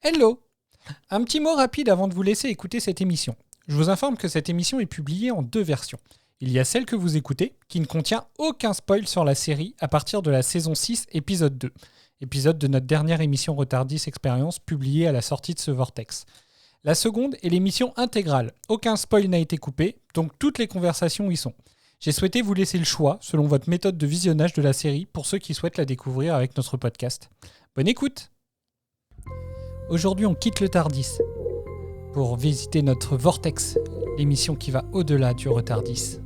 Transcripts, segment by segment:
Hello! Un petit mot rapide avant de vous laisser écouter cette émission. Je vous informe que cette émission est publiée en 2 versions. Il y a celle que vous écoutez, qui ne contient aucun spoil sur la série à partir de la saison 6, épisode 2. Épisode de notre dernière émission Retardis Experience publiée à la sortie de ce Vortex. La seconde est l'émission intégrale. Aucun spoil n'a été coupé, donc toutes les conversations y sont. J'ai souhaité vous laisser le choix, selon votre méthode de visionnage de la série, pour ceux qui souhaitent la découvrir avec notre podcast. Bonne écoute! Aujourd'hui, on quitte le Tardis pour visiter notre Vortex, l'émission qui va au-delà du Retardis.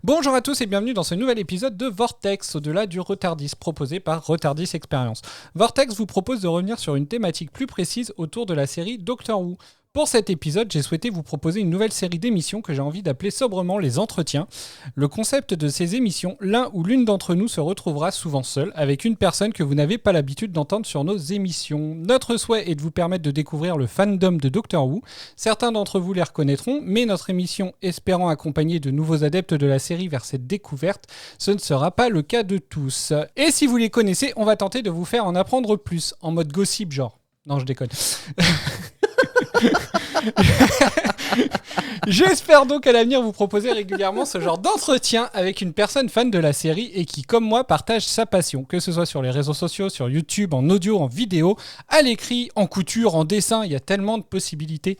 Bonjour à tous et bienvenue dans ce nouvel épisode de Vortex, au-delà du Retardis, proposé par Retardis Experience. Vortex vous propose de revenir sur une thématique plus précise autour de la série Doctor Who. Pour cet épisode, j'ai souhaité vous proposer une nouvelle série d'émissions que j'ai envie d'appeler sobrement les entretiens. Le concept de ces émissions, l'un ou l'une d'entre nous se retrouvera souvent seul avec une personne que vous n'avez pas l'habitude d'entendre sur nos émissions. Notre souhait est de vous permettre de découvrir le fandom de Doctor Who. Certains d'entre vous les reconnaîtront, mais notre émission espérant accompagner de nouveaux adeptes de la série vers cette découverte, ce ne sera pas le cas de tous. Et si vous les connaissez, on va tenter de vous faire en apprendre plus, en mode gossip genre. Non, je déconne. J'espère donc à l'avenir vous proposer régulièrement ce genre d'entretien avec une personne fan de la série et qui, comme moi, partage sa passion, que ce soit sur les réseaux sociaux, sur YouTube, en audio, en vidéo, à l'écrit, en couture, en dessin, il y a tellement de possibilités.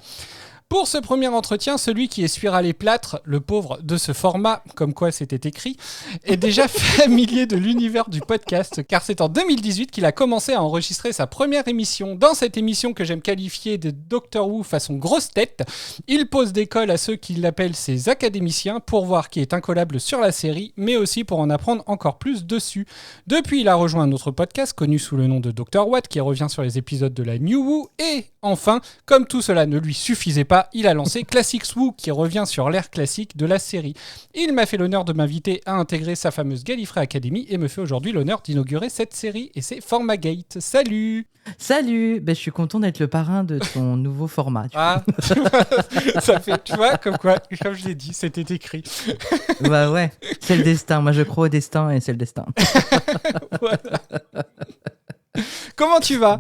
Pour ce premier entretien, celui qui essuiera les plâtres, le pauvre de ce format, comme quoi c'était écrit, est déjà familier de l'univers du podcast, car c'est en 2018 qu'il a commencé à enregistrer sa première émission. Dans cette émission que j'aime qualifier de Doctor Who façon grosse tête, il pose des cols à ceux qui l'appellent ses académiciens pour voir qui est incollable sur la série, mais aussi pour en apprendre encore plus dessus. Depuis, il a rejoint un autre podcast connu sous le nom de Dr. Watt, qui revient sur les épisodes de la New Who, et enfin, comme tout cela ne lui suffisait pas, il a lancé Classics Who qui revient sur l'ère classique de la série. Il m'a fait l'honneur de m'inviter à intégrer sa fameuse Gallifrey Academy et me fait aujourd'hui l'honneur d'inaugurer cette série et c'est Formagate. Salut! Salut, je suis content d'être le parrain de ton nouveau format. Ah, ça fait, tu vois, comme quoi, comme je l'ai dit, c'était écrit. Bah ouais, c'est le destin. Moi, je crois au destin et c'est le destin. Voilà. Comment tu vas?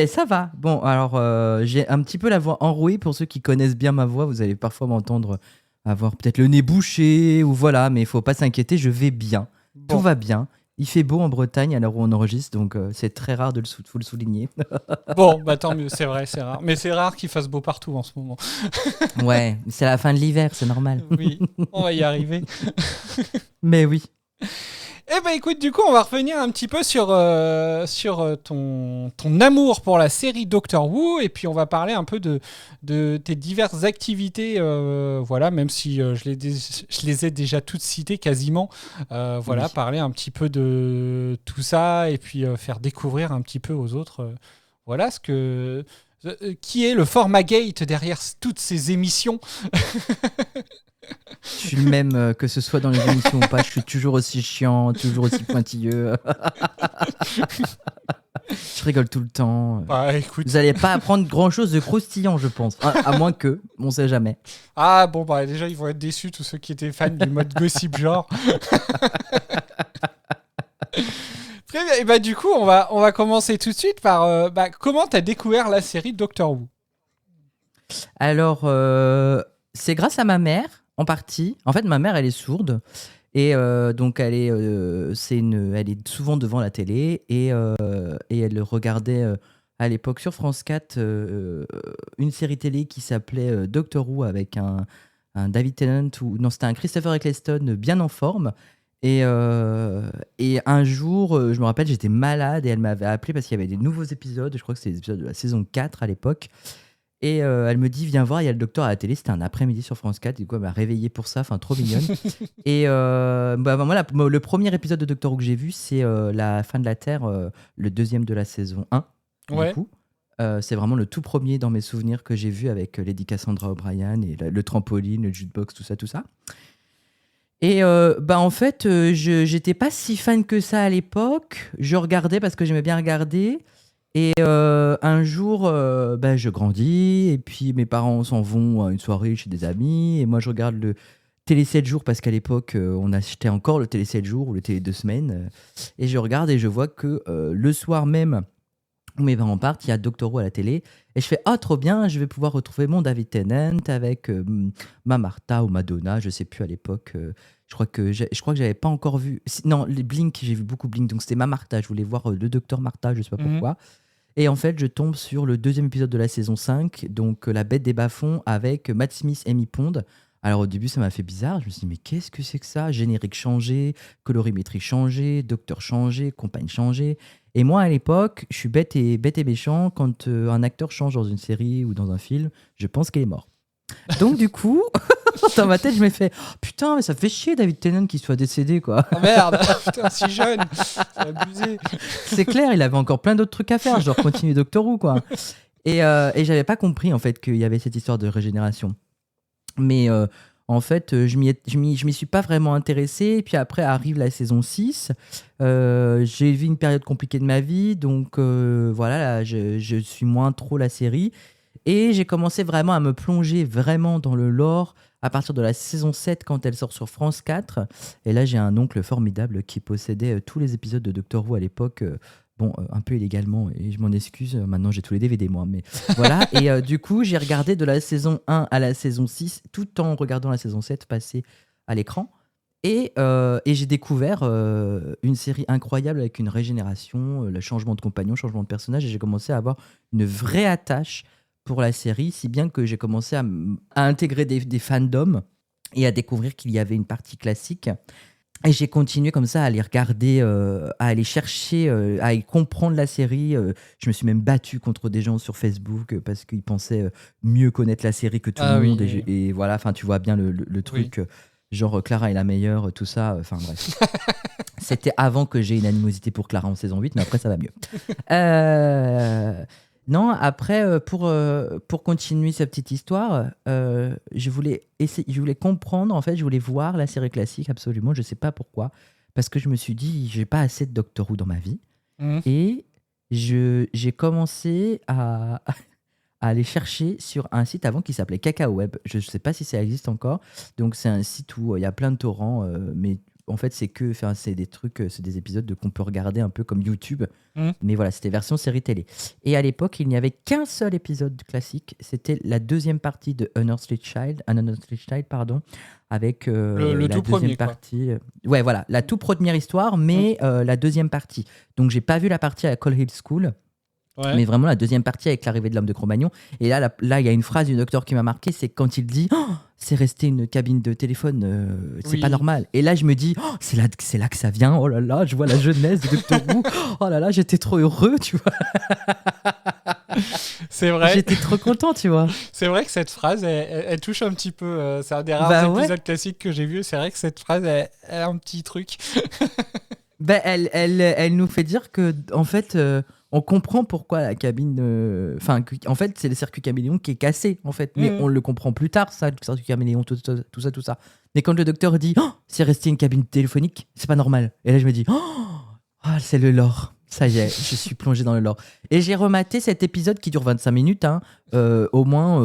Ça va. Bon, alors, j'ai un petit peu la voix enrouée. Pour ceux qui connaissent bien ma voix, vous allez parfois m'entendre avoir peut-être le nez bouché ou voilà, mais il faut pas s'inquiéter, je vais bien. Bon. Tout va bien. Il fait beau en Bretagne à l'heure où on enregistre, donc c'est très rare de faut le souligner. Bon, bah tant mieux, c'est vrai, c'est rare. Mais c'est rare qu'il fasse beau partout en ce moment. Ouais, c'est la fin de l'hiver, c'est normal. Oui, on va y arriver. Mais oui. Eh ben écoute, du coup, on va revenir un petit peu sur ton amour pour la série Doctor Who, et puis on va parler un peu de tes diverses activités, voilà, même si je les ai déjà toutes citées quasiment. Voilà, Oui. parler un petit peu de tout ça, et puis faire découvrir un petit peu aux autres, voilà, qui est le Formagate derrière toutes ces émissions. Je suis le même que ce soit dans les émissions ou pas, je suis toujours aussi chiant, toujours aussi pointilleux. Je rigole tout le temps. Bah écoute. Vous n'allez pas apprendre grand-chose de croustillant, je pense. À moins que, on sait jamais. Ah bon, bah déjà, ils vont être déçus, tous ceux qui étaient fans du mode gossip genre. Très bien, et bah du coup, on va commencer tout de suite par comment t'as découvert la série Doctor Who? Alors, c'est grâce à ma mère, en partie. En fait, ma mère, elle est sourde. Et donc, elle est souvent devant la télé. Et elle regardait à l'époque sur France 4 une série télé qui s'appelait Doctor Who avec un David Tennant. Non, c'était un Christopher Eccleston bien en forme. Et un jour, je me rappelle, j'étais malade et elle m'avait appelé parce qu'il y avait des nouveaux épisodes. Je crois que c'était les épisodes de la saison 4 à l'époque. Et elle me dit, viens voir, il y a le docteur à la télé. C'était un après-midi sur France 4. Du coup, elle m'a réveillé pour ça. Enfin, trop mignonne. Et moi, le premier épisode de Doctor Who que j'ai vu, c'est la fin de la Terre, le deuxième de la saison 1. Ouais. Du coup, c'est vraiment le tout premier dans mes souvenirs que j'ai vu avec Lady Cassandra O'Brien et le trampoline, le jukebox, tout ça. Et en fait, j'étais pas si fan que ça à l'époque. Je regardais parce que j'aimais bien regarder. Et un jour, je grandis et puis mes parents s'en vont à une soirée chez des amis et moi je regarde le télé 7 jours, parce qu'à l'époque, on achetait encore le télé 7 jours ou le télé 2 semaines. Et je regarde et je vois que le soir même où mes parents partent, il y a Doctor Who à la télé. Et je fais, ah, trop bien, je vais pouvoir retrouver mon David Tennant avec ma Martha ou Madonna, je sais plus à l'époque. Je crois que j'avais pas encore vu. Non, les Blink, j'ai vu beaucoup Blink, donc c'était ma Martha. Je voulais voir le docteur Martha, je sais pas pourquoi. Et en fait, je tombe sur le deuxième épisode de la saison 5, donc La Bête des Bas-fonds avec Matt Smith et Amy Pond. Alors au début, ça m'a fait bizarre. Je me suis dit, mais qu'est-ce que c'est que ça? Générique changé, colorimétrie changée, docteur changé, compagne changée. Et moi, à l'époque, je suis bête et méchant. Quand un acteur change dans une série ou dans un film, je pense qu'il est mort. Donc du coup, dans ma tête, je me fais oh, putain, mais ça fait chier David Tennant qu'il soit décédé, quoi. Oh merde, putain, si jeune, c'est abusé. C'est clair, il avait encore plein d'autres trucs à faire, genre continuer Doctor Who, quoi. Et j'avais pas compris en fait qu'il y avait cette histoire de régénération. Mais en fait, je m'y suis pas vraiment intéressé. Et puis après arrive la saison 6. J'ai vu une période compliquée de ma vie, donc voilà, là, je suis moins trop la série. Et j'ai commencé vraiment à me plonger vraiment dans le lore à partir de la saison 7 quand elle sort sur France 4. Et là, j'ai un oncle formidable qui possédait tous les épisodes de Doctor Who à l'époque. Bon, un peu illégalement, et je m'en excuse. Maintenant, j'ai tous les DVD, moi. Mais voilà. Et du coup, j'ai regardé de la saison 1 à la saison 6, tout en regardant la saison 7 passer à l'écran. Et j'ai découvert une série incroyable avec une régénération, le changement de compagnon, changement de personnage. Et j'ai commencé à avoir une vraie attache pour la série, si bien que j'ai commencé à intégrer des fandoms et à découvrir qu'il y avait une partie classique. Et j'ai continué comme ça à aller regarder, à aller chercher, à aller comprendre la série. Je me suis même battu contre des gens sur Facebook parce qu'ils pensaient mieux connaître la série que tout le monde. Oui. Et voilà, enfin, tu vois bien le truc, Oui. genre Clara est la meilleure, tout ça. Enfin bref. C'était avant que j'ai une animosité pour Clara en saison 8, mais après ça va mieux. Non, après, pour continuer cette petite histoire, je voulais comprendre, en fait, je voulais voir la série classique, absolument, je ne sais pas pourquoi, parce que je me suis dit, j'ai pas assez de Doctor Who dans ma vie, et j'ai commencé à aller chercher sur un site avant qui s'appelait Kakao-Web, je ne sais pas si ça existe encore, donc c'est un site où il y a plein de torrents, mais en fait, c'est des trucs, c'est des épisodes qu'on peut regarder un peu comme YouTube. Mais voilà, c'était version série télé. Et à l'époque, il n'y avait qu'un seul épisode classique. C'était la deuxième partie de Unearthly Child, pardon, avec le la tout deuxième premier, partie. Ouais, voilà, la toute première histoire, mais la deuxième partie. Donc, j'ai pas vu la partie à Cold Hill School. Ouais. Mais vraiment la deuxième partie avec l'arrivée de l'homme de Cro-Magnon. Et là, il y a une phrase du docteur qui m'a marqué, c'est quand il dit oh, c'est resté une cabine de téléphone, c'est pas normal. Et là, je me dis oh, c'est là que ça vient. Oh là là, je vois la jeunesse de Doctor Who. Oh là là, j'étais trop heureux, tu vois. C'est vrai. J'étais trop content, tu vois. C'est vrai que cette phrase, elle touche un petit peu. C'est un des rares épisodes classiques que j'ai vu. C'est vrai que cette phrase, elle a un petit truc. Elle nous fait dire que, en fait, on comprend pourquoi la cabine. En fait, c'est le circuit caméléon qui est cassé, en fait. Mais on le comprend plus tard, ça, le circuit caméléon, tout ça. Mais quand le docteur dit oh, c'est resté une cabine téléphonique, c'est pas normal. Et là, je me dis oh, c'est le lore. Ça y est, je suis plongé dans le lore. Et j'ai rematé cet épisode qui dure 25 minutes, au moins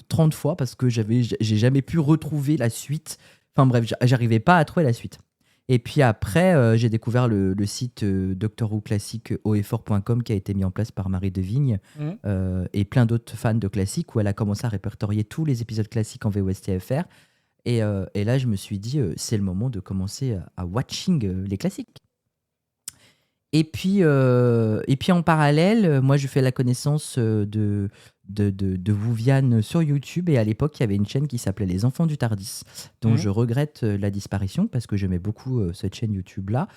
30 fois, parce que j'ai jamais pu retrouver la suite. Enfin bref, j'arrivais pas à trouver la suite. Et puis après, j'ai découvert le site Doctor Who classique oeffort.com qui a été mis en place par Marie Devigne et plein d'autres fans de classique où elle a commencé à répertorier tous les épisodes classiques en VOSTFR. Et là, je me suis dit, c'est le moment de commencer à watching les classiques. Et puis en parallèle, moi, je fais la connaissance de Wouviane sur YouTube. Et à l'époque, il y avait une chaîne qui s'appelait Les Enfants du Tardis, dont je regrette la disparition parce que j'aimais beaucoup cette chaîne YouTube-là,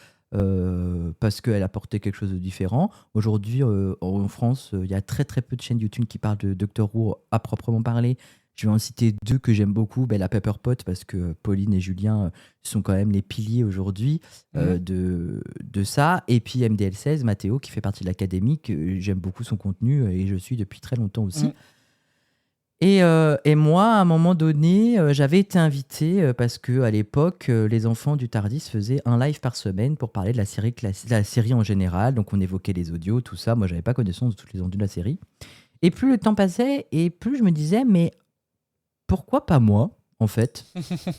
parce qu'elle apportait quelque chose de différent. Aujourd'hui, en France, il y a très très peu de chaînes YouTube qui parlent de Doctor Who à proprement parler. Je vais en citer deux que j'aime beaucoup. La Pepper Pot, parce que Pauline et Julien sont quand même les piliers aujourd'hui de ça. Et puis MDL16, Mathéo, qui fait partie de l'académie, que j'aime beaucoup son contenu et je suis depuis très longtemps aussi. Et moi, à un moment donné, j'avais été invité parce qu'à l'époque, les enfants du Tardis faisaient un live par semaine pour parler de la série en général. Donc on évoquait les audios, tout ça. Moi, j'avais pas connaissance de toutes les ondes de la série. Et plus le temps passait, et plus je me disais, mais pourquoi pas moi, en fait.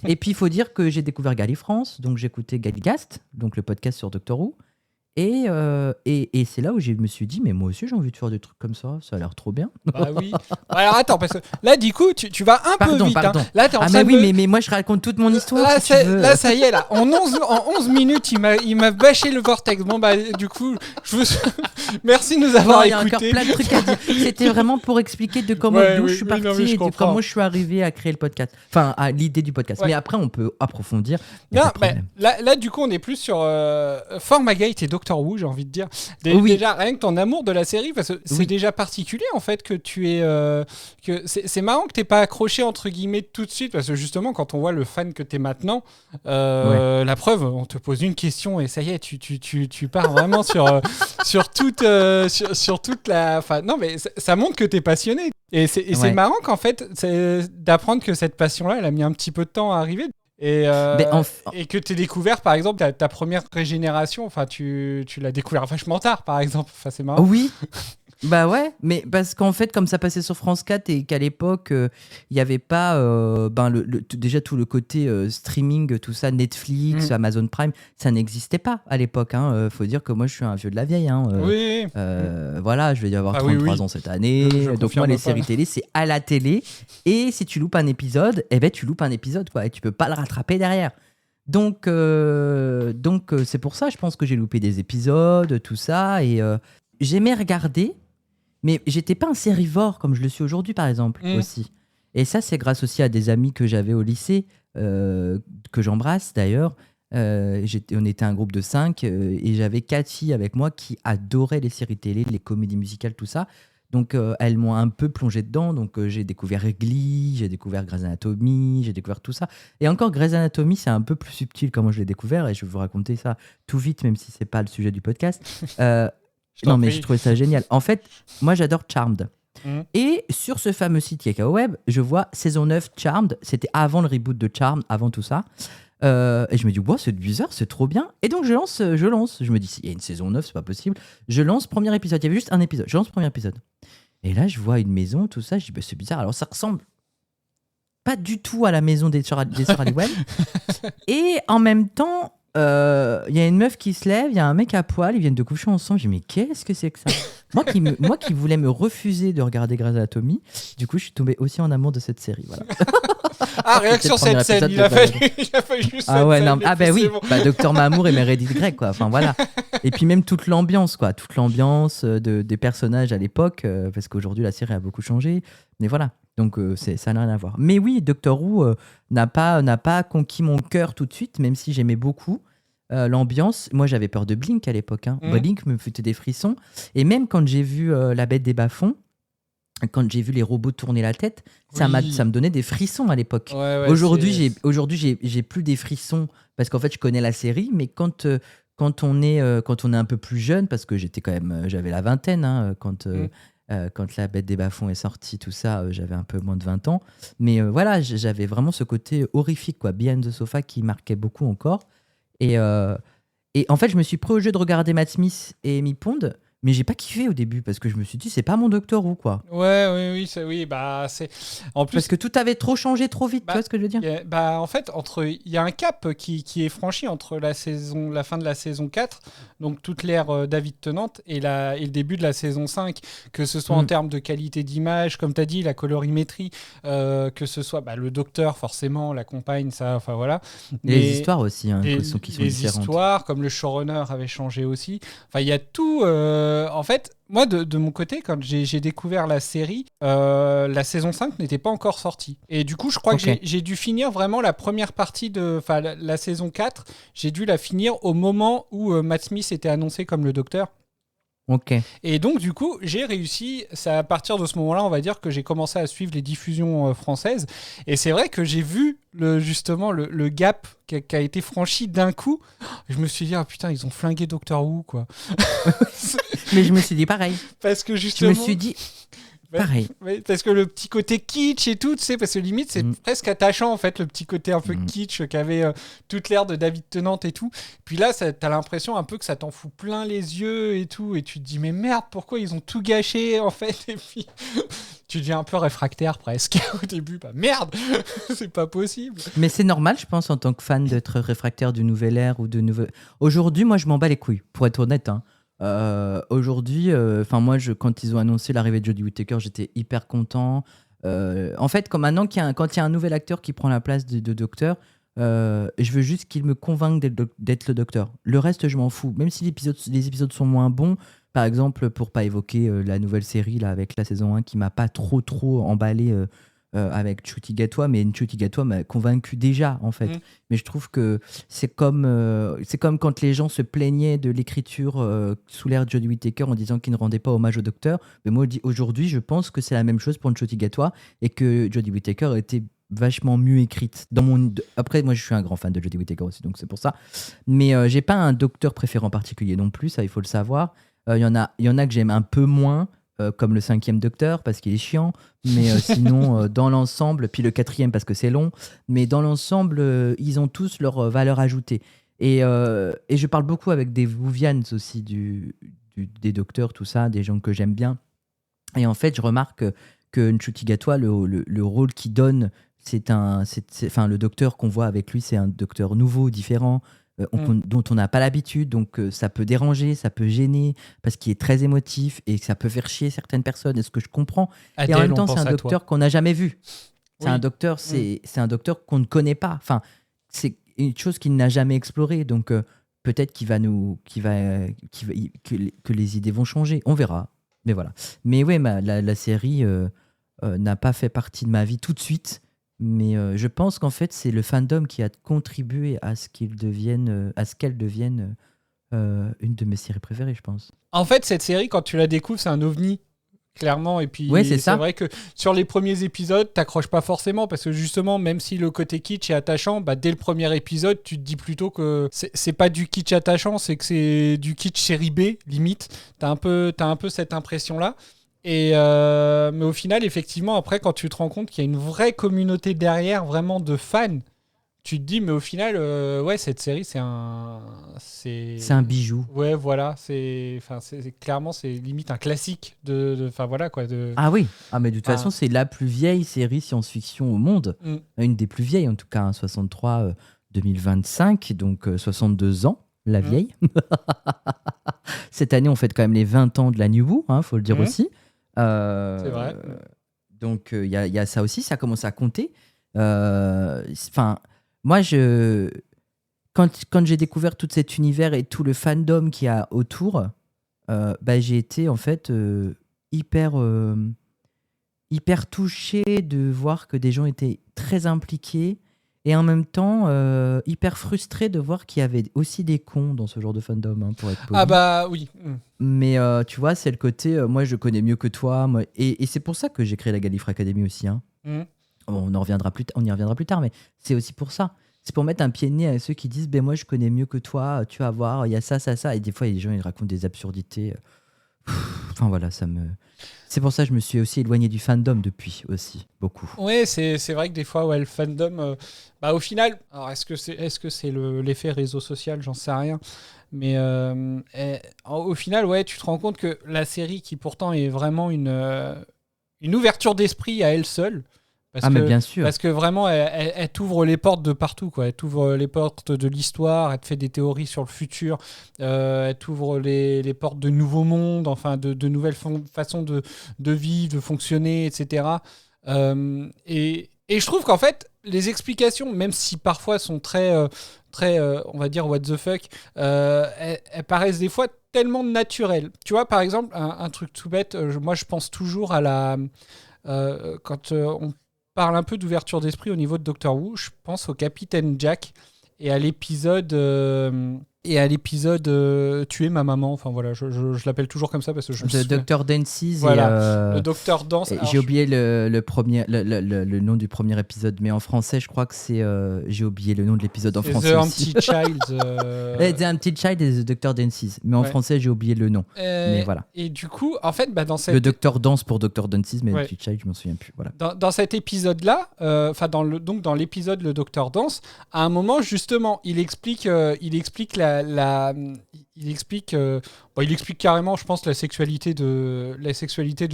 Et puis, il faut dire que j'ai découvert Galifrance, donc j'écoutais Galigast, donc le podcast sur Doctor Who. Et c'est là où je me suis dit, mais moi aussi j'ai envie de faire des trucs comme ça a l'air trop bien. Bah oui. Alors attends, parce que là, du coup, tu vas un peu vite. Pardon. Hein. Là, t'es en Ah, train mais de oui, mais moi je raconte toute mon histoire. Là, si tu veux. là, ça y est, là. En 11 minutes, il m'a bâché le vortex. Bon, bah, du coup, merci de nous avoir Il y a encore écoutés. plein de trucs à dire. C'était vraiment pour expliquer de comment d'où je suis parti et de comment je suis arrivé à créer le podcast. Enfin, à l'idée du podcast. Ouais. Mais après, on peut approfondir. Non, là, du coup, on est plus sur Formagate et Doctor Who, j'ai envie de dire. Déjà, rien que ton amour de la série, parce que c'est déjà particulier, en fait, que tu es... que c'est marrant que t'aies pas accroché, entre guillemets, tout de suite, parce que justement, quand on voit le fan que t'es maintenant, la preuve, on te pose une question et ça y est, tu pars vraiment sur toute la... Enfin, non, mais ça montre que t'es passionné. Et c'est marrant qu'en fait, d'apprendre que cette passion-là, elle a mis un petit peu de temps à arriver. Et que tu as découvert, par exemple, ta première régénération, enfin, tu l'as découvert vachement tard, par exemple. Enfin, c'est marrant. Oui. Bah ouais, mais parce qu'en fait, comme ça passait sur France 4 et qu'à l'époque, il n'y avait pas déjà tout le côté streaming, tout ça, Netflix, Amazon Prime, ça n'existait pas à l'époque. Faut dire que moi, je suis un vieux de la vieille. Oui. Voilà, je vais avoir 33 ans cette année. Donc moi, les séries télé, c'est à la télé. Et si tu loupes un épisode, tu loupes un épisode, quoi. Et tu peux pas le rattraper derrière. Donc c'est pour ça, je pense que j'ai loupé des épisodes, tout ça. Et j'aimais regarder. Mais j'étais pas un sérivore comme je le suis aujourd'hui, par exemple, aussi. Et ça, c'est grâce aussi à des amis que j'avais au lycée, que j'embrasse d'ailleurs. On était un groupe de 5 et j'avais 4 filles avec moi qui adoraient les séries télé, les comédies musicales, tout ça. Donc, elles m'ont un peu plongé dedans. Donc, j'ai découvert Glee, j'ai découvert Grey's Anatomy, j'ai découvert tout ça. Et encore, Grey's Anatomy, c'est un peu plus subtil comment je l'ai découvert. Et je vais vous raconter ça tout vite, même si c'est pas le sujet du podcast. Non, mais je trouvais ça génial. En fait, moi, j'adore Charmed. Et sur ce fameux site Kakao Web, je vois saison 9 Charmed. C'était avant le reboot de Charmed, avant tout ça. Et je me dis, wow, c'est bizarre, c'est trop bien. Et donc, je lance. Je me dis, s'il y a une saison 9, c'est pas possible. Je lance premier épisode. Il y avait juste un épisode. Je lance premier épisode. Et là, je vois une maison, tout ça. Je dis, bah, c'est bizarre. Alors, ça ressemble pas du tout à la maison des sœurs Halliwell. Et en même temps, il y a une meuf qui se lève, il y a un mec à poil, ils viennent de coucher ensemble. Je dis, mais qu'est-ce que c'est que ça? moi qui voulais me refuser de regarder Grey's Anatomy, du coup, je suis tombé aussi en amour de cette série. Voilà. Ah, réaction cette scène, il a fallu juste ah ouais, non, bah oui, bon. Docteur Mamour et Meredith Grey, quoi. Enfin voilà. Et puis même toute l'ambiance, quoi. Toute l'ambiance des personnages à l'époque, parce qu'aujourd'hui la série a beaucoup changé. Mais voilà. Donc ça n'a rien à voir. Mais oui, Doctor Who n'a pas conquis mon cœur tout de suite, même si j'aimais beaucoup l'ambiance. Moi, j'avais peur de Blink à l'époque. Blink me foutait des frissons. Et même quand j'ai vu La Bête des Bas-fonds, quand j'ai vu les robots tourner la tête, ça me donnait des frissons à l'époque. Ouais, aujourd'hui, j'ai plus des frissons parce qu'en fait, je connais la série, mais quand on est un peu plus jeune, parce que j'avais la vingtaine quand La Bête des Bas-fonds est sortie, tout ça, j'avais un peu moins de 20 ans. Mais voilà, j'avais vraiment ce côté horrifique, quoi, Behind the Sofa, qui marquait beaucoup encore. Et en fait, je me suis pris au jeu de regarder Matt Smith et Amy Pond, mais j'ai pas kiffé au début parce que je me suis dit, c'est pas mon Doctor Who, quoi. Oui, c'est en plus parce que tout avait trop changé trop vite, tu vois ce que je veux dire? En fait, il y a un cap qui est franchi entre la fin de la saison 4, donc toute l'ère David Tennant, et le début de la saison 5, que ce soit en termes de qualité d'image, comme tu as dit, la colorimétrie, que ce soit le Docteur, forcément, la compagne, ça, enfin voilà. Les histoires aussi, qui sont les différentes. Histoires, comme le showrunner avait changé aussi. Enfin, il y a tout. En fait, moi, de mon côté, quand j'ai découvert la série, la saison 5 n'était pas encore sortie. Et du coup, je crois que j'ai dû finir vraiment la première partie de la saison 4. J'ai dû la finir au moment où Matt Smith était annoncé comme le Docteur. Et donc, du coup, j'ai réussi. C'est à partir de ce moment-là, on va dire, que j'ai commencé à suivre les diffusions françaises. Et c'est vrai que j'ai vu justement le gap qui a été franchi d'un coup. Je me suis dit, ah putain, ils ont flingué Doctor Who, quoi. Mais je me suis dit pareil. Parce que justement. Je me suis dit. Pareil. Ouais, parce que le petit côté kitsch et tout, tu sais, parce que limite, c'est presque attachant, en fait, le petit côté un peu kitsch qu'avait toute l'ère de David Tennant et tout. Puis là, t'as l'impression un peu que ça t'en fout plein les yeux et tout, et tu te dis, mais merde, pourquoi ils ont tout gâché, en fait, et puis tu deviens un peu réfractaire presque au début. Bah merde, c'est pas possible. Mais c'est normal, je pense, en tant que fan d'être réfractaire du nouvel ère ou de nouveau. Aujourd'hui, moi, je m'en bats les couilles, pour être honnête. Hein. Aujourd'hui, moi, quand ils ont annoncé l'arrivée de Jodie Whittaker, j'étais hyper content. En fait, comme maintenant, quand il y a un nouvel acteur qui prend la place de Docteur, je veux juste qu'il me convainque d'être le Docteur. Le reste, je m'en fous. Même si les épisodes sont moins bons, par exemple, pour pas évoquer la nouvelle série là, avec la saison 1 qui m'a pas trop emballé avec Ncuti Gatwa, mais Ncuti Gatwa m'a convaincu déjà en fait. Mais je trouve que c'est comme quand les gens se plaignaient de l'écriture sous l'ère de Jodie Whittaker en disant qu'il ne rendait pas hommage au Docteur. Mais moi aujourd'hui, je pense que c'est la même chose pour Ncuti Gatwa et que Jodie Whittaker était vachement mieux écrite. Après, moi, je suis un grand fan de Jodie Whittaker aussi, donc c'est pour ça. Mais j'ai pas un Docteur préféré en particulier non plus, ça il faut le savoir. Il y en a que j'aime un peu moins, comme le 5e Docteur parce qu'il est chiant, mais sinon dans l'ensemble, puis le 4e parce que c'est long, mais dans l'ensemble ils ont tous leur valeur ajoutée et je parle beaucoup avec des Whovians aussi des docteurs, tout ça, des gens que j'aime bien, et en fait je remarque que Ncuti Gatwa, le rôle qu'il donne, le docteur qu'on voit avec lui, c'est un docteur nouveau, différent, dont on n'a pas l'habitude, donc ça peut déranger, ça peut gêner, parce qu'il est très émotif et que ça peut faire chier certaines personnes, est-ce que je comprends. Adèle, et en même temps, c'est un docteur qu'on n'a jamais vu. C'est un docteur, c'est un docteur qu'on ne connaît pas. Enfin, c'est une chose qu'il n'a jamais explorée, donc peut-être que les idées vont changer. On verra. Mais voilà. Mais ouais, la série n'a pas fait partie de ma vie tout de suite. Mais je pense qu'en fait, c'est le fandom qui a contribué à ce qu'elle devienne une de mes séries préférées, je pense. En fait, cette série, quand tu la découvres, c'est un ovni, clairement. Et puis, c'est vrai que sur les premiers épisodes, t'accroches pas forcément, parce que justement, même si le côté kitsch est attachant, bah, dès le premier épisode, tu te dis plutôt que c'est pas du kitsch attachant, c'est que c'est du kitsch série B, limite. T'as un peu cette impression-là. Mais au final, effectivement, après, quand tu te rends compte qu'il y a une vraie communauté derrière, vraiment de fans, tu te dis, mais au final, cette série, c'est un bijou. Ouais, voilà. Clairement, c'est limite un classique Ah oui, mais de toute façon, c'est la plus vieille série science-fiction au monde. Une des plus vieilles, en tout cas, hein, 63 2025, donc 62 ans, la vieille. Cette année, on fête quand même les 20 ans de la New Who, faut le dire aussi. C'est vrai. Donc il y a ça aussi, ça commence à compter. Moi, quand j'ai découvert tout cet univers et tout le fandom qu'il y a autour, j'ai été en fait hyper touché de voir que des gens étaient très impliqués, et en même temps hyper frustré de voir qu'il y avait aussi des cons dans ce genre de fandom, pour être poli. Ah bah oui. Mais tu vois, c'est le côté moi je connais mieux que toi, et c'est pour ça que j'ai créé la Gallifrey Academy aussi. On y reviendra plus tard, mais c'est aussi pour ça. C'est pour mettre un pied de nez à ceux qui disent moi je connais mieux que toi, tu vas voir, il y a ça, et des fois les gens ils racontent des absurdités. Enfin voilà, c'est pour ça que je me suis aussi éloigné du fandom depuis aussi, beaucoup. Ouais, c'est vrai que des fois, le fandom, au final, alors est-ce que c'est l'effet réseau social, j'en sais rien, mais au final, tu te rends compte que la série, qui pourtant est vraiment une ouverture d'esprit à elle seule, mais bien sûr. Parce que vraiment, elle t'ouvre les portes de partout, quoi. Elle t'ouvre les portes de l'histoire, elle te fait des théories sur le futur, elle t'ouvre les portes de nouveaux mondes, enfin de nouvelles façons de vivre, de fonctionner, etc. Et je trouve qu'en fait, les explications, même si parfois sont très, on va dire, what the fuck, elles paraissent des fois tellement naturelles. Tu vois, par exemple, un truc tout bête, moi je pense toujours à quand on parle un peu d'ouverture d'esprit au niveau de Doctor Who, je pense au Capitaine Jack et à l'épisode Et à l'épisode Tuer ma maman, enfin voilà, je l'appelle toujours comme ça parce que je me Le souviens. Dr Dances. Voilà, le docteur Danse. Et Alors, j'ai oublié le nom du premier épisode, mais en français, je crois que c'est. J'ai oublié le nom de l'épisode en c'est français The aussi. Empty Child. The Empty Child et The Dr Dances. Mais en Ouais. français, j'ai oublié le nom. Mais voilà. Et du coup, en fait, dans cette Le Docteur Danse pour Dr Dances, mais Ouais. Empty Child, je m'en souviens plus. Voilà. Dans cet épisode-là, dans l'épisode Le Docteur Danse, à un moment justement, il explique il explique carrément, je pense, la sexualité de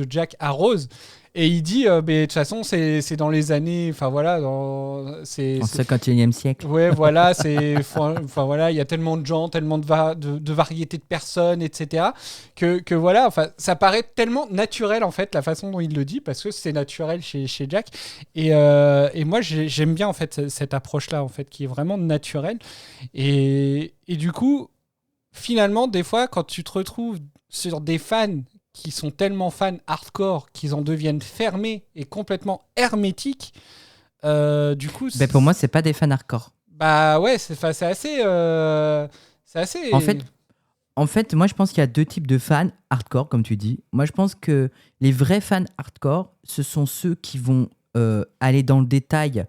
Jack à Rose. Et il dit, mais de toute façon, c'est dans les années, enfin voilà, En 51e siècle. ouais, voilà, enfin voilà, il y a tellement de gens, tellement de variétés de personnes, etc. Que voilà, enfin, ça paraît tellement naturel en fait la façon dont il le dit parce que c'est naturel chez Jack. Et moi, j'aime bien en fait cette approche-là en fait qui est vraiment naturelle. Et du coup, finalement, des fois, quand tu te retrouves sur des fans qui sont tellement fans hardcore qu'ils en deviennent fermés et complètement hermétiques. Du coup, Pour moi, c'est pas des fans hardcore. bah ouais, c'est assez. C'est assez. En fait, moi, je pense qu'il y a deux types de fans hardcore, comme tu dis. Moi, je pense que les vrais fans hardcore, ce sont ceux qui vont aller dans le détail,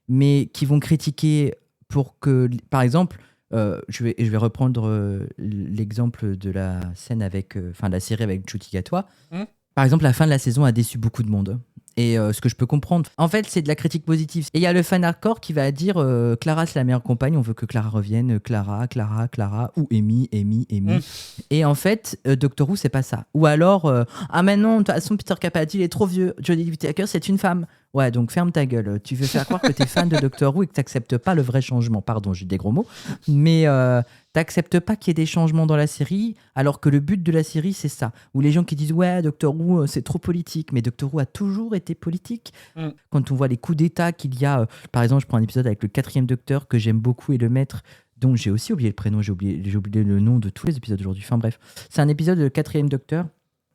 mais qui vont critiquer pour que, par exemple, je vais reprendre l'exemple de la scène avec, la série avec Judy Gatois. Par exemple, la fin de la saison a déçu beaucoup de monde. Et ce que je peux comprendre, en fait, c'est de la critique positive. Et il y a le fan hardcore qui va dire Clara, c'est la meilleure compagne, on veut que Clara revienne, Clara, ou Amy. Et en fait, Doctor Who, c'est pas ça. Ou alors, maintenant, de toute façon, Peter Capaldi, il est trop vieux. Jodie Whittaker, c'est une femme. Ouais, donc ferme ta gueule. Tu veux faire croire que t'es fan de Doctor Who et que t'acceptes pas le vrai changement. Pardon, j'ai des gros mots. Mais t'acceptes pas qu'il y ait des changements dans la série, alors que le but de la série, c'est ça. Ou les gens qui disent ouais, Doctor Who, c'est trop politique. Mais Doctor Who a toujours été politique. Quand on voit les coups d'état qu'il y a, par exemple, je prends un épisode avec le 4e Docteur que j'aime beaucoup et le maître, dont j'ai aussi oublié le prénom, j'ai oublié le nom de tous les épisodes aujourd'hui. Enfin bref, c'est un épisode de 4e Docteur.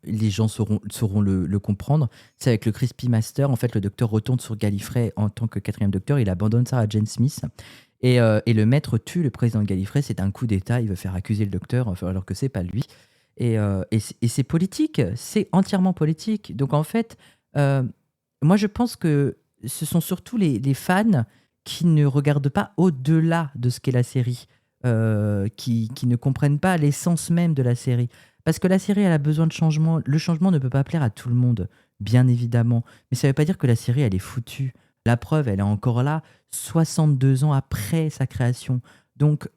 Les gens sauront le comprendre. C'est avec le Crispy Master. En fait, le docteur retourne sur Gallifrey en tant que 4e Docteur. Il abandonne Sarah Jane Smith. Et le maître tue le président de Gallifrey. C'est un coup d'état. Il veut faire accuser le docteur alors que c'est pas lui. Et c'est politique. C'est entièrement politique. Donc en fait, moi je pense que ce sont surtout les fans qui ne regardent pas au-delà de ce qu'est la série, qui ne comprennent pas l'essence même de la série. Parce que la série, elle a besoin de changement. Le changement ne peut pas plaire à tout le monde, bien évidemment. Mais ça ne veut pas dire que la série, elle est foutue. La preuve, elle est encore là, 62 ans après sa création. Donc,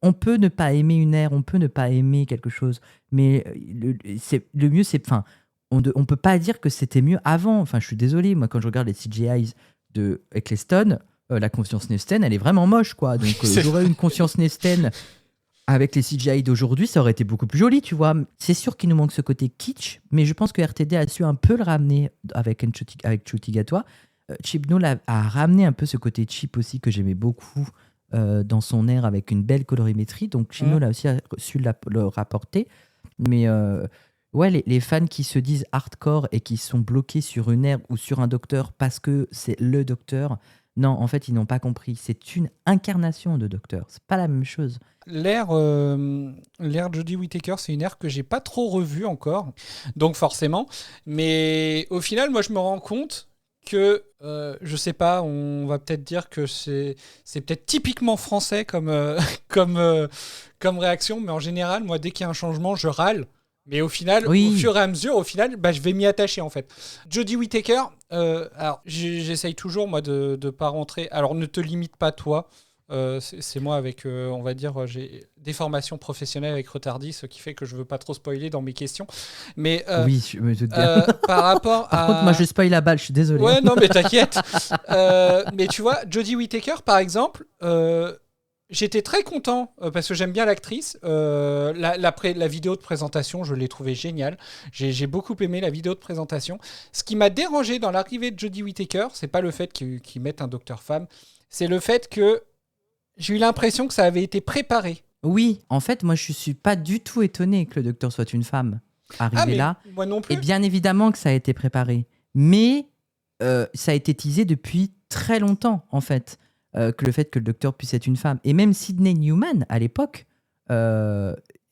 on peut ne pas aimer une ère, on peut ne pas aimer quelque chose. Mais le mieux, c'est... Enfin, on ne peut pas dire que c'était mieux avant. Enfin, je suis désolé, moi, quand je regarde les CGI de Eccleston, la conscience Nesten, elle est vraiment moche, quoi. Donc, j'aurais une conscience Nesten... Avec les CGI d'aujourd'hui, ça aurait été beaucoup plus joli, tu vois. C'est sûr qu'il nous manque ce côté kitsch, mais je pense que RTD a su un peu le ramener avec Ncuti Gatwa. Chibnall a ramené un peu ce côté cheap aussi que j'aimais beaucoup dans son air avec une belle colorimétrie. Donc Chibnall a aussi su le rapporter. Mais ouais, les fans qui se disent hardcore et qui sont bloqués sur une ère ou sur un docteur parce que c'est le docteur, non, en fait, ils n'ont pas compris. C'est une incarnation de docteur. C'est pas la même chose. L'ère Jodie Whittaker, c'est une ère que j'ai pas trop revue encore, donc forcément. Mais au final, moi, je me rends compte que, je sais pas, on va peut-être dire que c'est peut-être typiquement français comme réaction, mais en général, moi, dès qu'il y a un changement, je râle. Mais au final, au fur et à mesure, je vais m'y attacher en fait. Jodie Whittaker, alors j'essaye toujours moi de pas rentrer. Alors ne te limite pas toi. C'est moi avec, on va dire, j'ai des formations professionnelles avec Retardis, ce qui fait que je veux pas trop spoiler dans mes questions. Mais oui, je me doute bien. Par rapport Par contre, moi je spoil la balle, je suis désolé. Ouais, non, mais t'inquiète. Mais tu vois, Jodie Whittaker, par exemple. J'étais très content parce que j'aime bien l'actrice. La vidéo de présentation, je l'ai trouvée géniale. J'ai beaucoup aimé la vidéo de présentation. Ce qui m'a dérangé dans l'arrivée de Jodie Whittaker, c'est pas le fait qu'ils mettent un docteur femme, c'est le fait que j'ai eu l'impression que ça avait été préparé. Oui, en fait, moi je suis pas du tout étonné que le docteur soit une femme arrivée là. Moi non plus. Et bien évidemment que ça a été préparé. Mais ça a été teasé depuis très longtemps, en fait. que le fait que le docteur puisse être une femme. Et même Sydney Newman, à l'époque,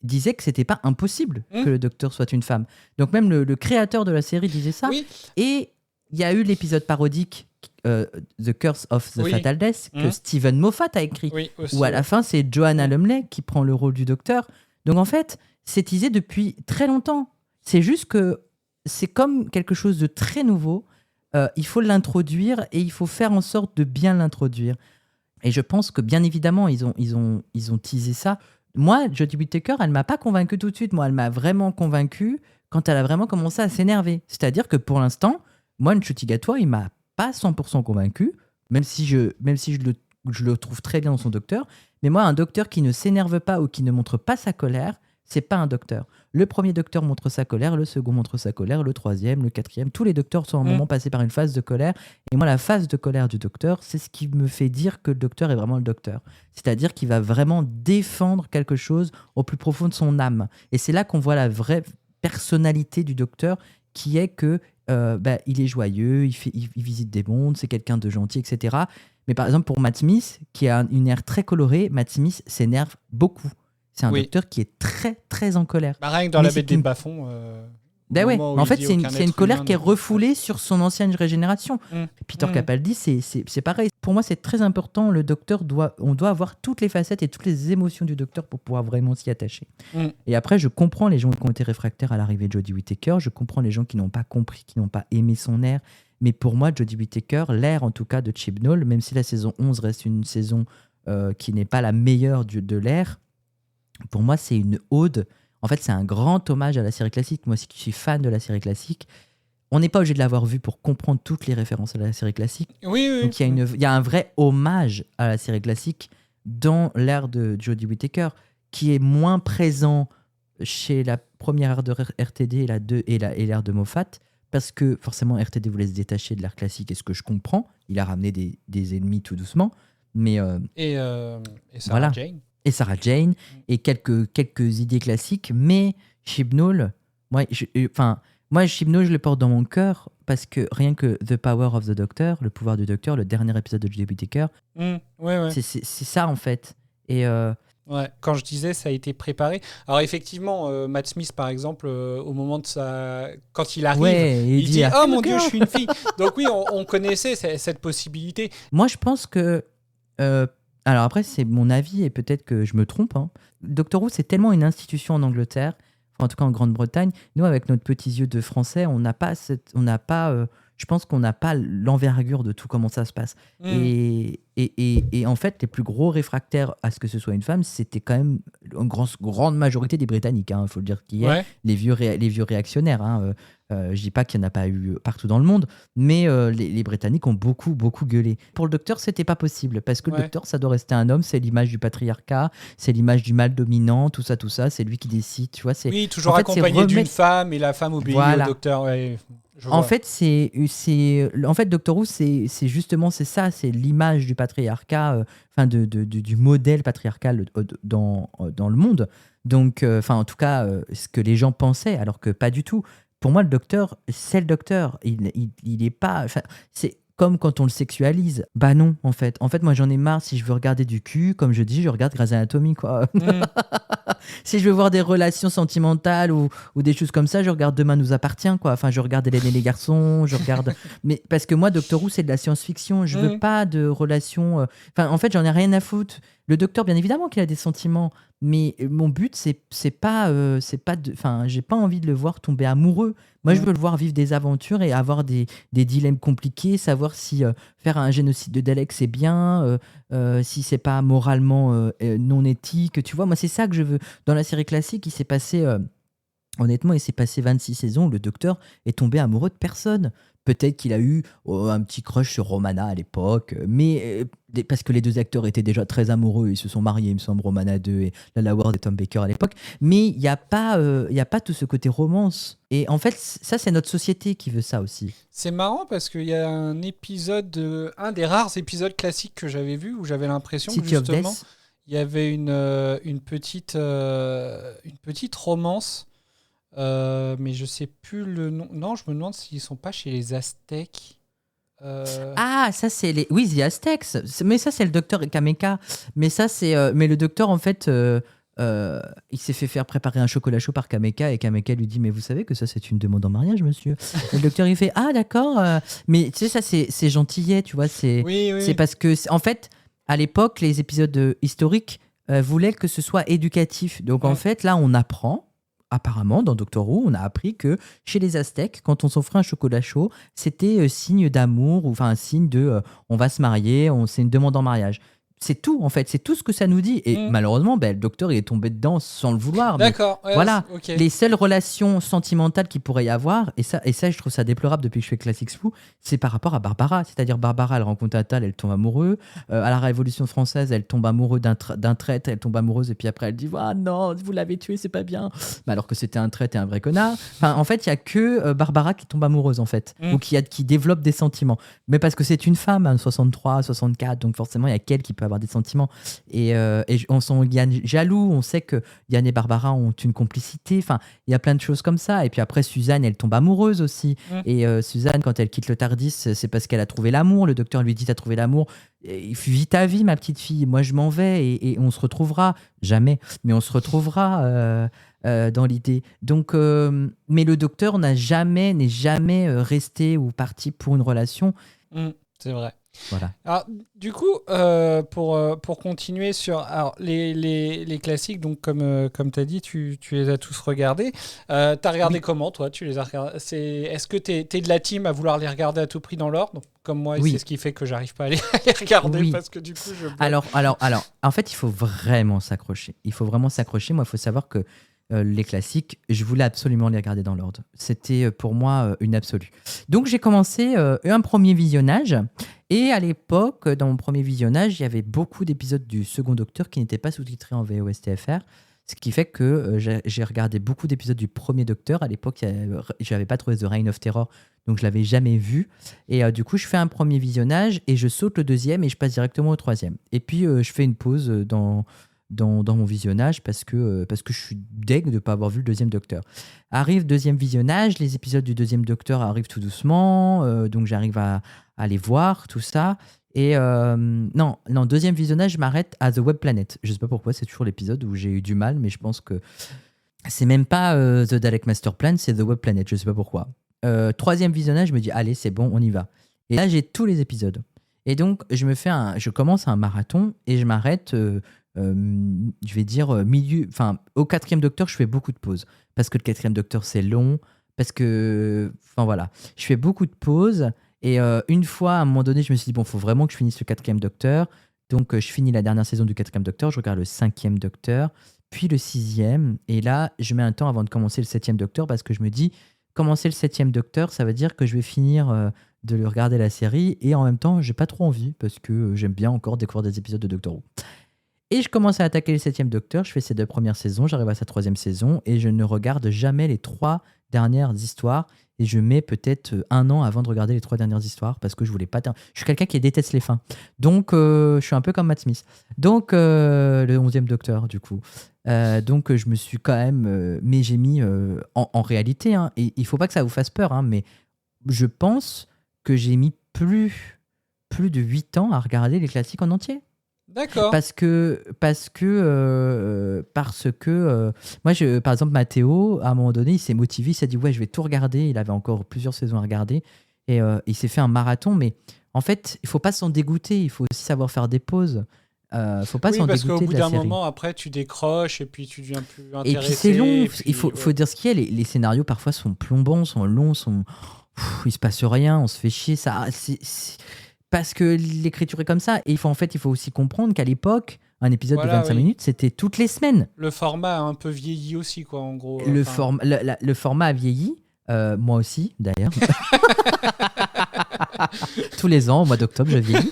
disait que c'était pas impossible que le docteur soit une femme. Donc même le créateur de la série disait ça. Oui. Et il y a eu l'épisode parodique The Curse of the Fatal Death que Stephen Moffat a écrit. Oui, aussi, où à la fin, c'est Joanna Lumley qui prend le rôle du docteur. Donc en fait, c'est teasé depuis très longtemps. C'est juste que c'est comme quelque chose de très nouveau. Il faut l'introduire et il faut faire en sorte de bien l'introduire. Et je pense que bien évidemment, ils ont teasé ça. Moi, Jodie Whittaker, elle m'a pas convaincue tout de suite. Moi, elle m'a vraiment convaincue quand elle a vraiment commencé à s'énerver. C'est-à-dire que pour l'instant, moi, Ncuti Gatwa, il m'a pas 100% convaincu, même si je le trouve très bien dans son docteur. Mais moi, un docteur qui ne s'énerve pas ou qui ne montre pas sa colère, c'est pas un docteur. Le premier docteur montre sa colère, le second montre sa colère, le troisième, le quatrième. Tous les docteurs sont à un moment passés par une phase de colère. Et moi, la phase de colère du docteur, c'est ce qui me fait dire que le docteur est vraiment le docteur. C'est-à-dire qu'il va vraiment défendre quelque chose au plus profond de son âme. Et c'est là qu'on voit la vraie personnalité du docteur, qui est que il est joyeux, il visite des mondes, c'est quelqu'un de gentil, etc. Mais par exemple, pour Matt Smith, qui a une air très colorée, Matt Smith s'énerve beaucoup. C'est un docteur qui est très, très en colère. Rien que dans La Bête des Bas-fonds. En fait, c'est une colère qui est refoulée sur son ancienne régénération. Peter Capaldi, c'est pareil. Pour moi, c'est très important. Le docteur on doit avoir toutes les facettes et toutes les émotions du docteur pour pouvoir vraiment s'y attacher. Et après, je comprends les gens qui ont été réfractaires à l'arrivée de Jodie Whittaker. Je comprends les gens qui n'ont pas compris, qui n'ont pas aimé son air. Mais pour moi, Jodie Whittaker, l'air en tout cas de Chibnall, même si la saison 11 reste une saison qui n'est pas la meilleure de l'air, pour moi, c'est une ode. En fait, c'est un grand hommage à la série classique. Moi, si je suis fan de la série classique, on n'est pas obligé de l'avoir vu pour comprendre toutes les références à la série classique. Oui. Donc, il y a un vrai hommage à la série classique dans l'ère de Jodie Whittaker, qui est moins présent chez la première ère de RTD et l'ère de Moffat, parce que forcément, RTD voulait se détacher de l'ère classique, et ce que je comprends. Il a ramené des ennemis tout doucement. Mais, et Sarah Jane. Et Sarah Jane, et quelques idées classiques, mais Chibnall, moi, Chibnall, je le porte dans mon cœur, parce que rien que The Power of the Doctor, le pouvoir du Docteur, le dernier épisode de Jodie Whittaker, c'est ça, en fait. Et quand je disais, ça a été préparé. Alors effectivement, Matt Smith, par exemple, au moment de quand il arrive, il dit « Oh mon Dieu, je suis une fille !» Donc oui, on connaissait cette possibilité. Moi, je pense que... alors après, c'est mon avis et peut-être que je me trompe. Doctor Who, c'est tellement une institution en Angleterre, en tout cas en Grande-Bretagne. Nous, avec notre petits yeux de Français, je pense qu'on n'a pas l'envergure de tout comment ça se passe. Et en fait, les plus gros réfractaires à ce que ce soit une femme, c'était quand même une grande majorité des Britanniques. Il faut le dire qu'il y a les vieux réactionnaires. Je dis pas qu'il n'y en a pas eu partout dans le monde, mais les Britanniques ont beaucoup, beaucoup gueulé. Pour le docteur, c'était pas possible, parce que le docteur, ça doit rester un homme, c'est l'image du patriarcat, c'est l'image du mal dominant, tout ça, c'est lui qui décide. Tu vois, toujours accompagné d'une femme, et la femme obéit au docteur. En fait, Doctor Who, c'est justement ça, c'est l'image du patriarcat, du modèle patriarcal dans le monde. Donc, en tout cas, ce que les gens pensaient, alors que pas du tout. Pour moi, le docteur, c'est le docteur. Il est pas. C'est comme quand on le sexualise. Bah non, en fait. En fait, moi, j'en ai marre. Si je veux regarder du cul, comme je dis, je regarde Grey's Anatomy, quoi. Si je veux voir des relations sentimentales ou des choses comme ça, je regarde Demain nous appartient, quoi. Enfin, je regarde Hélène et les garçons, je regarde. Mais parce que moi, Doctor Who, c'est de la science-fiction. Je veux pas de relations. En fait, j'en ai rien à foutre. Le docteur, bien évidemment qu'il a des sentiments, mais mon but, c'est pas j'ai pas envie de le voir tomber amoureux. Moi, je veux le voir vivre des aventures et avoir des dilemmes compliqués, savoir si faire un génocide de Daleks, c'est bien, si c'est pas moralement non éthique. Tu vois, moi, c'est ça que je veux. Dans la série classique, honnêtement, il s'est passé 26 saisons où le docteur est tombé amoureux de personne. Peut-être qu'il a eu un petit crush sur Romana à l'époque, mais parce que les deux acteurs étaient déjà très amoureux, ils se sont mariés, il me semble, Romana 2 et Lalla Ward et Tom Baker à l'époque. Mais il n'y a pas tout ce côté romance. Et en fait, ça, c'est notre société qui veut ça aussi. C'est marrant parce qu'il y a un épisode, un des rares épisodes classiques que j'avais vu où j'avais l'impression que justement, il y avait une petite romance. Mais je sais plus le nom. Non, je me demande s'ils sont pas chez les Aztèques. Ah, ça c'est les. Oui, The Aztecs. Mais ça c'est le docteur Kameka. Mais ça c'est. Mais le docteur en fait, il s'est fait faire préparer un chocolat chaud par Kameka et Kameka lui dit mais vous savez que ça c'est une demande en mariage, monsieur. Et le docteur il fait ah d'accord. Mais tu sais ça c'est gentillet, tu vois. Oui, oui. C'est parce que en fait à l'époque les épisodes historiques voulaient que ce soit éducatif. Donc en fait là on apprend. Apparemment, dans Doctor Who, on a appris que chez les Aztèques, quand on s'offrait un chocolat chaud, c'était signe d'amour, ou enfin un signe de on va se marier, c'est une demande en mariage. C'est tout, en fait, c'est tout ce que ça nous dit. Et malheureusement, le docteur il est tombé dedans sans le vouloir. D'accord. Voilà, okay. Les seules relations sentimentales qu'il pourrait y avoir, et ça, je trouve ça déplorable depuis que je fais Classics Fou, c'est par rapport à Barbara. C'est-à-dire, Barbara, elle rencontre Atal, elle tombe amoureuse. À la Révolution française, elle tombe amoureuse d'un traître, elle tombe amoureuse, et puis après, elle dit ah non, vous l'avez tué, c'est pas bien. Mais alors que c'était un traître et un vrai connard. Enfin, en fait, il y a que Barbara qui tombe amoureuse, en fait, ou qui développe des sentiments. Mais parce que c'est une femme, hein, 63, 64, donc forcément, il y a qu'elle qui peut avoir des sentiments. Et on sent Yann jaloux, on sait que Yann et Barbara ont une complicité, enfin il y a plein de choses comme ça. Et puis après Suzanne elle tombe amoureuse aussi. Et Suzanne quand elle quitte le Tardis c'est parce qu'elle a trouvé l'amour, le docteur lui dit t'as trouvé l'amour, vis ta vie ma petite fille, moi je m'en vais et on se retrouvera, jamais, mais on se retrouvera dans l'idée. Donc mais le docteur n'est jamais resté ou parti pour une relation. C'est vrai. Voilà. Alors, du coup, pour continuer sur alors, les classiques, donc comme tu as dit, tu les as tous regardés. Tu as regardé comment, toi tu les as regardés. Est-ce que tu es de la team à vouloir les regarder à tout prix dans l'ordre comme moi, c'est ce qui fait que j'arrive pas à les regarder parce que du coup, je... Alors, en fait, il faut vraiment s'accrocher. Moi, il faut savoir que les classiques, je voulais absolument les regarder dans l'ordre. C'était pour moi une absolue. Donc j'ai commencé un premier visionnage et à l'époque, dans mon premier visionnage, il y avait beaucoup d'épisodes du Second Docteur qui n'étaient pas sous-titrés en VOSTFR, ce qui fait que j'ai regardé beaucoup d'épisodes du Premier Docteur. À l'époque, je n'avais pas trouvé The Reign of Terror, donc je l'avais jamais vu. Et du coup, je fais un premier visionnage et je saute le deuxième et je passe directement au troisième. Et puis je fais une pause dans mon visionnage parce que je suis deg de ne pas avoir vu le deuxième Docteur. Arrive deuxième visionnage, les épisodes du deuxième Docteur arrivent tout doucement, donc j'arrive à les voir, tout ça. Et non, deuxième visionnage, je m'arrête à The Web Planet. Je ne sais pas pourquoi, c'est toujours l'épisode où j'ai eu du mal, mais je pense que c'est même pas The Dalek Master Plan, c'est The Web Planet, je ne sais pas pourquoi. Troisième visionnage, je me dis, allez, c'est bon, on y va. Et là, j'ai tous les épisodes. Et donc, je commence un marathon et je m'arrête... je vais dire au quatrième Docteur je fais beaucoup de pauses parce que le quatrième Docteur c'est long, parce que voilà, je fais beaucoup de pauses et une fois à un moment donné je me suis dit bon, faut vraiment que je finisse le quatrième Docteur, donc je finis la dernière saison du quatrième Docteur, je regarde le cinquième Docteur puis le sixième et là je mets un temps avant de commencer le septième Docteur parce que je me dis commencer le septième Docteur ça veut dire que je vais finir de le regarder la série et en même temps j'ai pas trop envie parce que j'aime bien encore découvrir des épisodes de Doctor Who. Et je commence à attaquer le 7e Docteur, je fais ces 2 premières saisons, j'arrive à sa 3e saison et je ne regarde jamais les 3 dernières histoires et je mets peut-être 1 an avant de regarder les 3 dernières histoires parce que je voulais pas... Je suis quelqu'un qui déteste les fins. Donc je suis un peu comme Matt Smith. Donc le 11e Docteur du coup. Donc je me suis quand même... mais j'ai mis en réalité, hein, et il faut pas que ça vous fasse peur, hein, mais je pense que j'ai mis plus de 8 ans à regarder les classiques en entier. D'accord. Parce que moi, par exemple, Mathéo, à un moment donné, il s'est motivé, il s'est dit ouais, je vais tout regarder. Il avait encore plusieurs saisons à regarder et il s'est fait un marathon. Mais en fait, il faut pas s'en dégoûter. Il faut aussi savoir faire des pauses. Faut pas s'en dégoûter de la série. Oui, parce qu'au bout d'un moment, après, tu décroches et puis tu deviens plus intéressé. Et puis c'est long. Il faut dire ce qu'il y a. Les scénarios parfois sont plombants, sont longs, il se passe rien, on se fait chier. Ça, parce que l'écriture est comme ça. Et il faut aussi comprendre qu'à l'époque, un épisode de 25 minutes, c'était toutes les semaines. Le format a un peu vieilli aussi, quoi, en gros. Le format a vieilli. Moi aussi, d'ailleurs. Tous les ans, au mois d'octobre, je vieillis.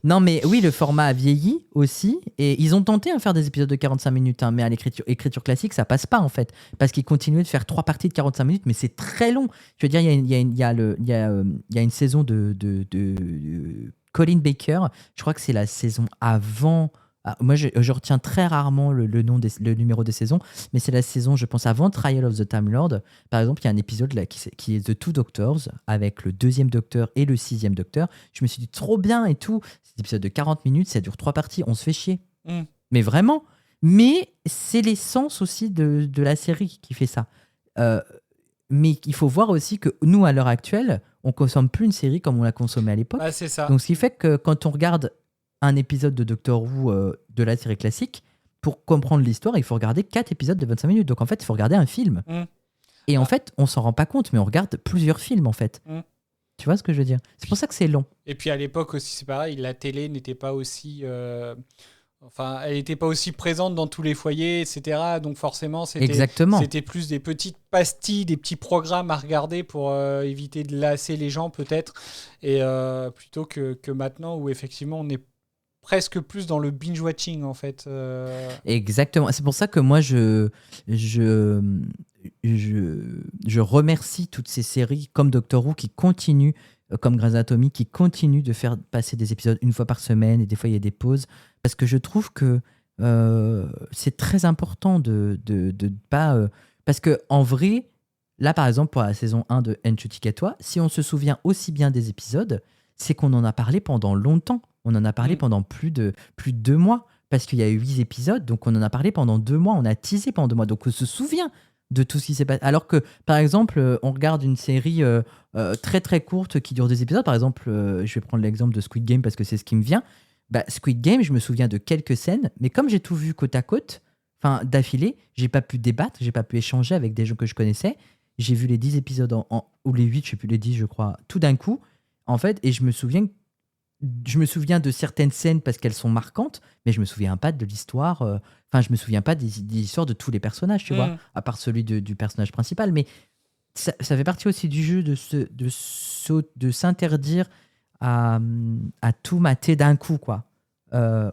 Non, mais oui, le format a vieilli aussi. Et ils ont tenté de faire des épisodes de 45 minutes, hein, mais à l'écriture classique, ça passe pas, en fait. Parce qu'ils continuaient de faire 3 parties de 45 minutes, mais c'est très long. Je veux dire, il y a une saison de Colin Baker. Je crois que c'est la saison avant Moi, je retiens très rarement le le numéro des saisons, mais c'est la saison, je pense, avant Trial of the Time Lord. Par exemple, il y a un épisode là qui est The Two Doctors, avec le deuxième docteur et le sixième docteur. Je me suis dit, trop bien et tout. C'est un épisode de 40 minutes, ça dure 3 parties, on se fait chier. Mais vraiment. Mais c'est l'essence aussi de la série qui fait ça. Mais il faut voir aussi que nous, à l'heure actuelle, on consomme plus une série comme on l'a consommée à l'époque. Ah, c'est ça. Donc, ce qui fait que quand on regarde un épisode de Doctor Who de la série classique, pour comprendre l'histoire, il faut regarder 4 épisodes de 25 minutes. Donc, en fait, il faut regarder un film. Et en fait, on s'en rend pas compte, mais on regarde plusieurs films, en fait. Tu vois ce que je veux dire? C'est pour ça que c'est long. Et puis à l'époque aussi, c'est pareil, la télé n'était pas aussi... Enfin, elle n'était pas aussi présente dans tous les foyers, etc. Donc forcément, c'était plus des petites pastilles, des petits programmes à regarder pour éviter de lasser les gens peut-être. Et plutôt que maintenant où effectivement on est presque plus dans le binge-watching en fait. Exactement. C'est pour ça que moi, je remercie toutes ces séries comme Doctor Who qui continuent, comme Grey's Anatomy, qui continuent de faire passer des épisodes une fois par semaine, et des fois il y a des pauses. Parce que je trouve que c'est très important de pas... parce que en vrai, là par exemple pour la saison 1 de Enchutikatwa, si on se souvient aussi bien des épisodes, c'est qu'on en a parlé pendant longtemps. On en a parlé pendant plus de 2 mois. Parce qu'il y a eu 8 épisodes, donc on en a parlé pendant 2 mois, on a teasé pendant 2 mois. Donc on se souvient de tout ce qui s'est passé. Alors que, par exemple, on regarde une série très très courte qui dure 2 épisodes. Par exemple, je vais prendre l'exemple de Squid Game parce que c'est ce qui me vient. Squid Game, je me souviens de quelques scènes, mais comme j'ai tout vu côte à côte, enfin d'affilée, j'ai pas pu débattre, j'ai pas pu échanger avec des gens que je connaissais. J'ai vu les 10 épisodes, ou les 8, je sais plus, les 10, je crois, tout d'un coup, en fait, et je me souviens de certaines scènes parce qu'elles sont marquantes, mais je me souviens pas de l'histoire. Enfin, je me souviens pas des histoires de tous les personnages, tu vois, à part celui du personnage principal. Mais ça fait partie aussi du jeu de s'interdire à tout mater d'un coup, quoi.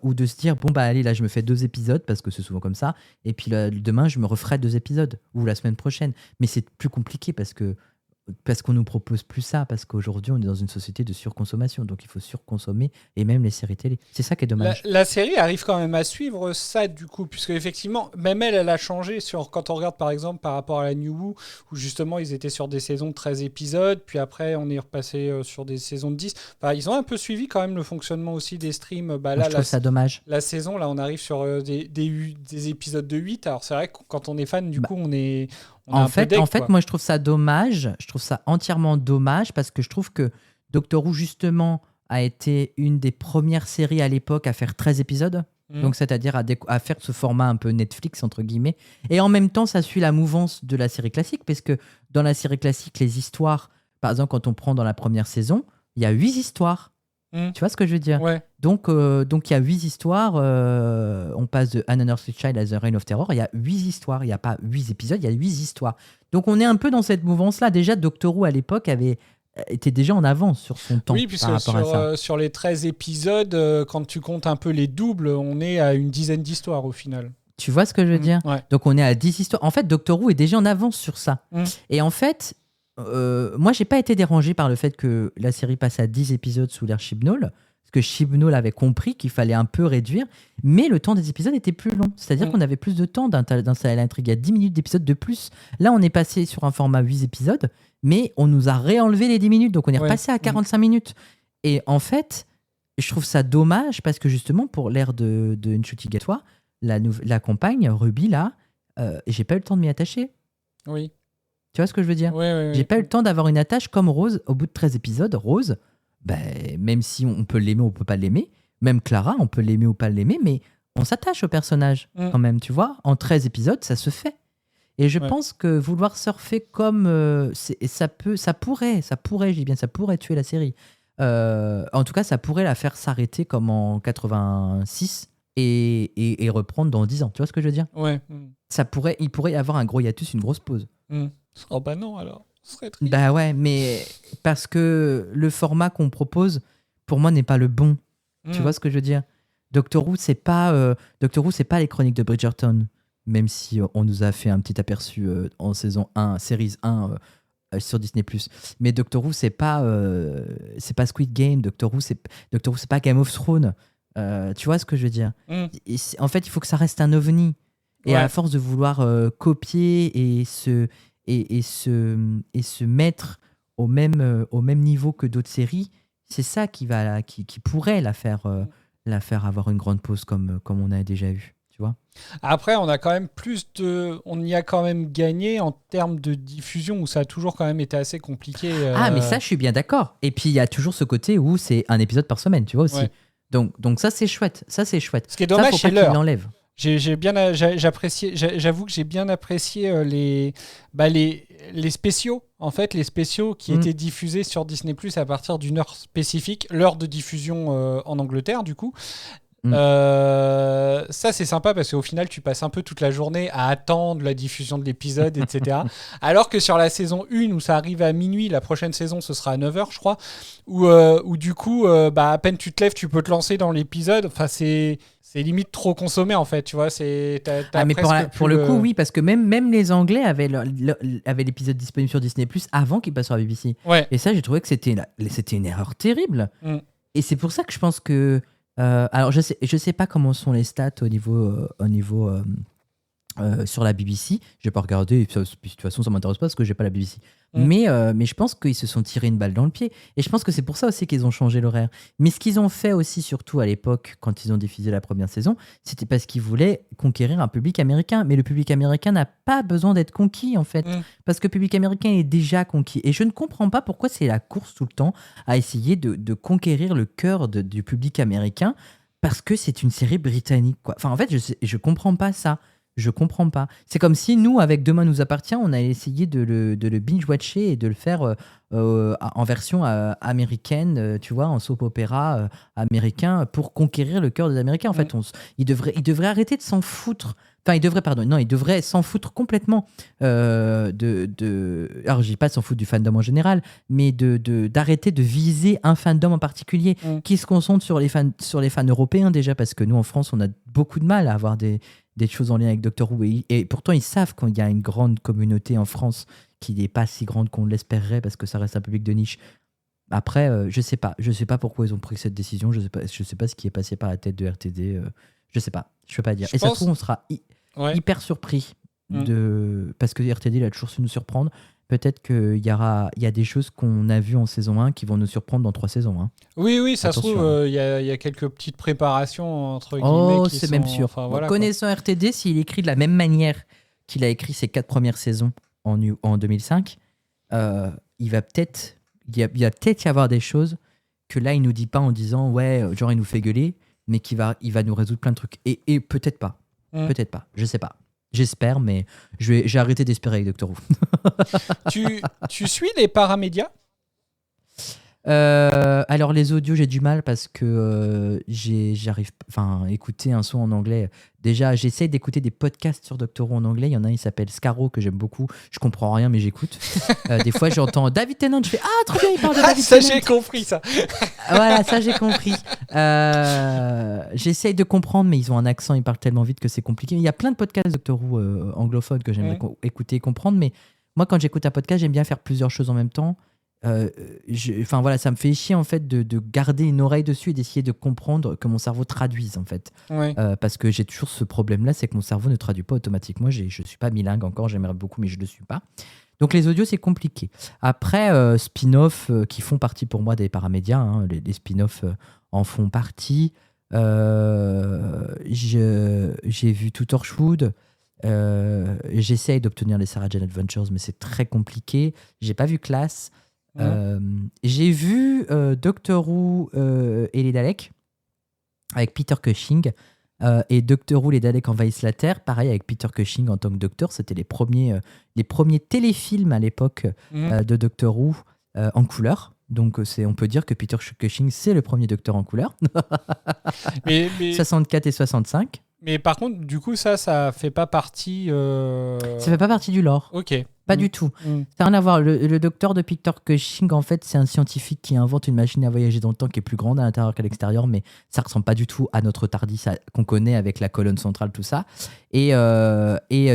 Ou de se dire, bon, bah allez, là, je me fais 2 épisodes, parce que c'est souvent comme ça, et puis demain, je me referai 2 épisodes, ou la semaine prochaine. Mais c'est plus compliqué parce qu'on nous propose plus ça, parce qu'aujourd'hui, on est dans une société de surconsommation, donc il faut surconsommer, et même les séries télé. C'est ça qui est dommage. La série arrive quand même à suivre ça, du coup, puisque effectivement, même elle a changé quand on regarde, par exemple, par rapport à la New Who, où justement, ils étaient sur des saisons de 13 épisodes, puis après, on est repassé sur des saisons de 10. Enfin, ils ont un peu suivi quand même le fonctionnement aussi des streams. Moi, je trouve ça dommage. La saison, là, on arrive sur des épisodes de 8. Alors, c'est vrai que quand on est fan, du coup, on est... En fait, moi, je trouve ça dommage. Je trouve ça entièrement dommage parce que je trouve que Doctor Who, justement, a été une des premières séries à l'époque à faire 13 épisodes. Donc, c'est-à-dire à faire ce format un peu Netflix, entre guillemets. Et en même temps, ça suit la mouvance de la série classique parce que dans la série classique, les histoires, par exemple, quand on prend dans la première saison, il y a 8 histoires. Tu vois ce que je veux dire? Ouais. Donc, il y a 8 histoires. On passe de An Unearthly Child à The Reign of Terror. Il y a 8 histoires. Il n'y a pas 8 épisodes, il y a 8 histoires. Donc, on est un peu dans cette mouvance-là. Déjà, Doctor Who, à l'époque, était déjà en avance sur son temps. Oui, puisque sur les 13 épisodes, quand tu comptes un peu les doubles, on est à une dizaine d'histoires au final. Tu vois ce que je veux dire? Ouais. Donc, on est à 10 histoires. En fait, Doctor Who est déjà en avance sur ça. Et en fait... moi, j'ai pas été dérangé par le fait que la série passe à 10 épisodes sous l'ère Chibnall, parce que Chibnall avait compris qu'il fallait un peu réduire, mais le temps des épisodes était plus long. C'est-à-dire qu'on avait plus de temps d'installer l'intrigue. Il y a 10 minutes d'épisode de plus. Là, on est passé sur un format 8 épisodes, mais on nous a réenlevé les 10 minutes, donc on est repassé à 45 minutes. Et en fait, je trouve ça dommage, parce que justement, pour l'ère de Nchuti-Gatwa, la compagne, Ruby, là, j'ai pas eu le temps de m'y attacher. Oui. Tu vois ce que je veux dire? J'ai pas eu le temps d'avoir une attache comme Rose. Au bout de 13 épisodes, Rose, même si on peut l'aimer ou on peut pas l'aimer, même Clara, on peut l'aimer ou pas l'aimer, mais on s'attache au personnage quand même, tu vois. En 13 épisodes, ça se fait. Et je pense que vouloir surfer comme... ça pourrait, je dis bien, ça pourrait tuer la série. En tout cas, ça pourrait la faire s'arrêter comme en 86 et reprendre dans 10 ans. Tu vois ce que je veux dire? Ouais. Il pourrait y avoir un gros hiatus, une grosse pause. Oh bah non, alors. Ce serait triste. Bah ouais, mais parce que le format qu'on propose, pour moi, n'est pas le bon. Tu vois ce que je veux dire? Doctor Who, c'est pas les chroniques de Bridgerton, même si on nous a fait un petit aperçu en saison 1, Series 1 sur Disney+. Mais Doctor Who, c'est pas Squid Game. Doctor Who, c'est pas Game of Thrones. Tu vois ce que je veux dire? Mm. En fait, il faut que ça reste un ovni. Et Ouais. à force de vouloir copier et se mettre au même niveau que d'autres séries, c'est ça qui pourrait la faire avoir une grande pause comme on a déjà eu. Tu vois? Après, on a quand même on y a quand même gagné en termes de diffusion où ça a toujours quand même été assez compliqué. Ah, mais ça, je suis bien d'accord. Et puis, il y a toujours ce côté où c'est un épisode par semaine, tu vois aussi. Ouais. Donc ça, c'est chouette. Ça, c'est chouette. Ce qui est Ça, dommage, faut c'est pas qu'il l'heure. l'enlève. J'avoue que j'ai bien apprécié les spéciaux, en fait, les spéciaux qui étaient diffusés sur Disney+ à partir d'une heure spécifique, l'heure de diffusion en Angleterre, du coup. Ça, c'est sympa parce qu'au final, tu passes un peu toute la journée à attendre la diffusion de l'épisode, etc. Alors que sur la saison 1, où ça arrive à minuit, la prochaine saison, ce sera à 9h, je crois, où du coup, à peine tu te lèves, tu peux te lancer dans l'épisode. Enfin, c'est limite trop consommé, en fait, tu vois. Mais pour le coup, oui, parce que même les Anglais avaient l'épisode disponible sur Disney+ avant qu'il passe sur la BBC. Ouais. Et ça, j'ai trouvé que c'était une erreur terrible. Et c'est pour ça que je pense que... alors, je sais pas comment sont les stats au niveau sur la BBC. Je vais pas regarder. De toute façon, ça m'intéresse pas parce que j'ai pas la BBC. Mais je pense qu'ils se sont tirés une balle dans le pied. Et je pense que c'est pour ça aussi qu'ils ont changé l'horaire. Mais ce qu'ils ont fait aussi, surtout à l'époque, quand ils ont diffusé la première saison, c'était parce qu'ils voulaient conquérir un public américain. Mais le public américain n'a pas besoin d'être conquis, en fait. Parce que le public américain est déjà conquis. Et je ne comprends pas pourquoi c'est la course tout le temps à essayer de conquérir le cœur du public américain. Parce que c'est une série britannique, quoi. Enfin, en fait, je comprends pas ça. Je comprends pas. C'est comme si nous, avec Demain nous appartient, on a essayé de le binge-watcher et de le faire en version américaine, tu vois, en soap opéra américain pour conquérir le cœur des Américains. En fait, il devrait arrêter de s'en foutre. Enfin, il devrait s'en foutre complètement alors, je dis pas de s'en foutre du fandom en général, mais d'arrêter de viser un fandom en particulier qui se concentre sur les fans européens déjà, parce que nous, en France, on a beaucoup de mal à avoir des choses en lien avec Doctor Who. Et pourtant, ils savent qu'il y a une grande communauté en France qui n'est pas si grande qu'on l'espérerait parce que ça reste un public de niche. Après, je sais pas pourquoi ils ont pris cette décision. Je sais pas ce qui est passé par la tête de RTD. Je sais pas. Je peux pas dire. Et ça se trouve, on sera hyper surpris parce que RTD il a toujours su nous surprendre. Peut-être qu'il y a des choses qu'on a vues en saison 1 qui vont nous surprendre dans 3 saisons. Hein. Oui, ça se trouve, il y a quelques petites préparations, entre guillemets, qui c'est sont... même sûr. Enfin, voilà, connaissant RTD, s'il écrit de la même manière qu'il a écrit ses 4 premières saisons en 2005, il va peut-être y avoir des choses que là, il nous dit pas en disant, ouais, genre, il nous fait gueuler, mais il va nous résoudre plein de trucs. Et peut-être pas. Peut-être pas. Je sais pas. J'espère, mais j'ai arrêté d'espérer avec Doctor Who. tu suis les paramédias ? Alors les audios, j'ai du mal parce que j'arrive, enfin, écouter un son en anglais. Déjà, j'essaie d'écouter des podcasts sur Doctor Who en anglais. Il y en a un, il s'appelle Scarrow, que j'aime beaucoup. Je comprends rien, mais j'écoute. Des fois, j'entends David Tennant, je fais trop bien, il parle de David ça, Tennant. J'ai compris ça. Voilà, ça j'ai compris. J'essaye de comprendre, mais ils ont un accent, ils parlent tellement vite que c'est compliqué. Il y a plein de podcasts Doctor Who anglophones que j'aimerais écouter et comprendre, mais moi, quand j'écoute un podcast, j'aime bien faire plusieurs choses en même temps. Enfin voilà, ça me fait chier en fait de garder une oreille dessus et d'essayer de comprendre que mon cerveau traduise en fait. Parce que j'ai toujours ce problème-là, c'est que mon cerveau ne traduit pas automatiquement. Je suis pas bilingue encore, j'aimerais beaucoup, mais je le suis pas. Donc les audios, c'est compliqué. Après, spin-off qui font partie pour moi des paramédias, hein, les spin-off en font partie. J'ai vu tout Torchwood. J'essaye d'obtenir les Sarah Jane Adventures, mais c'est très compliqué. J'ai pas vu Class. J'ai vu Doctor Who et les Daleks avec Peter Cushing et Doctor Who, les Daleks envahissent la Terre, pareil avec Peter Cushing en tant que docteur. C'était les premiers téléfilms à l'époque de Doctor Who en couleur. Donc on peut dire que Peter Cushing c'est le premier docteur en couleur. mais 64 et 65. Mais par contre, du coup, ça fait pas partie... Ça fait pas partie du lore. Ok. Pas du tout. Ça n'a rien à voir. Le docteur de Peter Cushing, en fait, c'est un scientifique qui invente une machine à voyager dans le temps qui est plus grande à l'intérieur qu'à l'extérieur, mais ça ressemble pas du tout à notre TARDIS qu'on connaît avec la colonne centrale, tout ça. Et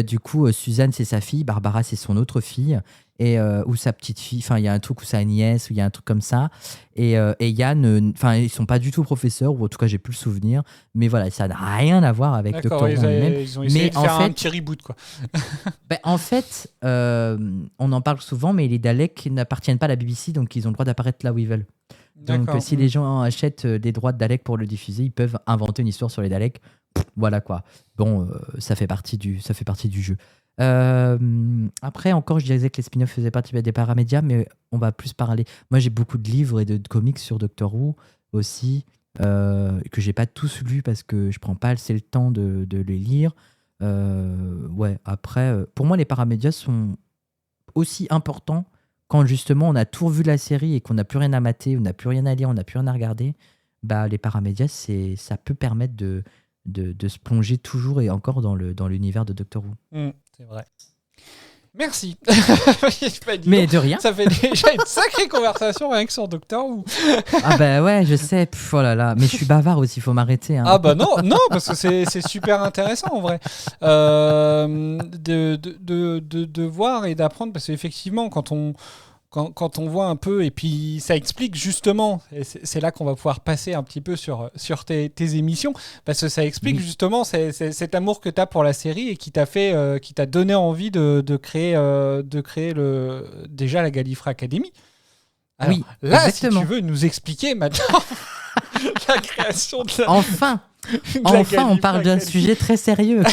du coup, Suzanne, c'est sa fille, Barbara, c'est son autre fille. et ou sa petite fille, enfin il y a un truc où sa nièce, ou il y a un truc comme ça, et Yann, enfin ils sont pas du tout professeurs, ou en tout cas j'ai plus le souvenir, mais voilà, ça n'a rien à voir avec D'accord, Doctor Who en lui-même. ils ont essayé Mais de en faire un fait, petit reboot, quoi. en fait, on en parle souvent, mais les Daleks n'appartiennent pas à la BBC, donc ils ont le droit d'apparaître là où ils veulent. Donc D'accord. si les gens achètent des droits de Daleks pour le diffuser, ils peuvent inventer une histoire sur les Daleks. Voilà quoi. Bon, ça fait partie du jeu. Après, encore, je disais que les spin-offs faisaient partie des paramédias, mais on va plus parler. Moi, j'ai beaucoup de livres et de comics sur Doctor Who aussi, que j'ai pas tous lus parce que je prends pas assez le temps de les lire. Ouais, après, pour moi, les paramédias sont aussi importants quand justement on a tout revu la série et qu'on n'a plus rien à mater, on n'a plus rien à lire, on n'a plus rien à regarder. Bah, les paramédias, ça peut permettre de se plonger toujours et encore dans l'univers de Doctor Who. C'est vrai. Merci. Mais de rien. Ça fait déjà une sacrée conversation rien que sur Doctor Who. Ah bah ouais, je sais. Oh là là. Mais je suis bavard aussi, il faut m'arrêter. Hein. Ah bah non, parce que c'est super intéressant en vrai. De voir et d'apprendre, parce qu'effectivement, quand on voit un peu, et puis ça explique justement, et c'est là qu'on va pouvoir passer un petit peu sur tes émissions, parce que ça explique justement cet amour que tu as pour la série et qui t'a donné envie de créer déjà la Gallifrey Academy. Alors, oui, là, exactement. si tu veux nous expliquer maintenant la création de la... Enfin, on parle d'un sujet très sérieux.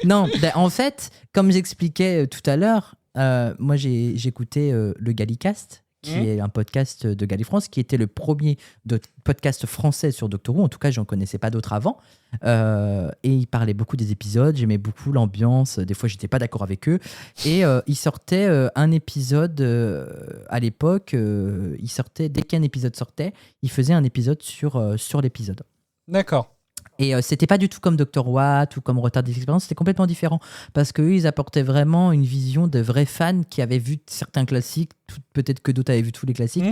Non, en fait, comme j'expliquais tout à l'heure, moi j'écoutais le Gallicast, qui est un podcast de Gallifrance, qui était le premier podcast français sur Doctor Who. En tout cas, j'en connaissais pas d'autres avant. Et ils parlaient beaucoup des épisodes, j'aimais beaucoup l'ambiance. Des fois, j'étais pas d'accord avec eux. Et ils sortaient un épisode à l'époque. Dès qu'un épisode sortait, ils faisaient un épisode sur l'épisode. D'accord. Et c'était pas du tout comme Dr. Watt ou comme Retard des expériences, c'était complètement différent. Parce qu'eux, ils apportaient vraiment une vision de vrais fans qui avaient vu certains classiques, peut-être que d'autres avaient vu tous les classiques.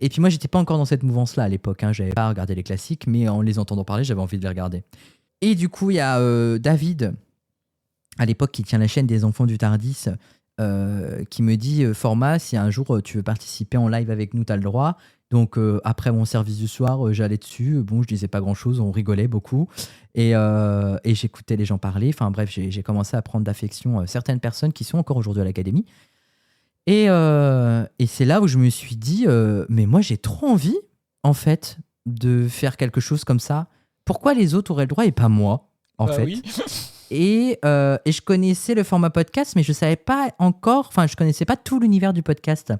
Et puis moi, j'étais pas encore dans cette mouvance-là à l'époque. J'avais pas regardé les classiques, mais en les entendant parler, j'avais envie de les regarder. Et du coup, il y a David, à l'époque, qui tient la chaîne des enfants du Tardis, qui me dit Format, si un jour tu veux participer en live avec nous, t'as le droit. Donc après mon service du soir, j'allais dessus. Bon, je disais pas grand-chose, on rigolait beaucoup. Et j'écoutais les gens parler. Enfin bref, j'ai commencé à prendre d'affection certaines personnes qui sont encore aujourd'hui à l'académie. Et c'est là où je me suis dit, mais moi j'ai trop envie, en fait, de faire quelque chose comme ça. Pourquoi les autres auraient le droit et pas moi, en fait oui. Et je connaissais le format podcast, mais je savais pas encore, enfin, je connaissais pas tout l'univers du podcast.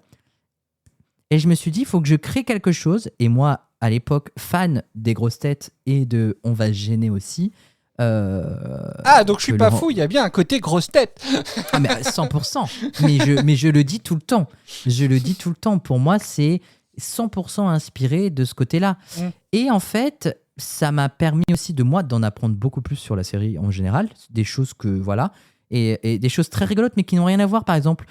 Et je me suis dit, il faut que je crée quelque chose. Et moi, à l'époque, fan des grosses têtes et de On va se gêner aussi. Donc je suis pas fou, il y a bien un côté grosse tête. Ah, mais 100%. Mais je le dis tout le temps. Je le dis tout le temps. Pour moi, c'est 100% inspiré de ce côté-là. Et en fait, ça m'a permis aussi de moi d'en apprendre beaucoup plus sur la série en général. Des choses que, voilà. Et des choses très rigolotes, mais qui n'ont rien à voir. Par exemple,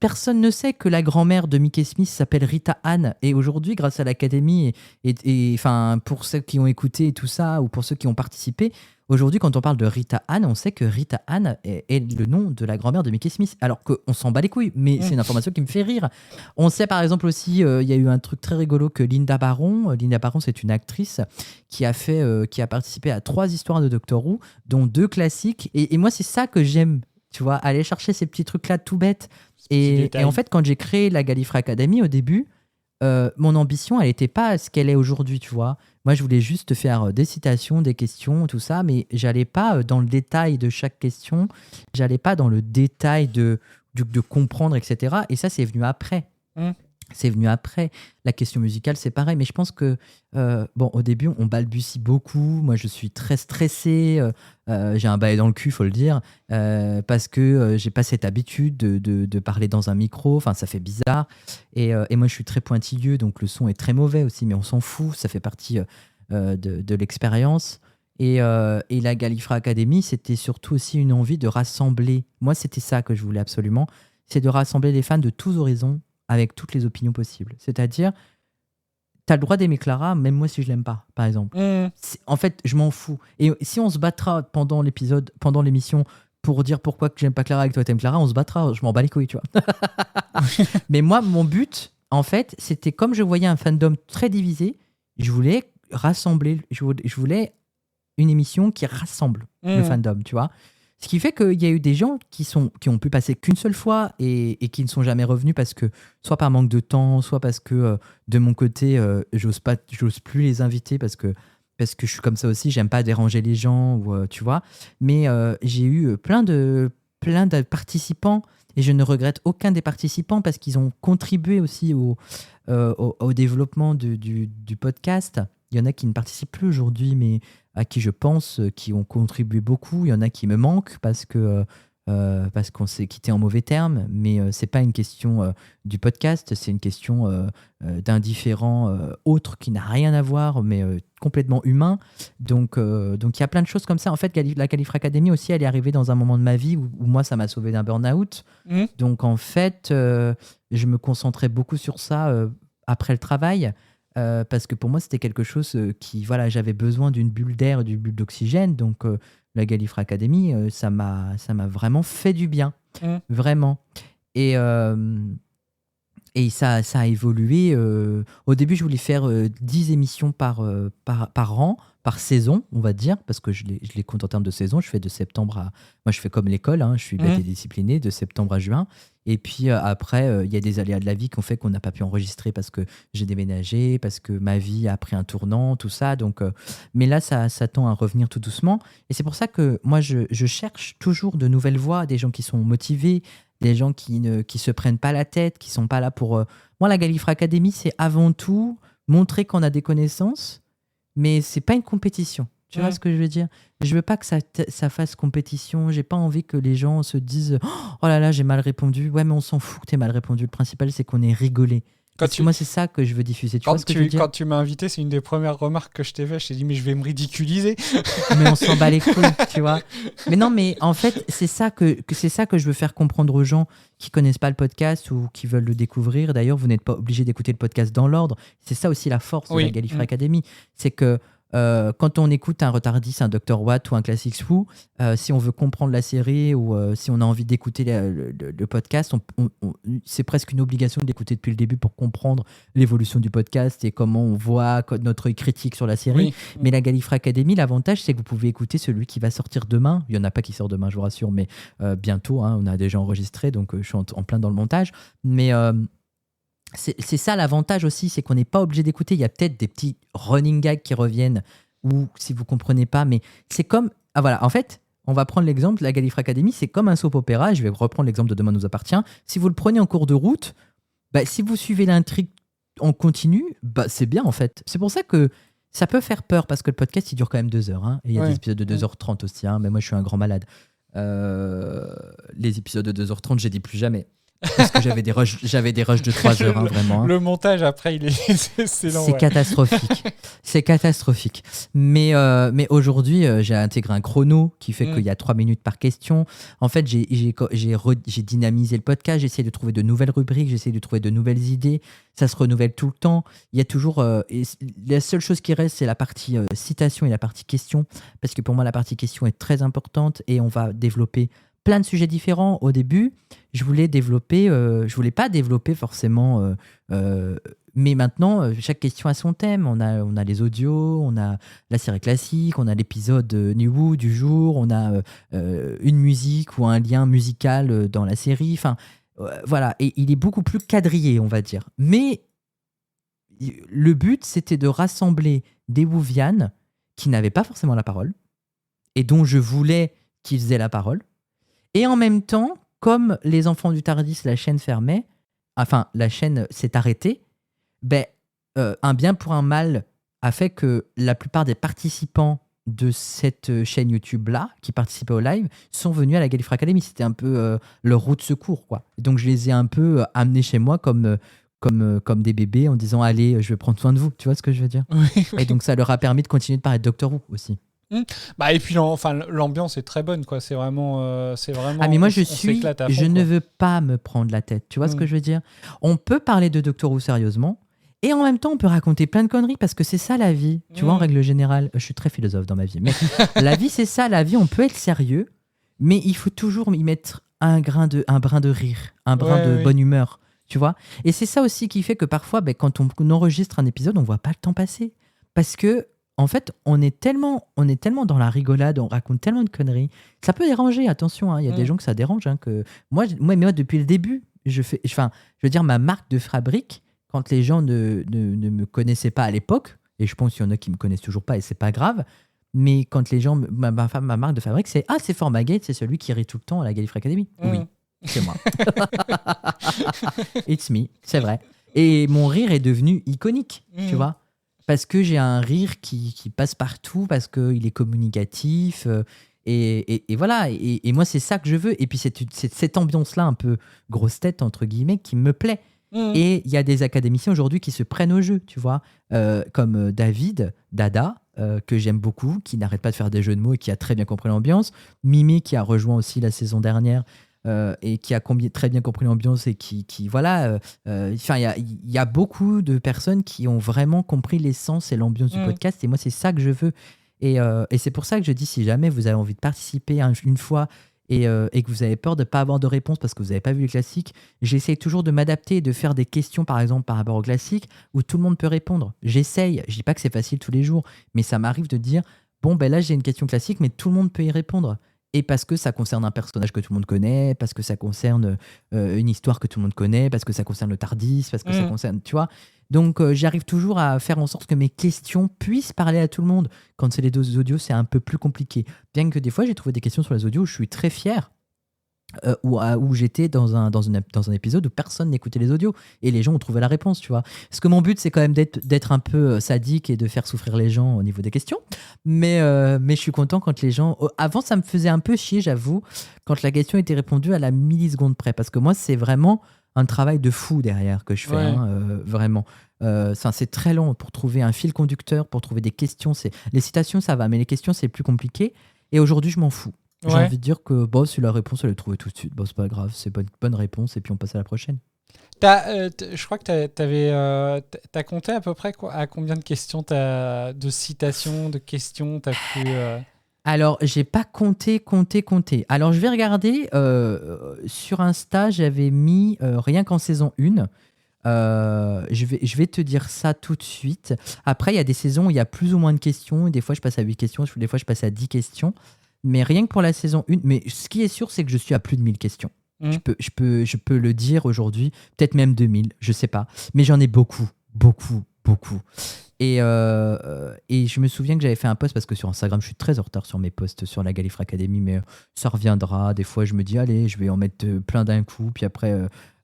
personne ne sait que la grand-mère de Mickey Smith s'appelle Rita Ann. Et aujourd'hui, grâce à l'Académie, et enfin, pour ceux qui ont écouté et tout ça, ou pour ceux qui ont participé, aujourd'hui, quand on parle de Rita Ann, on sait que Rita Ann est le nom de la grand-mère de Mickey Smith. Alors qu'on s'en bat les couilles, mais c'est une information qui me fait rire. On sait par exemple aussi, il y a eu un truc très rigolo que Linda Baron, c'est une actrice qui a participé à 3 histoires de Doctor Who, dont 2 classiques. Et moi, c'est ça que j'aime. Tu vois, aller chercher ces petits trucs-là tout bêtes. Et en fait, quand j'ai créé la Gallifrey Academy au début, mon ambition, elle n'était pas ce qu'elle est aujourd'hui, tu vois. Moi, je voulais juste faire des citations, des questions, tout ça, mais j'allais pas dans le détail de chaque question. J'allais pas dans le détail de comprendre, etc. Et ça, c'est venu après. C'est venu après. La question musicale, c'est pareil. Mais je pense que, au début, on balbutie beaucoup. Moi, je suis très stressé. J'ai un balai dans le cul, il faut le dire. Parce que j'ai pas cette habitude de parler dans un micro. Enfin, ça fait bizarre. Et moi, je suis très pointilleux. Donc, le son est très mauvais aussi. Mais on s'en fout. Ça fait partie de l'expérience. Et la Gallifrey Academy, c'était surtout aussi une envie de rassembler. Moi, c'était ça que je voulais absolument. C'est de rassembler les fans de tous horizons avec toutes les opinions possibles. C'est-à-dire, t'as le droit d'aimer Clara, même moi si je l'aime pas, par exemple. En fait, je m'en fous. Et si on se battra pendant l'émission pour dire pourquoi que j'aime pas Clara et que toi t'aimes Clara, on se battra, je m'en bats les couilles, tu vois. Mais moi, mon but, en fait, c'était comme je voyais un fandom très divisé, je voulais rassembler, je voulais une émission qui rassemble le fandom, tu vois. Ce qui fait qu'il y a eu des gens qui ont pu passer qu'une seule fois et qui ne sont jamais revenus parce que, soit par manque de temps, soit parce que de mon côté, j'ose plus les inviter parce que je suis comme ça aussi, j'aime pas déranger les gens, ou, tu vois. Mais j'ai eu plein de participants et je ne regrette aucun des participants parce qu'ils ont contribué aussi au développement du podcast. Il y en a qui ne participent plus aujourd'hui, mais à qui je pense qui ont contribué beaucoup. Il y en a qui me manquent parce qu'on s'est quitté en mauvais termes, mais c'est pas une question du podcast, c'est une question d'un différent autre qui n'a rien à voir, mais complètement humain. Donc il y a plein de choses comme ça. En fait, la Califre Academy aussi, elle est arrivée dans un moment de ma vie où moi, ça m'a sauvé d'un burn-out. Donc en fait, je me concentrais beaucoup sur ça après le travail. Parce que pour moi, c'était quelque chose voilà, j'avais besoin d'une bulle d'air, d'une bulle d'oxygène. Donc, la Galifre Academy, ça m'a vraiment fait du bien. Vraiment. Et ça a évolué. Au début, je voulais faire 10 émissions par an, par saison, on va dire, parce que je les compte en termes de saison. Je fais de septembre à... Moi, je fais comme l'école, hein, je suis bête et discipliné, de septembre à juin. Et puis après, il y a des aléas de la vie qui ont fait qu'on n'a pas pu enregistrer parce que j'ai déménagé, parce que ma vie a pris un tournant, tout ça. Donc, mais là, ça tend à revenir tout doucement. Et c'est pour ça que moi, je cherche toujours de nouvelles voix, des gens qui sont motivés, des gens qui se prennent pas la tête, qui sont pas là pour... Moi, la Galifre Academy, c'est avant tout montrer qu'on a des connaissances, mais c'est pas une compétition. Tu vois ce que je veux dire? Je veux pas que ça fasse compétition. J'ai pas envie que les gens se disent « Oh là là, j'ai mal répondu. » Ouais, mais on s'en fout que t'aies mal répondu. Le principal, c'est qu'on ait rigolé. Parce que moi, c'est ça que je veux diffuser. Tu vois ce que je veux dire? Quand tu m'as invité, c'est une des premières remarques que je t'ai fait. Je t'ai dit « Mais je vais me ridiculiser. » Mais on s'en bat les couilles, tu vois. Mais non, mais en fait, c'est ça que je veux faire comprendre aux gens qui connaissent pas le podcast ou qui veulent le découvrir. D'ailleurs, vous n'êtes pas obligé d'écouter le podcast dans l'ordre. C'est ça aussi la force de la Galifre Academy. C'est que quand on écoute un retardiste, un Dr. Watt ou un Classics Who, si on veut comprendre la série ou si on a envie d'écouter le podcast, c'est presque une obligation de l'écouter depuis le début pour comprendre l'évolution du podcast et comment on voit notre œil critique sur la série. Mais la Galifre Academy, l'avantage, c'est que vous pouvez écouter celui qui va sortir demain. Il n'y en a pas qui sort demain, je vous rassure, mais bientôt, hein, on a déjà enregistré, donc je suis en plein dans le montage. Mais... c'est ça l'avantage aussi, c'est qu'on n'est pas obligé d'écouter. Il y a peut-être des petits running gags qui reviennent ou si vous comprenez pas, mais c'est comme... Ah voilà, en fait, on va prendre l'exemple, la Galifre Academy, c'est comme un soap opéra. Je vais reprendre l'exemple de Demain nous appartient. Si vous le prenez en cours de route, si vous suivez l'intrigue en continu, c'est bien en fait. C'est pour ça que ça peut faire peur parce que le podcast, il dure quand même 2 heures. Hein, et il y a des épisodes de 2h30 aussi, hein, mais moi je suis un grand malade. Les épisodes de 2h30, j'ai dit plus jamais. Parce que j'avais des rushs de 3 heures, hein, vraiment. Hein. Le montage, après, c'est lent. C'est catastrophique. C'est catastrophique. Mais aujourd'hui, j'ai intégré un chrono qui fait qu'il y a 3 minutes par question. En fait, j'ai dynamisé le podcast. J'essaie de trouver de nouvelles rubriques. J'essaie de trouver de nouvelles idées. Ça se renouvelle tout le temps. Il y a toujours... la seule chose qui reste, c'est la partie citation et la partie question. Parce que pour moi, la partie question est très importante et on va développer plein de sujets différents. Au début, je voulais pas développer forcément, mais maintenant, chaque question a son thème. On a les audios, on a la série classique, on a l'épisode New du jour, on a une musique ou un lien musical dans la série. Enfin, voilà. Et il est beaucoup plus quadrillé, on va dire. Mais le but, c'était de rassembler des Wouvianes qui n'avaient pas forcément la parole et dont je voulais qu'ils aient la parole. Et en même temps, comme les enfants du Tardis, la chaîne fermait, enfin, la chaîne s'est arrêtée, un bien pour un mal a fait que la plupart des participants de cette chaîne YouTube-là, qui participaient au live, sont venus à la Galifre Academy. C'était un peu leur roue de secours, quoi. Donc, je les ai un peu amenés chez moi comme des bébés en disant « Allez, je vais prendre soin de vous ». Tu vois ce que je veux dire? Oui. Et donc, ça leur a permis de continuer de parler de Doctor Who aussi. Et puis l'ambiance est très bonne, quoi. C'est vraiment mais moi je ne veux pas me prendre la tête, tu vois ce que je veux dire? On peut parler de Doctor Who sérieusement et en même temps on peut raconter plein de conneries parce que c'est ça la vie, tu vois, en règle générale. Je suis très philosophe dans ma vie, mais la vie c'est ça, la vie, on peut être sérieux mais il faut toujours y mettre un brin de rire, un brin de bonne humeur, tu vois. Et c'est ça aussi qui fait que parfois, quand on enregistre un épisode, on voit pas le temps passer. Parce que, en fait, on est tellement dans la rigolade, on raconte tellement de conneries. Ça peut déranger, attention, hein, il y a des gens que ça dérange. Hein, que... moi, depuis le début, je veux dire, ma marque de fabrique, quand les gens ne me connaissaient pas à l'époque, et je pense qu'il y en a qui me connaissent toujours pas et c'est pas grave, mais quand les gens, ma marque de fabrique, c'est c'est Formagate, c'est celui qui rit tout le temps à la Gallifrey Academy. Oui, c'est moi. It's me, c'est vrai. Et mon rire est devenu iconique, tu vois, parce que j'ai un rire qui passe partout, parce qu'il est communicatif. Et voilà, et moi c'est ça que je veux. Et puis c'est cette ambiance-là un peu grosse tête, entre guillemets, qui me plaît. Et il y a des académiciens aujourd'hui qui se prennent au jeu, tu vois, comme Dada, que j'aime beaucoup, qui n'arrête pas de faire des jeux de mots et qui a très bien compris l'ambiance. Mimi, qui a rejoint aussi la saison dernière et qui a très bien compris l'ambiance et qui voilà. Il y a beaucoup de personnes qui ont vraiment compris l'essence et l'ambiance du podcast. Et moi, c'est ça que je veux. Et c'est pour ça que je dis, si jamais vous avez envie de participer une fois et que vous avez peur de ne pas avoir de réponse parce que vous n'avez pas vu les classiques, j'essaye toujours de m'adapter et de faire des questions, par exemple, par rapport aux classiques, où tout le monde peut répondre. J'essaye, je dis pas que c'est facile tous les jours, mais ça m'arrive de dire, bon, là, j'ai une question classique, mais tout le monde peut y répondre. Et parce que ça concerne un personnage que tout le monde connaît, parce que ça concerne une histoire que tout le monde connaît, parce que ça concerne le Tardis, parce que ça concerne, tu vois. Donc, j'arrive toujours à faire en sorte que mes questions puissent parler à tout le monde. Quand c'est les deux audios, c'est un peu plus compliqué. Bien que des fois, j'ai trouvé des questions sur les audios où je suis très fier, où j'étais dans un épisode où personne n'écoutait les audios et les gens ont trouvé la réponse, tu vois. Parce que mon but, c'est quand même d'être un peu sadique et de faire souffrir les gens au niveau des questions. Mais je suis content quand les gens... Avant, ça me faisait un peu chier, j'avoue, quand la question était répondue à la milliseconde près. Parce que moi, c'est vraiment un travail de fou derrière que je fais, vraiment. C'est très long pour trouver un fil conducteur, pour trouver des questions. Les citations, ça va, mais les questions, c'est plus compliqué. Et aujourd'hui, je m'en fous. J'ai envie de dire que si la réponse, elle est trouvée tout de suite, c'est pas grave, c'est pas une bonne réponse, et puis on passe à la prochaine. Je crois que t'as compté à peu près à combien de questions de citations, de questions t'as pu... Alors, j'ai pas compté. Alors, je vais regarder. Sur Insta, j'avais mis rien qu'en saison 1. Je vais te dire ça tout de suite. Après, il y a des saisons où il y a plus ou moins de questions. Des fois, je passe à 8 questions. Des fois, je passe à 10 questions. Mais rien que pour la saison 1. Mais ce qui est sûr, c'est que je suis à plus de 1000 questions. Je peux le dire aujourd'hui. Peut-être même 2000. Je sais pas. Mais j'en ai beaucoup. Et je me souviens que j'avais fait un post parce que sur Instagram, je suis très en retard sur mes posts sur la Gallifrey Academy, mais ça reviendra. Des fois, je me dis, allez, je vais en mettre plein d'un coup. Puis après,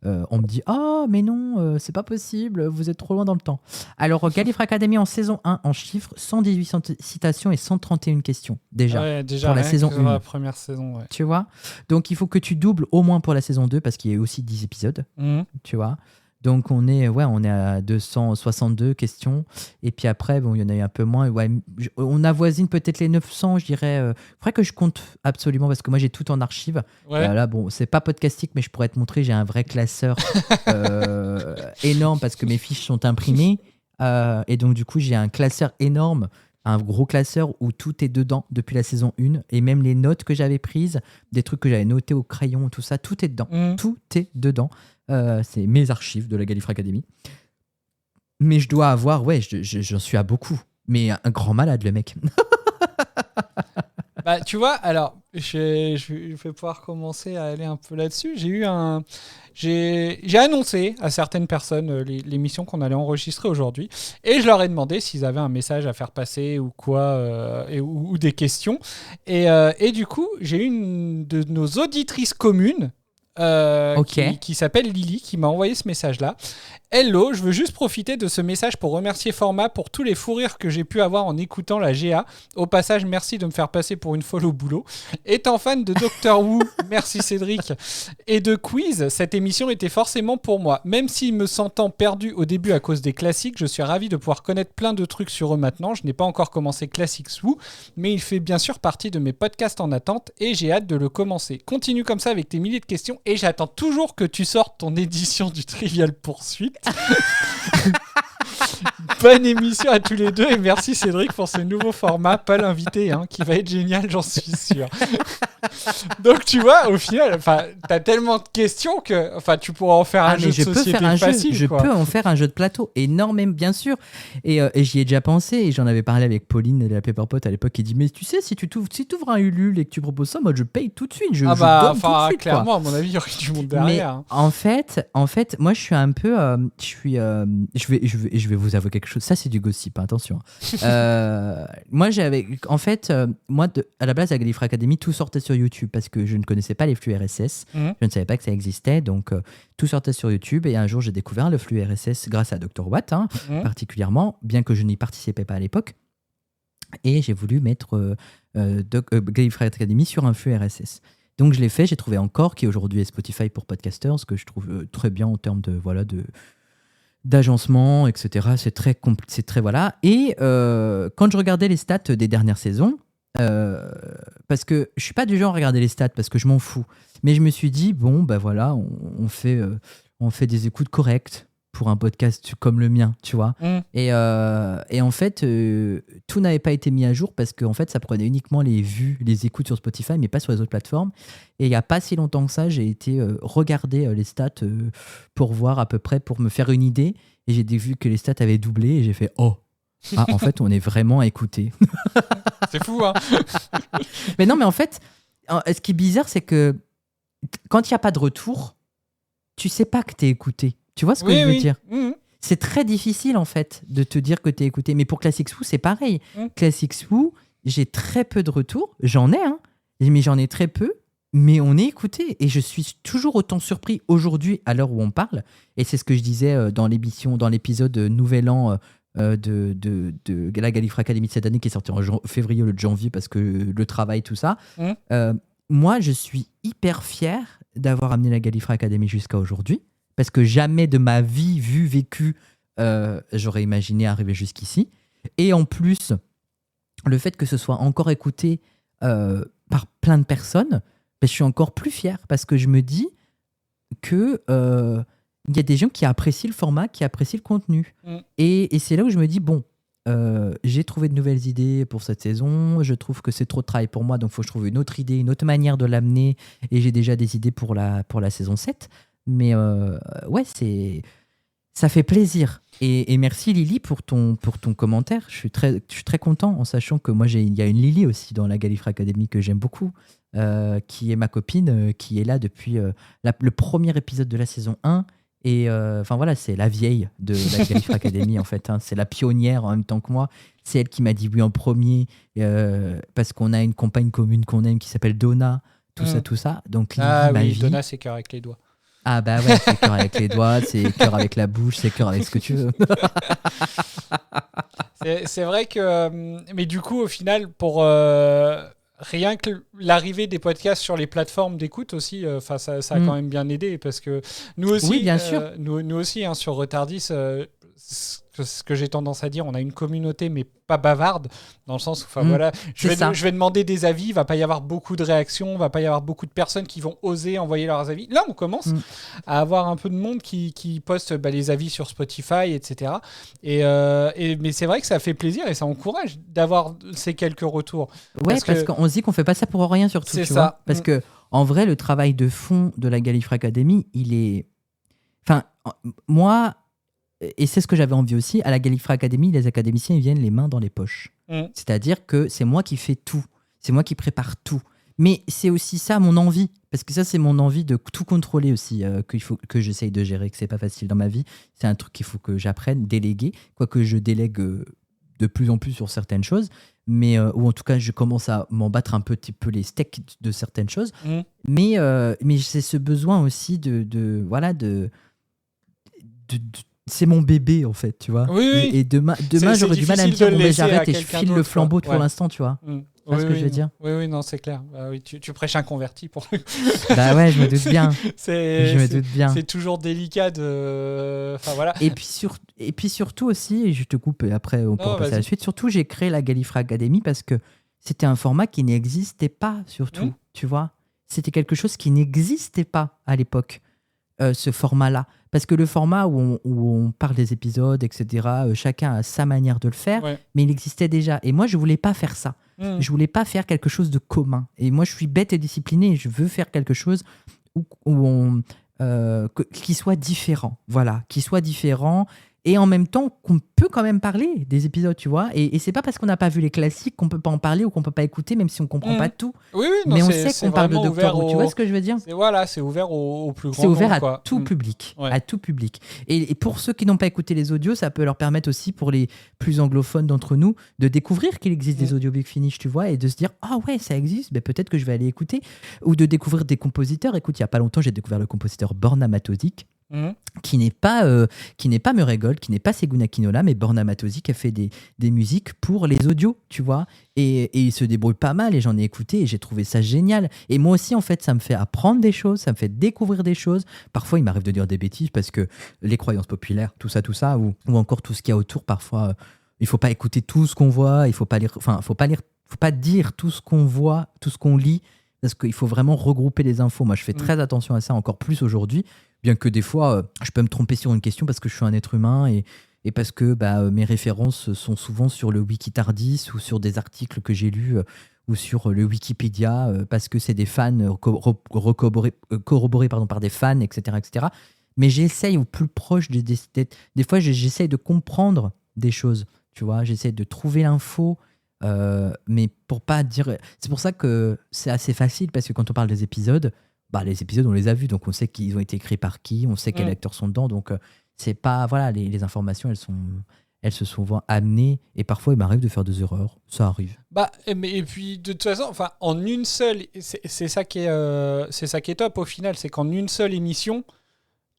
on me dit, ah, mais non, c'est pas possible, vous êtes trop loin dans le temps. Alors, Gallifrey Academy en saison 1, en chiffres, 118 citations et 131 questions déjà pour la saison 1. La première saison, tu vois. Donc, il faut que tu doubles au moins pour la saison 2 parce qu'il y a aussi 10 épisodes, tu vois. Donc, on est à 262 questions. Et puis après, il y en a eu un peu moins. Ouais, on avoisine peut-être les 900, je dirais. Il faudrait que je compte absolument parce que moi, j'ai tout en archive. Ouais. Là, c'est pas podcastique, mais je pourrais te montrer. J'ai un vrai classeur énorme parce que mes fiches sont imprimées. Et donc, du coup, j'ai un classeur énorme, un gros classeur où tout est dedans depuis la saison 1. Et même les notes que j'avais prises, des trucs que j'avais notés au crayon, tout ça, tout est dedans. Tout est dedans. C'est mes archives de la Gallifrey Academy. Mais je dois avoir, j'en suis à beaucoup. Mais un grand malade, le mec. Bah, tu vois, alors, je vais pouvoir commencer à aller un peu là-dessus. J'ai annoncé à certaines personnes l'émission qu'on allait enregistrer aujourd'hui. Et je leur ai demandé s'ils avaient un message à faire passer ou quoi, ou des questions. Et du coup, j'ai une de nos auditrices communes qui s'appelle Lily, qui m'a envoyé ce message-là. Hello, je veux juste profiter de ce message pour remercier Format pour tous les fous rires que j'ai pu avoir en écoutant la GA. Au passage, merci de me faire passer pour une folle au boulot. Étant fan de Doctor Who, merci Cédric, et de Quiz, cette émission était forcément pour moi. Même s'il me sentant perdu au début à cause des classiques, je suis ravi de pouvoir connaître plein de trucs sur eux maintenant. Je n'ai pas encore commencé Classics Who, mais il fait bien sûr partie de mes podcasts en attente et j'ai hâte de le commencer. Continue comme ça avec tes milliers de questions et j'attends toujours que tu sortes ton édition du Trivial Poursuite. Bonne émission à tous les deux et merci Cédric pour ce nouveau format, pas l'invité, hein, qui va être génial, j'en suis sûr. Donc tu vois, au final, t'as tellement de questions que tu pourras en faire un jeu de société facile. Je peux en faire un jeu de plateau, énormément, bien sûr. Et j'y ai déjà pensé, et j'en avais parlé avec Pauline de la Pepperpot à l'époque, qui dit, mais tu sais, si tu t'ouvres un Ulule et que tu proposes ça, moi je paye tout de suite. Je donne tout de suite, clairement, quoi. à mon avis, il y aurait du monde derrière. Mais en fait, moi je suis un peu... je vais vous avouer quelque chose, ça c'est du gossip, attention. Moi à la base à Gallifrey Academy, tout sortait sur YouTube parce que je ne connaissais pas les flux RSS, je ne savais pas que ça existait, donc tout sortait sur YouTube et un jour j'ai découvert le flux RSS grâce à Dr Watt, particulièrement, bien que je n'y participais pas à l'époque, et j'ai voulu mettre Gallifrey Academy sur un flux RSS. Donc je l'ai fait, j'ai trouvé Encore, qui aujourd'hui est Spotify pour podcasters, ce que je trouve très bien en termes d'agencement, etc. C'est très voilà. Et quand je regardais les stats des dernières saisons, parce que je suis pas du genre à regarder les stats parce que je m'en fous, mais je me suis dit bon bah voilà, on fait des écoutes correctes pour un podcast comme le mien, tu vois. Et en fait, tout n'avait pas été mis à jour parce que en fait, ça prenait uniquement les vues, les écoutes sur Spotify, mais pas sur les autres plateformes. Et il n'y a pas si longtemps que ça, j'ai été regarder les stats pour voir à peu près, pour me faire une idée. Et j'ai vu que les stats avaient doublé et j'ai fait « Oh !» en fait, on est vraiment à écouter. C'est fou, hein. Mais non, mais en fait, ce qui est bizarre, c'est que quand il n'y a pas de retour, tu sais pas que t'es écouté. Tu vois ce que je veux dire ? C'est très difficile, en fait, de te dire que t'es écouté. Mais pour Classics Who, c'est pareil. Classics Who, j'ai très peu de retours. J'en ai, mais j'en ai très peu. Mais on est écouté. Et je suis toujours autant surpris aujourd'hui, à l'heure où on parle. Et c'est ce que je disais dans l'épisode Nouvel An de la Gallifrey Academy de cette année, qui est sorti en février ou le janvier, parce que le travail, tout ça. Moi, je suis hyper fier d'avoir amené la Gallifrey Academy jusqu'à aujourd'hui. Parce que jamais de ma vie, vécu, j'aurais imaginé arriver jusqu'ici. Et en plus, le fait que ce soit encore écouté par plein de personnes, je suis encore plus fier parce que je me dis que y a des gens qui apprécient le format, qui apprécient le contenu. Et c'est là où je me dis, bon, j'ai trouvé de nouvelles idées pour cette saison, je trouve que c'est trop de travail pour moi, donc il faut que je trouve une autre idée, une autre manière de l'amener, et j'ai déjà des idées pour la saison 7. Mais ouais, ça fait plaisir. Et merci Lily pour ton commentaire. Je suis très content en sachant que moi, il y a une Lily aussi dans la Gallifrey Academy que j'aime beaucoup, qui est ma copine, qui est là depuis le premier épisode de la saison 1. Et enfin voilà, c'est la vieille de la Gallifrey Academy en fait. C'est la pionnière en même temps que moi. C'est elle qui m'a dit oui en premier parce qu'on a une compagne commune qu'on aime qui s'appelle Donna. Tout ça. Donc Lily, ma vie. Donna, c'est cœur avec les doigts. Ah bah ouais, c'est cœur avec les doigts, c'est cœur avec la bouche, c'est cœur avec ce que tu veux. C'est vrai que... Mais du coup, au final, pour rien que l'arrivée des podcasts sur les plateformes d'écoute aussi, ça a quand même bien aidé. Parce que nous aussi, oui, bien sûr. Nous aussi sur Retardis, ce que j'ai tendance à dire, on a une communauté, mais pas bavarde, dans le sens où, voilà, je vais demander des avis, il va pas y avoir beaucoup de réactions, il va pas y avoir beaucoup de personnes qui vont oser envoyer leurs avis. Là, on commence à avoir un peu de monde qui poste les avis sur Spotify, etc. Mais c'est vrai que ça fait plaisir et ça encourage d'avoir ces quelques retours. Ouais, parce qu'on se dit qu'on fait pas ça pour rien, surtout. C'est tu ça. Vois parce que, en vrai, le travail de fond de la Gallifrey Academy, il est... Enfin, moi... Et c'est ce que j'avais envie aussi. À la Gallifrey Academy, les académiciens ils viennent les mains dans les poches. C'est-à-dire que c'est moi qui fais tout. C'est moi qui prépare tout. Mais c'est aussi ça mon envie. Parce que ça, c'est mon envie de tout contrôler aussi, qu'il faut que j'essaye de gérer, que c'est pas facile dans ma vie. C'est un truc qu'il faut que j'apprenne, déléguer. Quoique je délègue de plus en plus sur certaines choses. Mais, ou en tout cas, je commence à m'en battre un petit peu les steaks de certaines choses. Mais c'est ce besoin aussi c'est mon bébé en fait, tu vois. Oui. Et demain j'aurais du mal à me dire bon ben j'arrête et je file le flambeau pour l'instant, tu vois. C'est ce que je veux dire. Oui, non, c'est clair. Oui, tu prêches un converti pour le coup. Bah ouais, je me doute bien. Je me doute bien. C'est toujours délicat de. Enfin voilà. Et puis surtout aussi, et je te coupe et après on pourra passer à la suite. Surtout, j'ai créé la Gallifrey Academy parce que c'était un format qui n'existait pas, surtout. Tu vois, c'était quelque chose qui n'existait pas à l'époque. ce format-là. Parce que le format où on parle des épisodes, etc., chacun a sa manière de le faire, Ouais. mais il existait déjà. Et moi, je voulais pas faire ça. Mmh. Je voulais pas faire quelque chose de commun. Et moi, je suis bête et disciplinée. Je veux faire quelque chose qui soit différent. Voilà, qui soit différent. Et en même temps, qu'on peut quand même parler des épisodes, tu vois. Et c'est pas parce qu'on n'a pas vu les classiques qu'on peut pas en parler ou qu'on peut pas écouter, même si on comprend pas tout. Oui, non, Mais on c'est sait qu'on parle de vraiment Doctor ouvert Who. Tu vois ce que je veux dire? C'est ouvert au plus grand C'est ouvert nombre, à quoi. tout public. Ouais. À tout public. Et pour ceux qui n'ont pas écouté les audios, ça peut leur permettre aussi, pour les plus anglophones d'entre nous, de découvrir qu'il existe des audios Big Finish, tu vois, et de se dire, ah ouais, ça existe, ben peut-être que je vais aller écouter. Ou de découvrir des compositeurs. Écoute, il y a pas longtemps, j'ai découvert le compositeur Borna Matosi, qui n'est pas Murray Gold, qui n'est pas Seguna Kinola, mais Borna Matosi qui a fait des musiques pour les audios, tu vois. Et il se débrouille pas mal et j'en ai écouté et j'ai trouvé ça génial. Et moi aussi, en fait, ça me fait apprendre des choses, ça me fait découvrir des choses. Parfois, il m'arrive de dire des bêtises parce que les croyances populaires, tout ça, ou encore tout ce qu'il y a autour, parfois, il faut pas écouter tout ce qu'on voit, il faut pas dire tout ce qu'on voit, tout ce qu'on lit, parce qu'il faut vraiment regrouper les infos. Moi, je fais très attention à ça, encore plus aujourd'hui. Bien que des fois, je peux me tromper sur une question parce que je suis un être humain et parce que mes références sont souvent sur le Wikitardis ou sur des articles que j'ai lus ou sur le Wikipédia parce que c'est des fans corroborés par des fans, etc., etc. Mais j'essaye au plus proche des fois, j'essaye de comprendre des choses, tu vois. J'essaye de trouver l'info, mais pour pas dire... C'est pour ça que c'est assez facile parce que quand on parle des épisodes, les épisodes, on les a vus, donc on sait qu'ils ont été écrits par qui, on sait quels acteurs sont dedans, donc c'est pas... Voilà, les informations, elles se sont souvent amenées, et parfois, il m'arrive de faire des erreurs, ça arrive. Et puis, de toute façon, en une seule... C'est ça qui est top, au final, c'est qu'en une seule émission,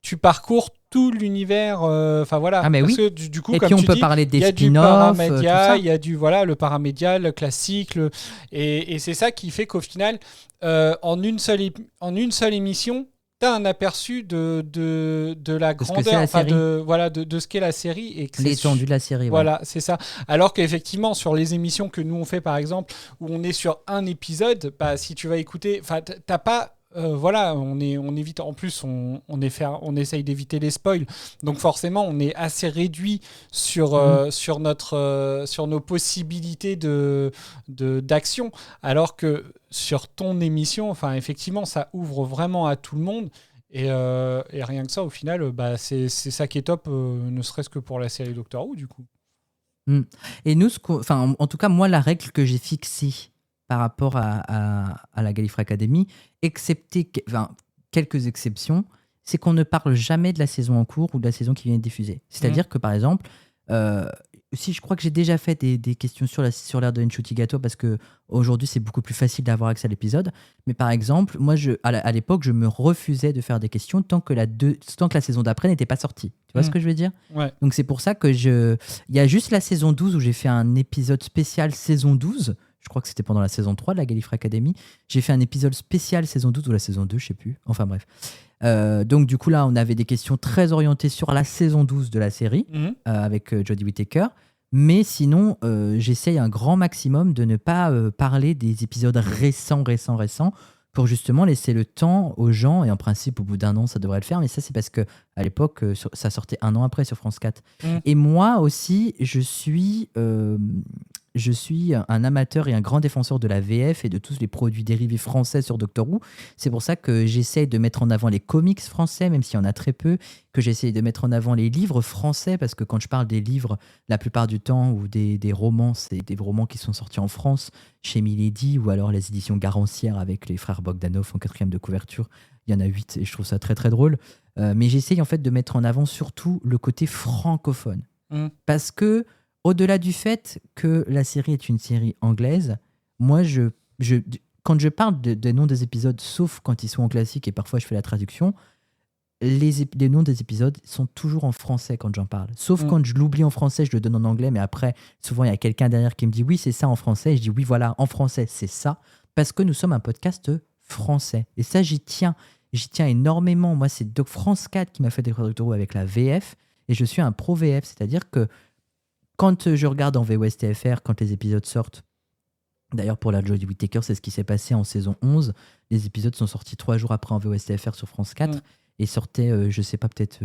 tu parcours tout l'univers, voilà. Ah mais parce oui. que du coup, Et comme puis on tu peut dis, parler des il y a du spin-offs, paramédia, il y a le paramédia, le classique, et c'est ça qui fait qu'au final, en une seule émission, tu as un aperçu de la grandeur, de ce qu'est la série et que l'étendue de la série. Voilà, c'est ça. Alors qu'effectivement, sur les émissions que nous on fait, par exemple, où on est sur un épisode, si tu vas écouter, t'as pas on évite, en plus on essaye d'éviter les spoils, donc forcément on est assez réduit sur nos possibilités d'action, alors que sur ton émission, effectivement ça ouvre vraiment à tout le monde. Et rien que ça, au final, c'est ça qui est top, ne serait-ce que pour la série Doctor Who, du coup. Et nous, en tout cas, moi, la règle que j'ai fixée par rapport à la Gallifrey Academy, excepté quelques exceptions, c'est qu'on ne parle jamais de la saison en cours ou de la saison qui vient de diffuser. C'est-à-dire que, par exemple, si je crois que j'ai déjà fait des questions sur l'ère de Nchuti-Gatwa parce qu'aujourd'hui, c'est beaucoup plus facile d'avoir accès à l'épisode. Mais par exemple, moi, à l'époque, je me refusais de faire des questions tant que la saison d'après n'était pas sortie. Tu vois ce que je veux dire? Ouais. Donc c'est pour ça que il y a juste la saison 12 où j'ai fait un épisode spécial saison 12. Je crois que c'était pendant la saison 3 de la Gallifrey Academy. J'ai fait un épisode spécial saison 12 ou la saison 2, je sais plus. Enfin bref. Donc du coup là, on avait des questions très orientées sur la saison 12 de la série avec Jodie Whittaker. Mais sinon, j'essaye un grand maximum de ne pas parler des épisodes récents pour justement laisser le temps aux gens. Et en principe, au bout d'un an, ça devrait le faire. Mais ça, c'est parce qu'à l'époque, ça sortait un an après sur France 4. Et moi aussi, je suis un amateur et un grand défenseur de la VF et de tous les produits dérivés français sur Doctor Who. C'est pour ça que j'essaye de mettre en avant les comics français, même s'il y en a très peu, que j'essaye de mettre en avant les livres français, parce que quand je parle des livres, la plupart du temps, ou des romans, c'est des romans qui sont sortis en France, chez Milady, ou alors les éditions Garancière avec les frères Bogdanov en 4e de couverture. Il y en a 8 et je trouve ça très très drôle. Mais j'essaye en fait de mettre en avant surtout le côté francophone. Parce que au-delà du fait que la série est une série anglaise, moi, quand je parle des noms des épisodes, sauf quand ils sont en classique et parfois je fais la traduction, les noms des épisodes sont toujours en français quand j'en parle. Sauf quand je l'oublie en français, je le donne en anglais, mais après, souvent, il y a quelqu'un derrière qui me dit « Oui, c'est ça en français ». Et je dis « Oui, voilà, en français, c'est ça ». Parce que nous sommes un podcast français. Et ça, j'y tiens énormément. Moi, c'est Doc France 4 qui m'a fait découvrir Doctor Who avec la VF. Et je suis un pro VF, c'est-à-dire que quand je regarde en VOST TFR, quand les épisodes sortent, d'ailleurs pour la Jodie Whittaker, c'est ce qui s'est passé en saison 11, les épisodes sont sortis 3 jours après en VOST TFR sur France 4, et sortait, je sais pas, peut-être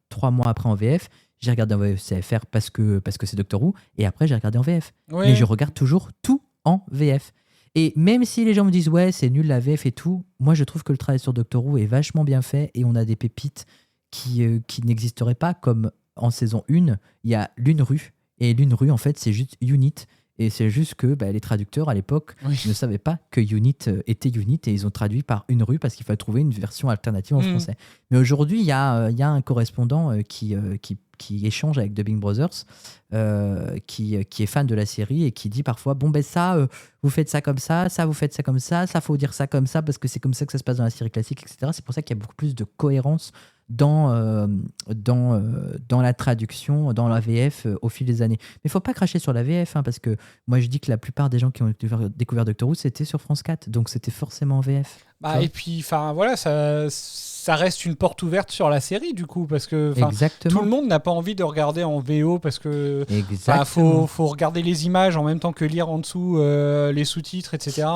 3 mois après en VF. J'ai regardé en VF parce que c'est Doctor Who, et après j'ai regardé en VF. Ouais. Mais je regarde toujours tout en VF. Et même si les gens me disent ouais c'est nul la VF et tout, moi je trouve que le travail sur Doctor Who est vachement bien fait et on a des pépites qui n'existeraient pas, comme en saison 1, il y a Lune Rue, et Lune Rue en fait c'est juste Unit, et c'est juste que les traducteurs à l'époque ne savaient pas que Unit était Unit, et ils ont traduit par Une Rue parce qu'il fallait trouver une version alternative en français. Mais aujourd'hui il y a un correspondant qui échange avec Dubbing Brothers, qui est fan de la série et qui dit parfois ça vous faites ça comme ça vous faites ça comme ça faut dire ça comme ça parce que c'est comme ça que ça se passe dans la série classique, etc. C'est pour ça qu'il y a beaucoup plus de cohérence dans la traduction, dans la VF au fil des années. Mais il faut pas cracher sur la VF, parce que moi je dis que la plupart des gens qui ont découvert Doctor Who c'était sur France 4, donc c'était forcément en VF. Et puis voilà, ça reste une porte ouverte sur la série du coup, parce que tout le monde n'a pas envie de regarder en VO parce que faut regarder les images en même temps que lire en dessous les sous-titres, etc.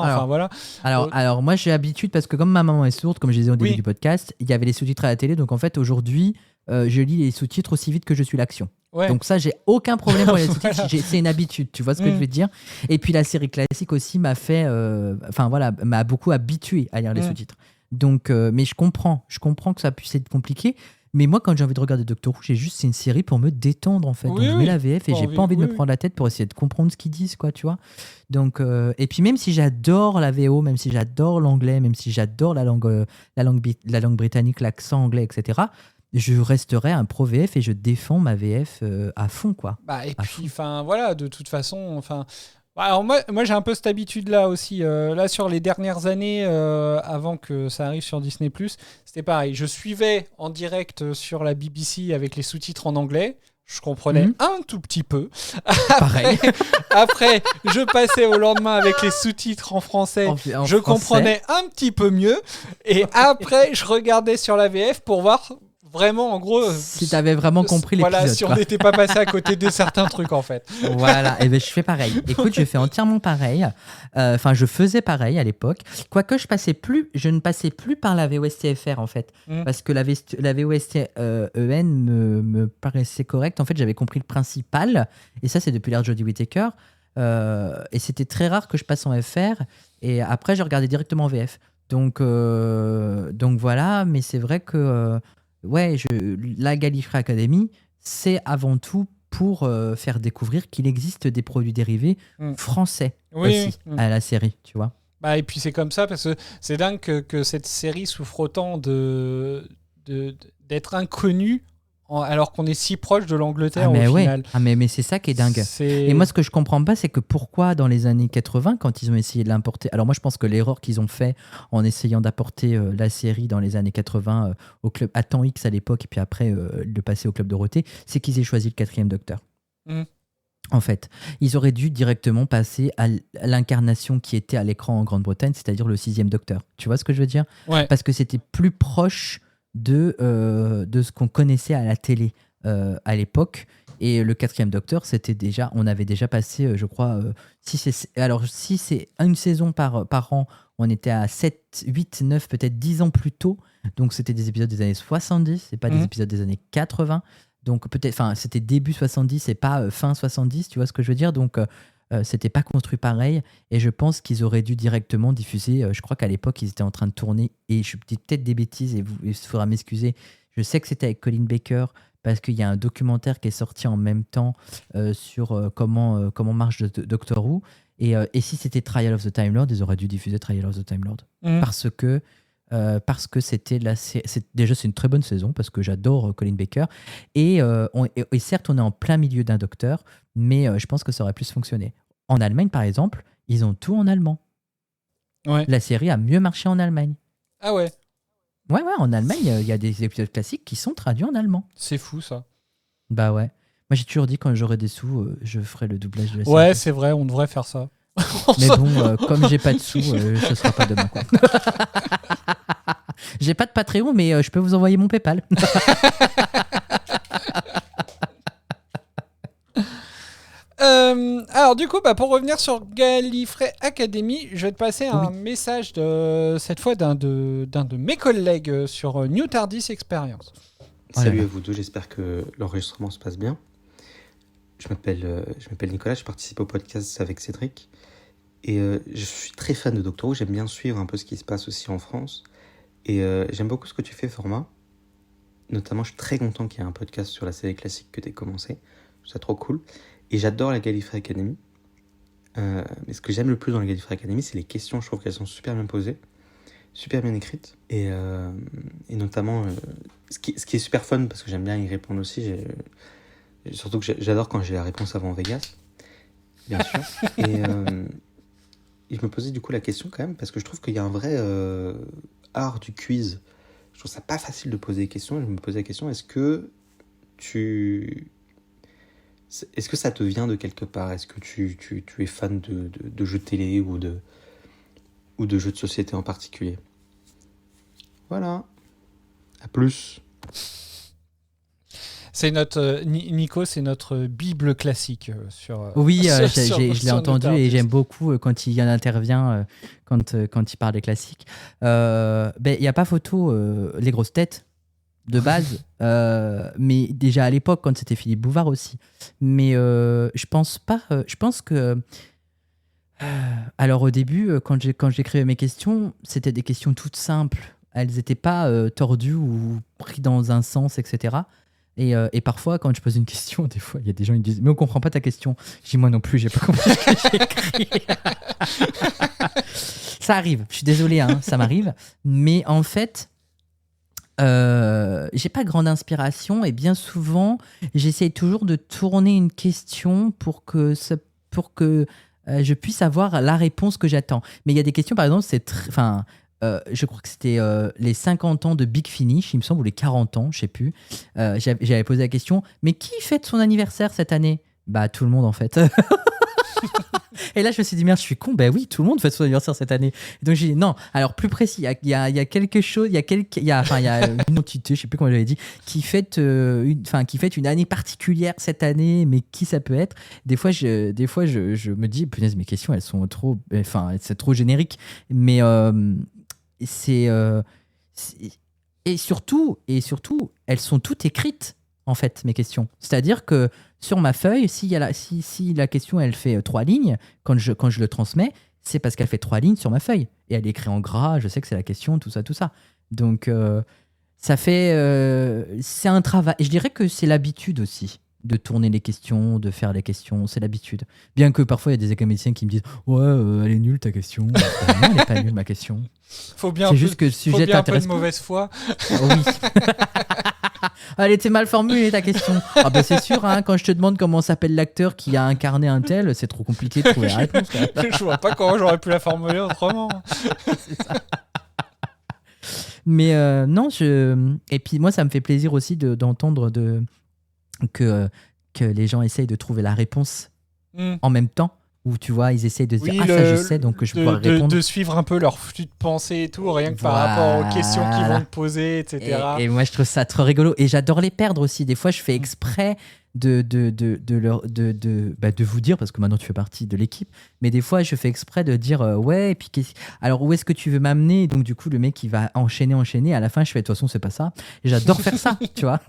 Alors moi j'ai habitude, parce que comme ma maman est sourde, comme je disais au début du podcast, il y avait les sous-titres à la télé, donc en fait aujourd'hui je lis les sous-titres aussi vite que je suis l'action. Donc ça, j'ai aucun problème pour les sous-titres. C'est une habitude, tu vois ce que je veux dire. Et puis la série classique aussi m'a m'a beaucoup habitué à lire les sous-titres. Donc, mais je comprends que ça puisse être compliqué. Mais moi, quand j'ai envie de regarder Doctor Who, c'est une série pour me détendre en fait. Donc je mets la VF et j'ai pas envie de me prendre la tête pour essayer de comprendre ce qu'ils disent, quoi, tu vois. Donc, et puis même si j'adore la VO, même si j'adore l'anglais, même si j'adore la langue britannique, l'accent anglais, etc., je resterai un pro VF et je défends ma VF à fond, quoi. De toute façon, alors moi j'ai un peu cette habitude là aussi. Là sur les dernières années, avant que ça arrive sur Disney+, c'était pareil. Je suivais en direct sur la BBC avec les sous-titres en anglais. Je comprenais un tout petit peu. Pareil. Après, je passais au lendemain avec les sous-titres en français. Je comprenais un petit peu mieux. Et après, je regardais sur la VF pour voir vraiment, en gros, si t'avais vraiment compris l'épisode. Voilà, si on n'était pas passé à côté de certains trucs, en fait. Voilà, et je fais pareil. Écoute, je fais entièrement pareil. Je faisais pareil à l'époque. Quoique, je ne passais plus par la VOSTFR, en fait. Parce que la VOST-EN me paraissait correcte. En fait, j'avais compris le principal. Et ça, c'est depuis l'ère de Jodie Whittaker. Et c'était très rare que je passe en FR. Et après, je regardais directement en VF. Donc voilà, mais c'est vrai que... la Gallifrey Academy, c'est avant tout pour faire découvrir qu'il existe des produits dérivés français aussi à la série, tu vois. Et puis c'est comme ça, parce que c'est dingue que cette série souffre autant d'être inconnue alors qu'on est si proche de l'Angleterre au final. Mais c'est ça qui est dingue. Et moi, ce que je comprends pas, c'est que pourquoi dans les années 80, quand ils ont essayé de l'importer... Alors moi, je pense que l'erreur qu'ils ont fait en essayant d'apporter la série dans les années 80 au club à temps X à l'époque, et puis après de passer au Club Dorothée, c'est qu'ils aient choisi le 4e Docteur. En fait, ils auraient dû directement passer à l'incarnation qui était à l'écran en Grande-Bretagne, c'est-à-dire le 6e Docteur. Tu vois ce que je veux dire ? Parce que c'était plus proche de ce qu'on connaissait à la télé à l'époque. Et le 4e Docteur, on avait déjà passé, je crois, si c'est une saison par an, on était à 7, 8, 9, peut-être 10 ans plus tôt. Donc c'était des épisodes des années 70, c'est pas des épisodes des années 80. Donc peut-être, c'était début 70 et pas fin 70, tu vois ce que je veux dire ? Donc c'était pas construit pareil, et je pense qu'ils auraient dû directement diffuser. Je crois qu'à l'époque ils étaient en train de tourner, et je dis peut-être des bêtises et il faudra m'excuser. Je sais que c'était avec Colin Baker, parce qu'il y a un documentaire qui est sorti en même temps sur comment marche Doctor Who, et si c'était Trial of the Time Lord, ils auraient dû diffuser Trial of the Time Lord parce que c'était déjà c'est une très bonne saison, parce que j'adore Colin Baker, et certes on est en plein milieu d'un docteur, mais je pense que ça aurait plus fonctionné. En Allemagne par exemple, ils ont tout en allemand. La série a mieux marché en Allemagne. Ah ouais. Ouais, en Allemagne il y a des épisodes classiques qui sont traduits en allemand. C'est fou ça. Bah ouais. Moi j'ai toujours dit, quand j'aurai des sous, je ferai le doublage de la série. Ouais, c'est vrai, on devrait faire ça. Mais bon, comme j'ai pas de sous, ce sera pas demain, quoi. J'ai pas de Patreon, mais je peux vous envoyer mon PayPal. Alors du coup, pour revenir sur Gallifrey Academy, je vais te passer un message cette fois d'un de mes collègues sur New TARDIS Experience. Salut à vous deux, j'espère que l'enregistrement se passe bien. Je m'appelle Nicolas, je participe au podcast avec Cédric. Et je suis très fan de Doctor Who, j'aime bien suivre un peu ce qui se passe aussi en France. Et j'aime beaucoup ce que tu fais, Format. Notamment, je suis très content qu'il y ait un podcast sur la série classique que tu as commencé. Je trouve ça trop cool. Et j'adore la Gallifrey Academy. Mais ce que j'aime le plus dans la Gallifrey Academy, c'est les questions. Je trouve qu'elles sont super bien posées, super bien écrites. Et notamment, ce qui est super fun, parce que j'aime bien y répondre aussi. Surtout que j'adore quand j'ai la réponse avant Vegas, bien sûr. Et je me posais du coup la question quand même, parce que je trouve qu'il y a un vrai art du quiz. Je trouve ça pas facile de poser des questions. Et je me posais la question, est-ce que ça te vient de quelque part? Est-ce que tu es fan de jeux de télé ou de jeux de société en particulier? Voilà. À plus. C'est notre Nico, c'est notre bible classique sur. Oui, je l'ai entendu et j'aime beaucoup quand il intervient, quand il parle des classiques. Il n'y a pas photo, les grosses têtes de base, mais déjà à l'époque quand c'était Philippe Bouvard aussi. Mais je pense pas. Je pense que. Alors au début, quand j'écrivais mes questions, c'était des questions toutes simples. Elles n'étaient pas tordues ou prises dans un sens, etc. Et parfois, quand je pose une question, des fois, il y a des gens qui me disent « Mais on comprend pas ta question. » Je dis « Moi non plus, j'ai pas compris ce que j'ai écrit. » Ça arrive. Je suis désolé, ça m'arrive. Mais en fait, j'ai pas grande inspiration et bien souvent, j'essaye toujours de tourner une question pour que je puisse avoir la réponse que j'attends. Mais il y a des questions, par exemple, je crois que c'était les 50 ans de Big Finish, il me semble, ou les 40 ans, je sais plus. J'avais posé la question, mais qui fête son anniversaire cette année? Bah, tout le monde, en fait. Et là, je me suis dit, merde, je suis con. Ben oui, tout le monde fête son anniversaire cette année. Et donc, j'ai dit, non, alors plus précis, il y a quelque chose, il y a une entité, je sais plus comment j'avais dit, qui fête une année particulière cette année, mais qui ça peut être? Des fois, je me dis, punaise, mes questions, elles sont c'est trop générique. Mais et surtout, elles sont toutes écrites, en fait, mes questions. C'est-à-dire que sur ma feuille, si la question, elle fait 3 lignes, quand je le transmets, c'est parce qu'elle fait 3 lignes sur ma feuille. Et elle est écrite en gras, je sais que c'est la question, tout ça. Donc, ça fait... c'est un travail. Et je dirais que c'est l'habitude aussi de tourner les questions, de faire les questions, c'est l'habitude. Bien que parfois, il y a des académiciens qui me disent « Ouais, elle est nulle ta question. » Non, elle n'est pas nulle ma question. C'est juste que le sujet t'intéresse. Faut bien un peu de mauvaise foi. Oui. Elle était mal formulée ta question. Ah bah c'est sûr, quand je te demande comment s'appelle l'acteur qui a incarné un tel, c'est trop compliqué de trouver la réponse. Je vois pas comment j'aurais pu la formuler autrement. C'est ça. Mais non, et puis moi ça me fait plaisir aussi d'entendre que les gens essayent de trouver la réponse en même temps. Où tu vois, ils essayent de se dire ça je sais, donc je pourrais répondre. De suivre un peu leur flux de pensée et tout, rien que par rapport aux questions qu'ils vont te poser, etc. Et moi je trouve ça trop rigolo. Et j'adore les perdre aussi. Des fois je fais exprès de vous dire, parce que maintenant tu fais partie de l'équipe, mais des fois je fais exprès de dire ouais, et puis alors où est-ce que tu veux m'amener? Donc du coup le mec il va enchaîner, à la fin je fais de toute façon c'est pas ça. Et j'adore faire ça, tu vois.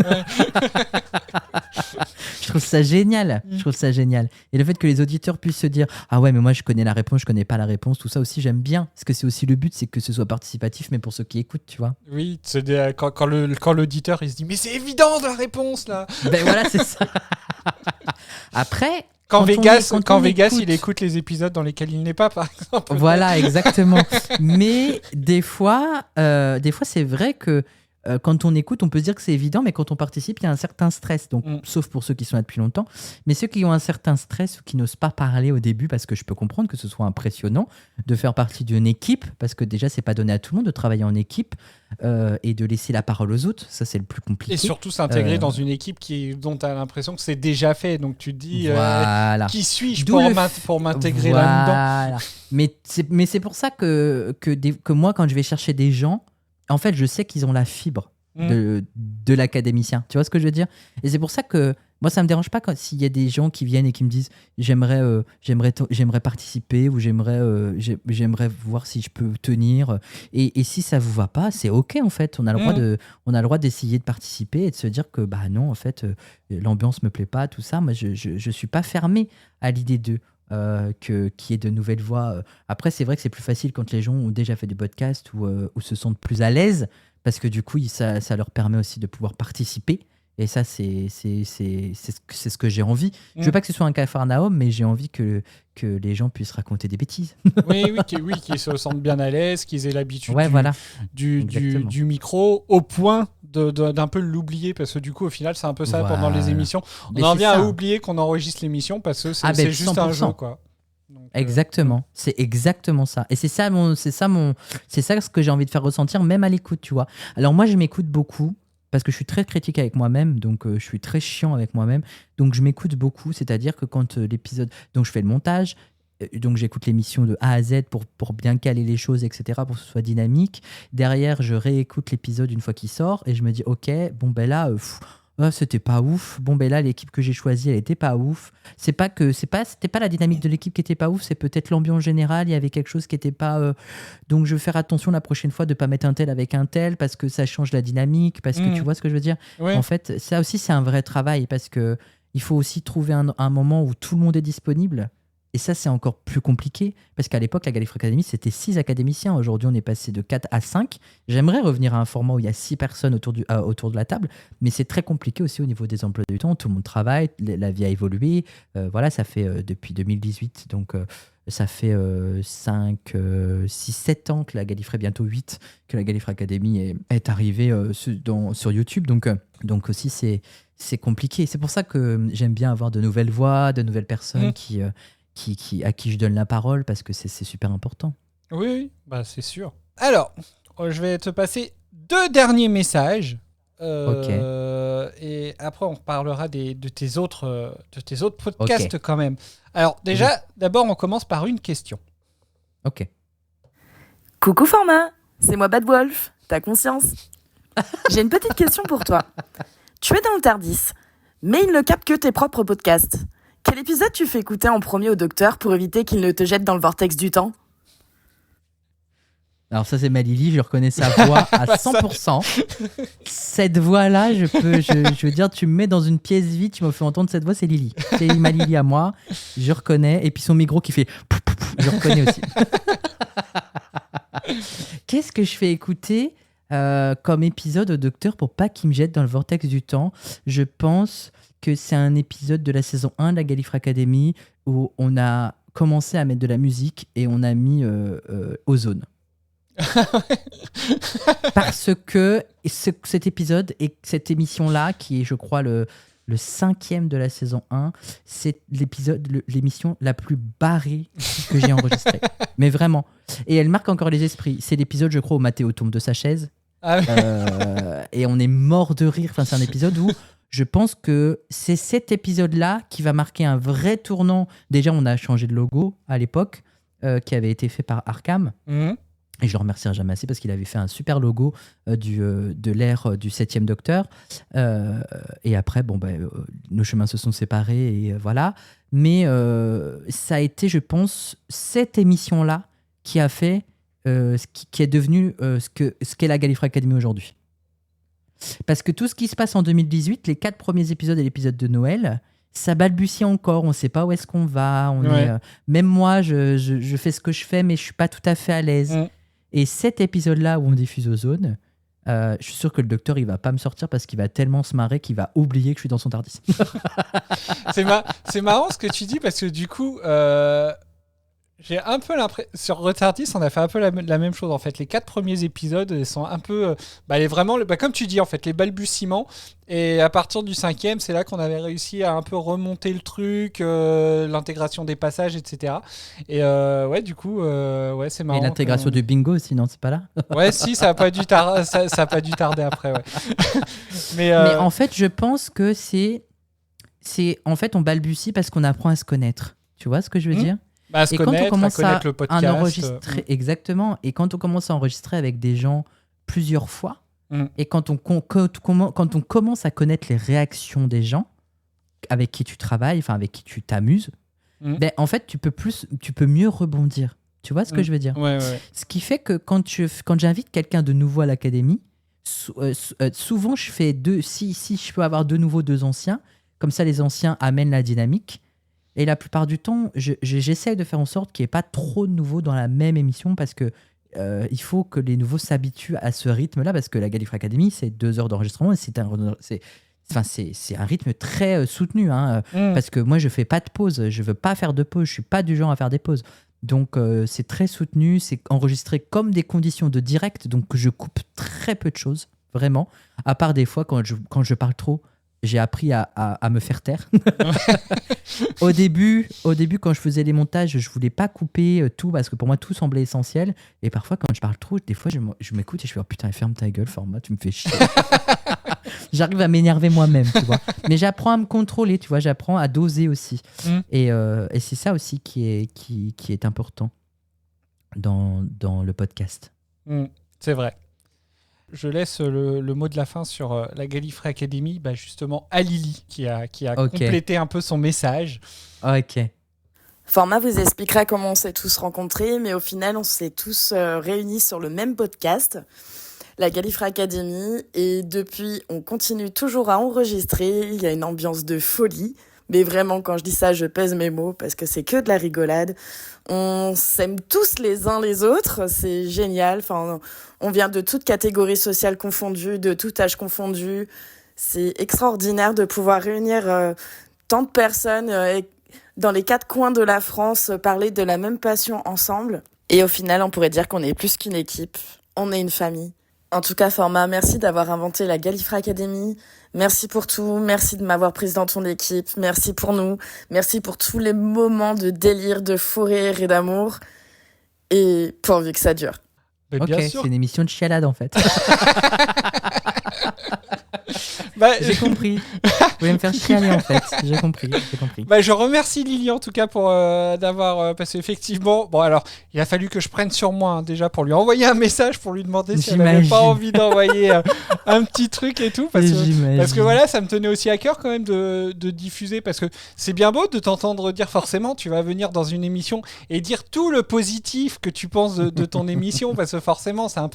Je trouve ça génial. Et le fait que les auditeurs puissent se dire ah ouais mais moi je connais la réponse, je connais pas la réponse, tout ça aussi j'aime bien, parce que c'est aussi le but, c'est que ce soit participatif, mais pour ceux qui écoutent, tu vois. Oui, quand l'auditeur il se dit mais c'est évident la réponse là. Ben voilà, c'est ça. Après, quand Vegas il écoute les épisodes dans lesquels il n'est pas, par exemple. Voilà, exactement. Mais des fois c'est vrai que quand on écoute, on peut se dire que c'est évident, mais quand on participe, il y a un certain stress. Donc, sauf pour ceux qui sont là depuis longtemps. Mais ceux qui ont un certain stress ou qui n'osent pas parler au début, parce que je peux comprendre que ce soit impressionnant de faire partie d'une équipe, parce que déjà, c'est pas donné à tout le monde de travailler en équipe et de laisser la parole aux autres. Ça, c'est le plus compliqué. Et surtout s'intégrer dans une équipe dont tu as l'impression que c'est déjà fait. Donc, tu te dis, qui suis-je pour m'intégrer là-dedans? Mais c'est pour ça que moi, quand je vais chercher des gens, en fait, je sais qu'ils ont la fibre de l'académicien. Tu vois ce que je veux dire? Et c'est pour ça que Moi, ça me dérange pas s'il y a des gens qui viennent et qui me disent j'aimerais participer ou j'aimerais voir si je peux tenir. Et si ça vous va pas, c'est ok en fait. On a le droit d'essayer de participer et de se dire que bah non, en fait, l'ambiance me plaît pas, tout ça. Moi, je suis pas fermé à l'idée qu'il y ait de nouvelles voix. Après, c'est vrai que c'est plus facile quand les gens ont déjà fait du podcast ou se sentent plus à l'aise parce que du coup, ça leur permet aussi de pouvoir participer. Et ça, c'est ce que j'ai envie. Je veux pas que ce soit un capharnaüm, mais j'ai envie que les gens puissent raconter des bêtises. Oui, qu'ils se sentent bien à l'aise, qu'ils aient l'habitude du micro, au point d'un peu l'oublier, parce que du coup, au final, c'est un peu ça pendant les émissions. On en vient à oublier qu'on enregistre l'émission, parce que c'est juste 100%. Un jeu, quoi. Donc, exactement, c'est exactement ça. Et c'est ça ce que j'ai envie de faire ressentir, même à l'écoute, tu vois. Alors moi, je m'écoute beaucoup. Parce que je suis très critique avec moi-même, donc je suis très chiant avec moi-même. Donc je m'écoute beaucoup, c'est-à-dire que quand l'épisode... Donc je fais le montage, donc j'écoute l'émission de A à Z pour bien caler les choses, etc., pour que ce soit dynamique. Derrière, je réécoute l'épisode une fois qu'il sort et je me dis, ok, bon ben là... c'était pas ouf. Bon, ben là, l'équipe que j'ai choisie, elle était pas ouf. C'était pas la dynamique de l'équipe qui était pas ouf, c'est peut-être l'ambiance générale. Il y avait quelque chose qui était pas. Donc, je vais faire attention la prochaine fois de pas mettre un tel avec un tel parce que ça change la dynamique. Parce que tu vois ce que je veux dire. Ouais. En fait, ça aussi, c'est un vrai travail parce que il faut aussi trouver un moment où tout le monde est disponible. Et ça, c'est encore plus compliqué, parce qu'à l'époque, la Gallifrey Academy, c'était 6 académiciens. Aujourd'hui, on est passé de 4 à 5. J'aimerais revenir à un format où il y a 6 personnes autour de la table, mais c'est très compliqué aussi au niveau des emplois du temps. Tout le monde travaille, la vie a évolué. Voilà, ça fait depuis 2018, donc ça fait 5, 6, 7 ans que la Gallifrey, bientôt 8, que la Gallifrey Academy est arrivée sur YouTube. Donc aussi, c'est compliqué. C'est pour ça que j'aime bien avoir de nouvelles voix, de nouvelles personnes à qui je donne la parole, parce que c'est super important. Oui, bah c'est sûr. Alors, je vais te passer 2 derniers messages. Ok. Et après, on reparlera de tes autres podcasts quand même. Alors, déjà, d'abord, on commence par une question. Ok. Coucou format, c'est moi Bad Wolf, t'as conscience? J'ai une petite question pour toi. Tu es dans le Tardis, mais il ne capte que tes propres podcasts. Quel épisode tu fais écouter en premier au docteur pour éviter qu'il ne te jette dans le vortex du temps? Alors ça, c'est ma Lily, je reconnais sa voix à 100%. Cette voix-là, je veux dire, tu me mets dans une pièce vide, tu m'as fait entendre cette voix, c'est Lily. C'est ma Lily à moi, je reconnais. Et puis son micro qui fait... Je reconnais aussi. Qu'est-ce que je fais écouter comme épisode au docteur pour pas qu'il me jette dans le vortex du temps? Je pense que c'est un épisode de la saison 1 de la Gallifrey Academy où on a commencé à mettre de la musique et on a mis Ozone. Parce que cet épisode et cette émission-là, qui est, je crois, le 5e de la saison 1, c'est l'émission la plus barrée que j'ai enregistrée. Mais vraiment. Et elle marque encore les esprits. C'est l'épisode, je crois, où Mathéo tombe de sa chaise. Ah oui. Et on est mort de rire. Enfin, c'est un épisode où je pense que c'est cet épisode-là qui va marquer un vrai tournant. Déjà, on a changé de logo à l'époque, qui avait été fait par Arkham. Mmh. Et je le remercierai jamais assez parce qu'il avait fait un super logo de l'ère du 7e Docteur. Et après, nos chemins se sont séparés et voilà. Mais ça a été, je pense, cette émission-là qui a fait qui est devenu ce qu'est la Gallifrey Academy aujourd'hui. Parce que tout ce qui se passe en 2018, les 4 premiers épisodes et l'épisode de Noël, ça balbutie encore, on ne sait pas où est-ce qu'on va. Même moi, je fais ce que je fais, mais je ne suis pas tout à fait à l'aise. Mm. Et cet épisode-là où on diffuse Ozone, je suis sûr que le docteur, il ne va pas me sortir parce qu'il va tellement se marrer qu'il va oublier que je suis dans son Tardis. C'est marrant ce que tu dis parce que du coup... J'ai un peu l'impression... Sur Retardis, on a fait un peu la même chose, en fait. Les 4 premiers épisodes, ils sont un peu... vraiment, comme tu dis, en fait, les balbutiements. Et à partir du 5e, c'est là qu'on avait réussi à un peu remonter le truc, l'intégration des passages, etc. Et du coup, c'est marrant. Et l'intégration du bingo aussi, non? C'est pas là? Ouais, si, ça a pas dû tarder après, ouais. Mais en fait, je pense que c'est... En fait, on balbutie parce qu'on apprend à se connaître. Tu vois ce que je veux dire? À se connaître, à connaître le podcast. Enregistrer, exactement. Et quand on commence à enregistrer avec des gens plusieurs fois, et quand on commence à connaître les réactions des gens, avec qui tu travailles, enfin avec qui tu t'amuses, ben, en fait, tu peux mieux rebondir. Tu vois ce que je veux dire? Ouais. Ce qui fait que quand j'invite quelqu'un de nouveau à l'académie, souvent je fais si je peux avoir 2 nouveaux, 2 anciens, comme ça les anciens amènent la dynamique. Et la plupart du temps, j'essaye de faire en sorte qu'il n'y ait pas trop de nouveaux dans la même émission parce que il faut que les nouveaux s'habituent à ce rythme-là parce que la Gallifrey Academy, c'est 2 heures d'enregistrement et c'est un rythme très soutenu. Parce que moi, je fais pas de pause. Je veux pas faire de pause. Je suis pas du genre à faire des pauses. Donc, c'est très soutenu. C'est enregistré comme des conditions de direct. Donc, je coupe très peu de choses, vraiment. À part des fois, quand je parle trop, j'ai appris à me faire taire. Au début, quand je faisais les montages, je voulais pas couper tout parce que pour moi, tout semblait essentiel. Et parfois, quand je parle trop, des fois, je m'écoute et je fais « Oh putain, ferme ta gueule, format, tu me fais chier. » J'arrive à m'énerver moi-même, tu vois. Mais j'apprends à me contrôler, tu vois. J'apprends à doser aussi. Et c'est ça aussi qui est important dans le podcast. C'est vrai. Je laisse le mot de la fin sur la Gallifrey Academy, justement à Lily, qui a complété un peu son message. Ok. Format vous expliquera comment on s'est tous rencontrés, mais au final, on s'est tous réunis sur le même podcast, la Gallifrey Academy, et depuis, on continue toujours à enregistrer. Il y a une ambiance de folie, mais vraiment, quand je dis ça, je pèse mes mots, parce que c'est que de la rigolade. On s'aime tous les uns les autres, c'est génial. Enfin, on vient de toutes catégories sociales confondues, de tout âge confondu. C'est extraordinaire de pouvoir réunir tant de personnes dans les 4 coins de la France, parler de la même passion ensemble. Et au final, on pourrait dire qu'on est plus qu'une équipe, on est une famille. En tout cas, Format, merci d'avoir inventé la Gallifrey Academy. Merci pour tout, merci de m'avoir prise dans ton équipe, merci pour nous, merci pour tous les moments de délire, de fou rire et d'amour. Et pourvu que ça dure. Mais ok, bien sûr. C'est une émission de chialade en fait. J'ai compris. Vous voulez me faire chialer en fait. J'ai compris. Je remercie Lily en tout cas pour d'avoir parce qu'effectivement, bon alors il a fallu que je prenne sur moi déjà pour lui envoyer un message pour lui demander si elle n'avait pas envie d'envoyer un petit truc et tout parce que voilà, ça me tenait aussi à cœur quand même de diffuser parce que c'est bien beau de t'entendre dire forcément tu vas venir dans une émission et dire tout le positif que tu penses de ton émission parce que forcément c'est un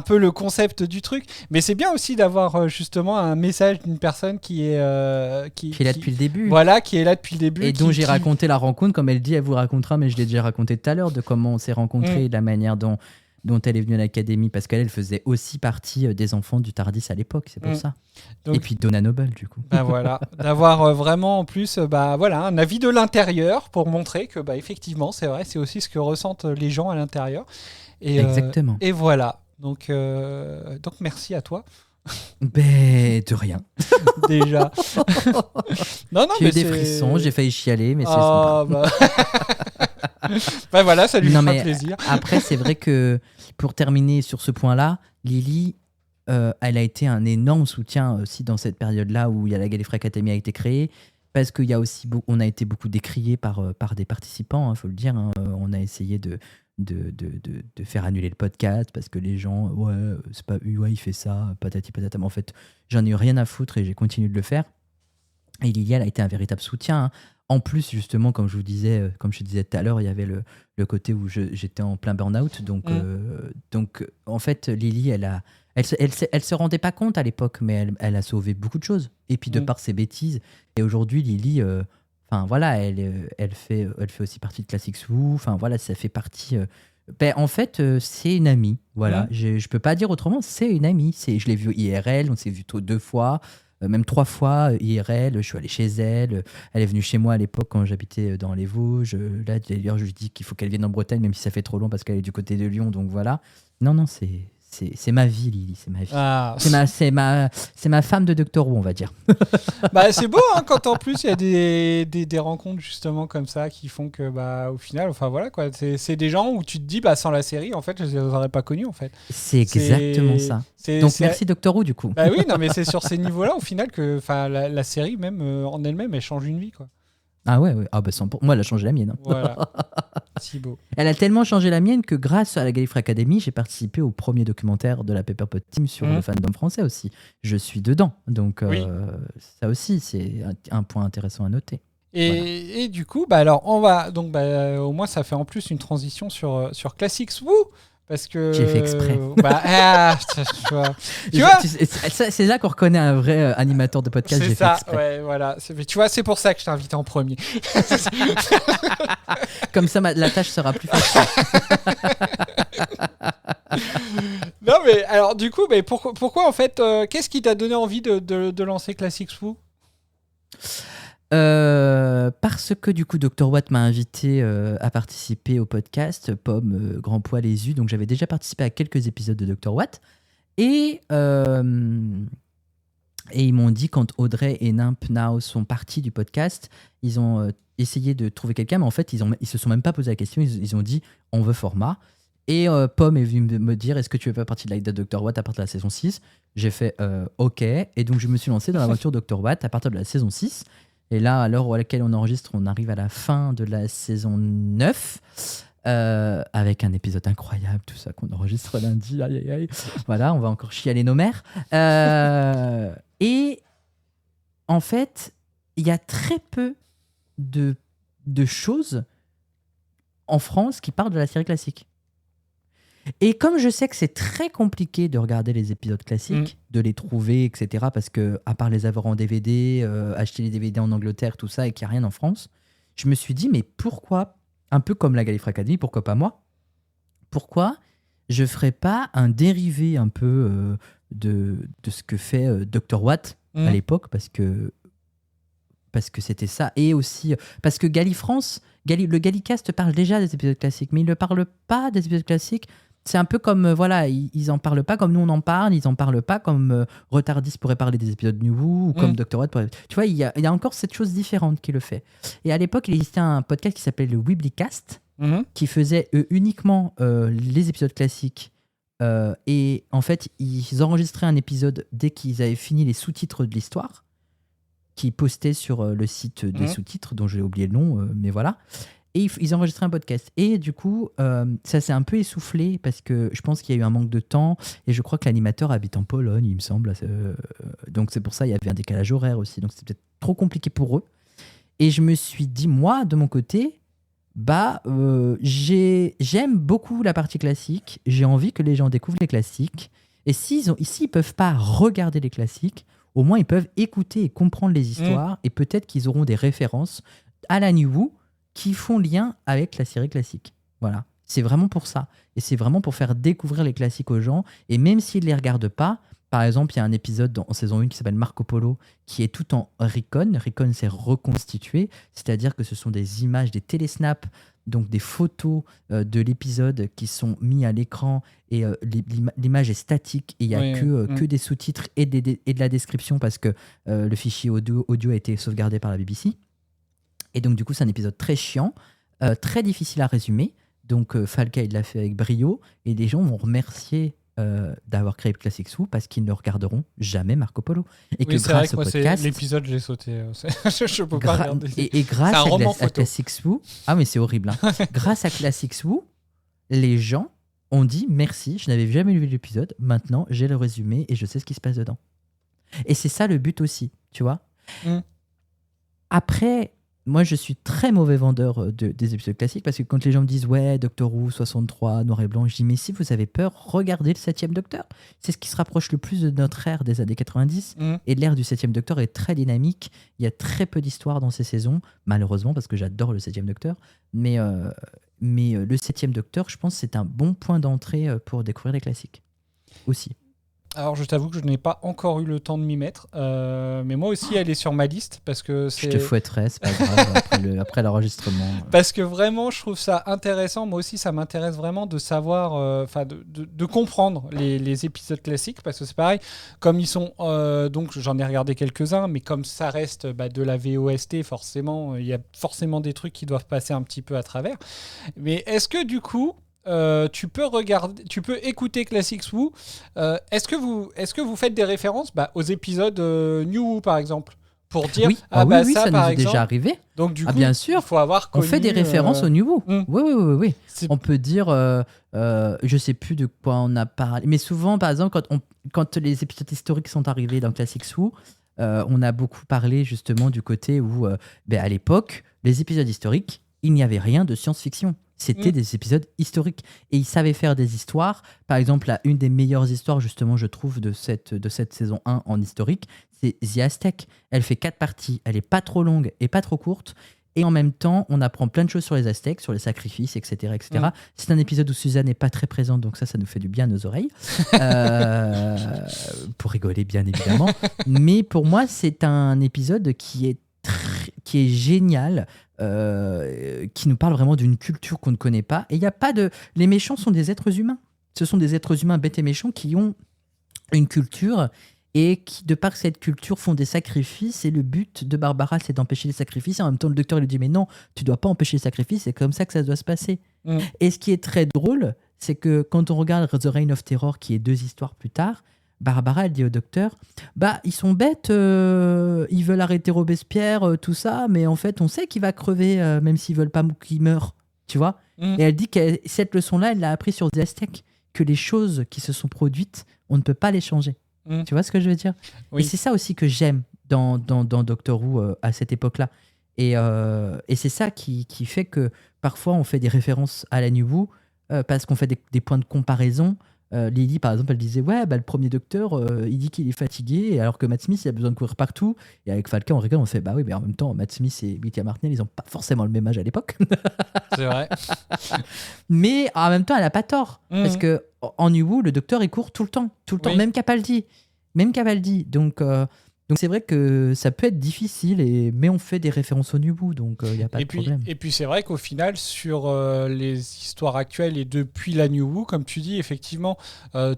peu le concept du truc, mais c'est bien aussi d'avoir justement un message d'une personne qui est là depuis le début. Voilà, qui est là depuis le début. Et dont j'ai raconté la rencontre, comme elle dit, elle vous racontera, mais je l'ai déjà raconté tout à l'heure, de comment on s'est rencontrés et de la manière dont elle est venue à l'académie, parce qu'elle faisait aussi partie des enfants du Tardis à l'époque, c'est pour ça. Donc, et puis Donna Noble, du coup. Voilà, d'avoir vraiment en plus un avis de l'intérieur pour montrer que effectivement, c'est vrai, c'est aussi ce que ressentent les gens à l'intérieur. Et, exactement. Et voilà, donc merci à toi. De rien. Déjà. non, j'ai eu des frissons, j'ai failli chialer, mais c'est sympa. Voilà, ça lui fera plaisir. Après, c'est vrai que pour terminer sur ce point-là, Lily, elle a été un énorme soutien aussi dans cette période-là où la Gallifrey Academy a été créée, parce qu'il y a aussi on a été beaucoup décriés par des participants, faut le dire. On a essayé de faire annuler le podcast parce que les gens c'est pas il fait ça patati patata, mais en fait j'en ai eu rien à foutre et j'ai continué de le faire. Et Lily, elle a été un véritable soutien, en plus justement, comme je disais tout à l'heure, il y avait le côté où j'étais en plein burn-out, donc en fait Lily, elle se rendait pas compte à l'époque, mais elle a sauvé beaucoup de choses, et puis de par ses bêtises. Et aujourd'hui Lily, elle fait aussi partie de Classics Who. Enfin voilà, ça fait partie. En fait, c'est une amie. Voilà, je peux pas dire autrement. C'est une amie. Je l'ai vue IRL. On s'est vu 2 fois, même 3 fois IRL. Je suis allé chez elle. Elle est venue chez moi à l'époque quand j'habitais dans les Vosges. Là, d'ailleurs, je lui dis qu'il faut qu'elle vienne en Bretagne, même si ça fait trop long parce qu'elle est du côté de Lyon. Donc voilà. Non, c'est ma vie, Lily, c'est ma vie. Ah. C'est ma femme de Doctor Who, on va dire. C'est beau quand en plus il y a des rencontres justement comme ça qui font que au final, enfin voilà quoi, c'est des gens où tu te dis sans la série en fait je les aurais pas connus en fait. C'est exactement ça. Donc merci Doctor Who du coup. Oui, non mais c'est sur ces niveaux-là au final que la série même en elle-même elle change une vie quoi. Ah ouais. Ah bah 100%. Moi, elle a changé la mienne. Hein. Voilà. Thibaut. Elle a tellement changé la mienne que grâce à la Gallifrey Academy, j'ai participé au premier documentaire de la Pepperpot Team sur le fandom français aussi. Je suis dedans. Donc ça aussi, c'est un point intéressant à noter. Et du coup, bah alors on va donc au moins ça fait en plus une transition sur Classics Woo parce que j'ai fait exprès. Tu vois, c'est là qu'on reconnaît un vrai animateur de podcast. C'est j'ai ça, fait exprès. ouais, voilà. Tu vois, c'est pour ça que je t'ai invité en premier. Comme ça, la tâche sera plus facile. Non, mais alors du coup, mais pourquoi en fait, qu'est-ce qui t'a donné envie de lancer Classics Woo? Parce que du coup Dr Watt m'a invité à participer au podcast Pomme, Grand Poil les Us, donc j'avais déjà participé à quelques épisodes de Dr Watt et ils m'ont dit quand Audrey et Nimp Now sont partis du podcast, ils ont essayé de trouver quelqu'un, mais en fait ils se sont même pas posé la question, ils ont dit on veut format. Et Pomme est venu me dire est-ce que tu veux faire partie de la de Dr Watt à partir de la saison 6? J'ai fait ok, et donc je me suis lancé dans l'aventure Dr Watt à partir de la saison 6. Et là, à l'heure à laquelle on enregistre, on arrive à la fin de la saison 9, avec un épisode incroyable, tout ça qu'on enregistre lundi. Aïe, aïe, aïe. Voilà, on va encore chialer nos mères. Et en fait, il y a très peu de choses en France qui parlent de la série classique. Et comme je sais que c'est très compliqué de regarder les épisodes classiques, de les trouver, etc., parce que, à part les avoir en DVD, acheter les DVD en Angleterre, tout ça, et qu'il n'y a rien en France, je me suis dit, mais pourquoi, un peu comme la Gallifrey Academy, pourquoi pas moi? Pourquoi je ne ferais pas un dérivé un peu de ce que fait Dr Watt à l'époque, parce que c'était ça, et aussi parce que Gallifrance, le Gallicast parle déjà des épisodes classiques, mais il ne parle pas des épisodes classiques. C'est un peu comme, voilà, ils en parlent pas comme nous on en parle, ils en parlent pas comme Retardis pourrait parler des épisodes New Who, ou comme Dr. Watt pourrait... Tu vois, il y a encore cette chose différente qui le fait. Et à l'époque, il existait un podcast qui s'appelait le Weeblycast, qui faisait uniquement les épisodes classiques. Et en fait, ils enregistraient un épisode dès qu'ils avaient fini les sous-titres de l'histoire, qui postaient sur le site des sous-titres, dont j'ai oublié le nom, mais voilà. Et ils enregistraient un podcast. Et du coup, ça s'est un peu essoufflé parce que je pense qu'il y a eu un manque de temps. Et je crois que l'animateur habite en Pologne, il me semble. Donc c'est pour ça qu'il y avait un décalage horaire aussi. Donc c'était peut-être trop compliqué pour eux. Et je me suis dit, moi, de mon côté, j'aime beaucoup la partie classique. J'ai envie que les gens découvrent les classiques. Et s'ils ne peuvent pas regarder les classiques, au moins ils peuvent écouter et comprendre les histoires. Et peut-être qu'ils auront des références à la New Who qui font lien avec la série classique. Voilà. C'est vraiment pour ça. Et c'est vraiment pour faire découvrir les classiques aux gens. Et même s'ils ne les regardent pas, par exemple, il y a un épisode en saison 1 qui s'appelle Marco Polo, qui est tout en recon. Recon, c'est reconstitué. C'est-à-dire que ce sont des images, des télésnaps, donc des photos de l'épisode qui sont mis à l'écran. Et l'image est statique. Et il n'y a que des sous-titres et de la description parce que le fichier audio a été sauvegardé par la BBC. Et donc, du coup, c'est un épisode très chiant, très difficile à résumer. Donc, Falca, il l'a fait avec brio. Et les gens vont remercier d'avoir créé Classics Who parce qu'ils ne regarderont jamais Marco Polo. Et que grâce au podcast... l'épisode, je l'ai sauté. Je peux pas regarder. Et grâce à Classics Who... Ah, mais c'est horrible. Hein. Grâce à Classics Who, les gens ont dit merci, je n'avais jamais lu l'épisode. Maintenant, j'ai le résumé et je sais ce qui se passe dedans. Et c'est ça le but aussi, tu vois. Après... Moi, je suis très mauvais vendeur des épisodes classiques parce que quand les gens me disent « Ouais, Doctor Who, 63, noir et blanc », je dis « Mais si vous avez peur, regardez le 7e Docteur. » C'est ce qui se rapproche le plus de notre ère des années 90. Et l'ère du 7e Docteur est très dynamique. Il y a très peu d'histoires dans ces saisons, malheureusement, parce que j'adore le 7e Docteur. Mais le 7e Docteur, je pense que c'est un bon point d'entrée pour découvrir les classiques aussi. Alors, je t'avoue que je n'ai pas encore eu le temps de m'y mettre. Mais moi aussi, elle est sur ma liste parce que c'est... Je te fouetterai, c'est pas grave, après l'enregistrement. Parce que vraiment, je trouve ça intéressant. Moi aussi, ça m'intéresse vraiment de savoir, de comprendre les épisodes classiques. Parce que c'est pareil, comme ils sont... donc, j'en ai regardé quelques-uns, mais comme ça reste de la VOST, forcément, il y a forcément des trucs qui doivent passer un petit peu à travers. Mais est-ce que, du coup... tu peux écouter Classics Who. Est-ce que vous faites des références aux épisodes New Who par exemple, pour dire Oui, oui, ça ça nous par est exemple. déjà arrivé. Donc du coup, bien sûr. il faut avoir On connu, fait des références au New Who. Oui. C'est- On peut dire, je sais plus de quoi on a parlé, mais souvent, par exemple, quand les épisodes historiques sont arrivés dans Classics Who, on a beaucoup parlé justement du côté où, à l'époque, les épisodes historiques, il n'y avait rien de science-fiction. C'était des épisodes historiques. Et ils savaient faire des histoires. Par exemple, une des meilleures histoires, justement, je trouve, de cette saison 1 en historique, c'est The Aztec. Elle fait 4 parties. Elle est pas trop longue et pas trop courte. Et en même temps, on apprend plein de choses sur les Aztèques, sur les sacrifices, etc. etc. C'est un épisode où Suzanne n'est pas très présente, donc ça nous fait du bien à nos oreilles. Pour rigoler, bien évidemment. Mais pour moi, c'est un épisode qui est génial, qui nous parle vraiment d'une culture qu'on ne connaît pas. Et il n'y a pas de... Les méchants sont des êtres humains. Ce sont des êtres humains bêtes et méchants qui ont une culture et qui, de par cette culture, font des sacrifices. Et le but de Barbara, c'est d'empêcher les sacrifices. Et en même temps, le docteur lui dit, mais non, tu dois pas empêcher les sacrifices, c'est comme ça que ça doit se passer. Et ce qui est très drôle, c'est que quand on regarde The Reign of Terror, qui est 2 histoires plus tard, Barbara, elle dit au docteur, ils sont bêtes, ils veulent arrêter Robespierre, tout ça, mais en fait, on sait qu'il va crever, même s'ils veulent pas qu'il meure, tu vois. Et elle dit que cette leçon-là, elle l'a appris sur The Aztec, que les choses qui se sont produites, on ne peut pas les changer. Tu vois ce que je veux dire? Oui. Et c'est ça aussi que j'aime dans Doctor Who à cette époque-là. Et c'est ça qui fait que parfois on fait des références à la New Who parce qu'on fait des points de comparaison. Lily, par exemple, elle disait le premier docteur, il dit qu'il est fatigué, alors que Matt Smith, il a besoin de courir partout. Et avec Falcon, on rigole, on fait oui, mais en même temps, Matt Smith et William Hartnell, ils n'ont pas forcément le même âge à l'époque. C'est vrai. Mais en même temps, elle n'a pas tort. Parce que en New Who, le docteur, il court tout le temps. Oui. Même Capaldi. Donc c'est vrai que ça peut être difficile, mais on fait des références au New Who, donc il n'y a pas de problème. Et puis c'est vrai qu'au final, sur les histoires actuelles et depuis la New Who, comme tu dis, effectivement,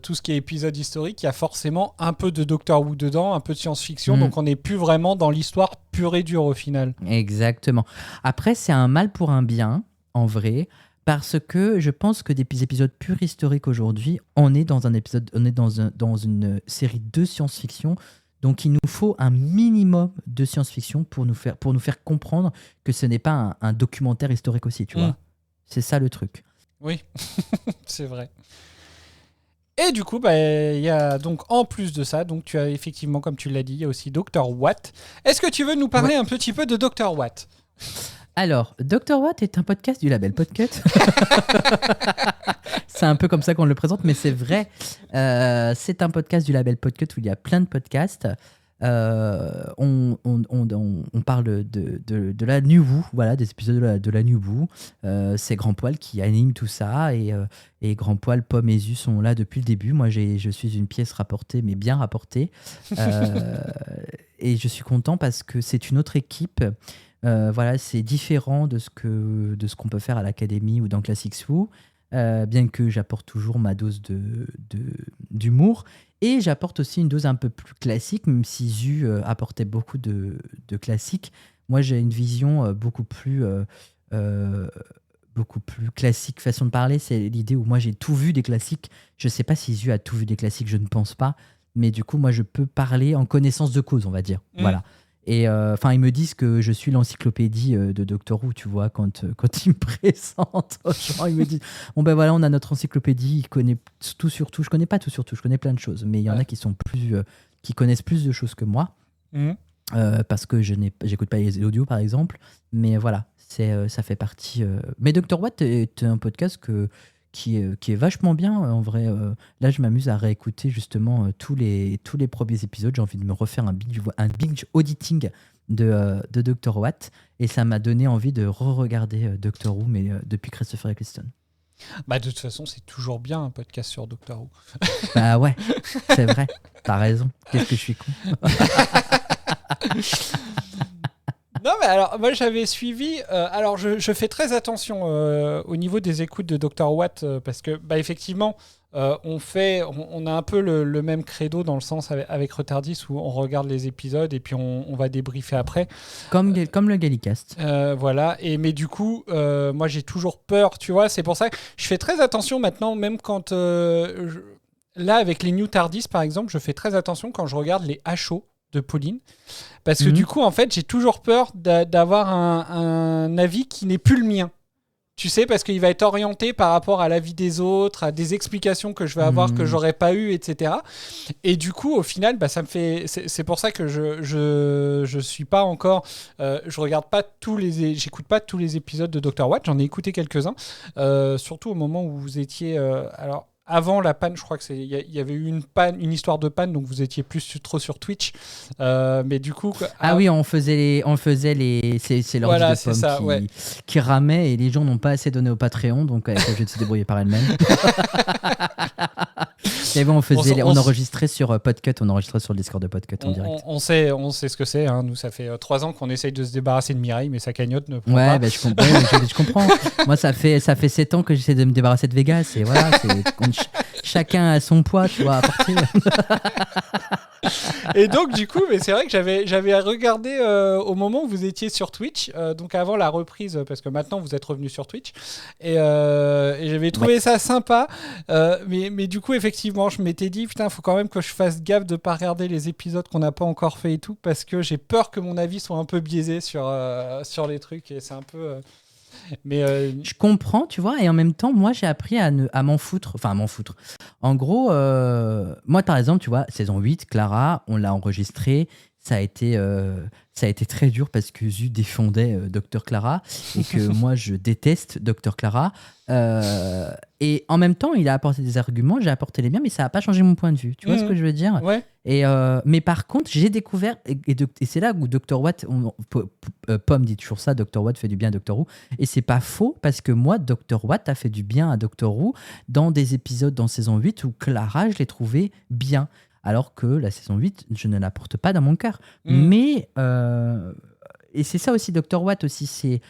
tout ce qui est épisode historique, il y a forcément un peu de Doctor Who dedans, un peu de science-fiction, donc on n'est plus vraiment dans l'histoire pure et dure au final. Exactement. Après, c'est un mal pour un bien, en vrai, parce que je pense que des épisodes purs historiques aujourd'hui, on est dans une série de science-fiction. Donc, il nous faut un minimum de science-fiction pour nous faire comprendre que ce n'est pas un documentaire historique aussi, tu vois. C'est ça le truc. Oui, c'est vrai. Et du coup, il y a donc en plus de ça, donc tu as effectivement, comme tu l'as dit, il y a aussi Dr. Watt. Est-ce que tu veux nous parler un petit peu de Dr. Watt ? Alors, Dr. Watt est un podcast du label Podcut. C'est un peu comme ça qu'on le présente, mais c'est vrai. C'est un podcast du label Podcut où il y a plein de podcasts. On parle de la New Who, voilà, des épisodes de la New Who. C'est Grand Poil qui anime tout ça et Grand Poil, Pomme et Zu sont là depuis le début. Moi, je suis une pièce rapportée, mais bien rapportée. Et je suis content parce que c'est une autre équipe. Voilà, c'est différent de ce qu'on peut faire à l'académie ou dans Classics Who, bien que j'apporte toujours ma dose d'humour. Et j'apporte aussi une dose un peu plus classique, même si Zu apportait beaucoup de classique. Moi, j'ai une vision beaucoup plus classique, façon de parler. C'est l'idée où moi, j'ai tout vu des classiques. Je ne sais pas si Zu a tout vu des classiques, je ne pense pas. Mais du coup, moi, je peux parler en connaissance de cause, on va dire. Voilà. Et ils me disent que je suis l'encyclopédie de Doctor Who, tu vois, quand ils me présentent aux gens, ils me disent bon ben voilà, on a notre encyclopédie, il connaît tout sur tout. Je connais pas tout sur tout, je connais plein de choses, mais il y en a qui connaissent plus de choses que moi, parce que j'écoute pas les audios par exemple, mais voilà, ça fait partie. Mais Dr. Watt est un podcast qui est vachement bien en vrai. Là, je m'amuse à réécouter justement tous les premiers épisodes. J'ai envie de me refaire un binge auditing de Dr. Watt, et ça m'a donné envie de re-regarder Doctor Who, mais depuis Christopher Eccleston. De toute façon, c'est toujours bien un podcast sur Doctor Who. Bah ouais, c'est vrai, t'as raison. Qu'est-ce que je suis con. Non, mais alors, moi, j'avais suivi... alors, je fais très attention au niveau des écoutes de Dr. Watt, parce que, effectivement, on a un peu le même credo dans le sens avec Retardis, où on regarde les épisodes et puis on va débriefer après. Comme le Gallicast. Voilà. Mais du coup, moi, j'ai toujours peur, tu vois. C'est pour ça que je fais très attention maintenant, même quand... là, avec les New Tardis, par exemple, je fais très attention quand je regarde les HO. de Pauline. Parce que du coup, en fait, j'ai toujours peur d'avoir un avis qui n'est plus le mien. Tu sais, parce qu'il va être orienté par rapport à l'avis des autres, à des explications que je vais avoir que j'aurais pas eu, etc. Et du coup, au final, ça me fait. C'est pour ça que je suis pas encore. Je regarde pas j'écoute pas tous les épisodes de Dr. Watt. J'en ai écouté quelques-uns, surtout au moment où vous étiez. Alors. Avant la panne, je crois que il y avait eu une histoire de panne, donc vous étiez trop sur Twitch. Mais du coup, oui, on faisait les, c'est l'ordi voilà, de Pomme ça, qui ramait et les gens n'ont pas assez donné au Patreon, donc elle est obligée de se débrouiller par elle-même. Et bon, on enregistrait sur Podcut, on enregistrait sur le Discord de Podcut en direct. On sait ce que c'est. Hein. Nous, ça fait 3 ans qu'on essaye de se débarrasser de Mireille, mais sa cagnotte ne prend pas. Ouais, je comprends. Moi, ça fait 7 ans que j'essaie de me débarrasser de Vegas. Et voilà, chacun a son poids, tu vois, à porter. Et donc, du coup, mais c'est vrai que j'avais regardé au moment où vous étiez sur Twitch, donc avant la reprise, parce que maintenant vous êtes revenu sur Twitch, et j'avais trouvé ça sympa, mais du coup, effectivement, je m'étais dit, putain, faut quand même que je fasse gaffe de pas regarder les épisodes qu'on n'a pas encore fait et tout, parce que j'ai peur que mon avis soit un peu biaisé sur les trucs, et c'est un peu... Mais je comprends, tu vois, et en même temps, moi, j'ai appris à m'en foutre. Enfin, à m'en foutre. En gros, moi, par exemple, tu vois, saison 8, Clara, on l'a enregistrée. Ça a été très dur parce que Zu défendait Dr. Clara et que moi, je déteste Dr. Clara. Et en même temps, il a apporté des arguments, j'ai apporté les miens, mais ça n'a pas changé mon point de vue. Tu vois ce que je veux dire ? Ouais. Mais par contre, j'ai découvert, et c'est là où Dr. Watt, Pomme dit toujours ça, Dr. Watt fait du bien à Dr. Who, et c'est pas faux, parce que moi, Dr. Watt a fait du bien à Dr. Who dans des épisodes dans saison 8 où Clara, je l'ai trouvé bien, alors que la saison 8, je ne la porte pas dans mon cœur. Mais, et c'est ça aussi, Dr. Watt aussi, c'est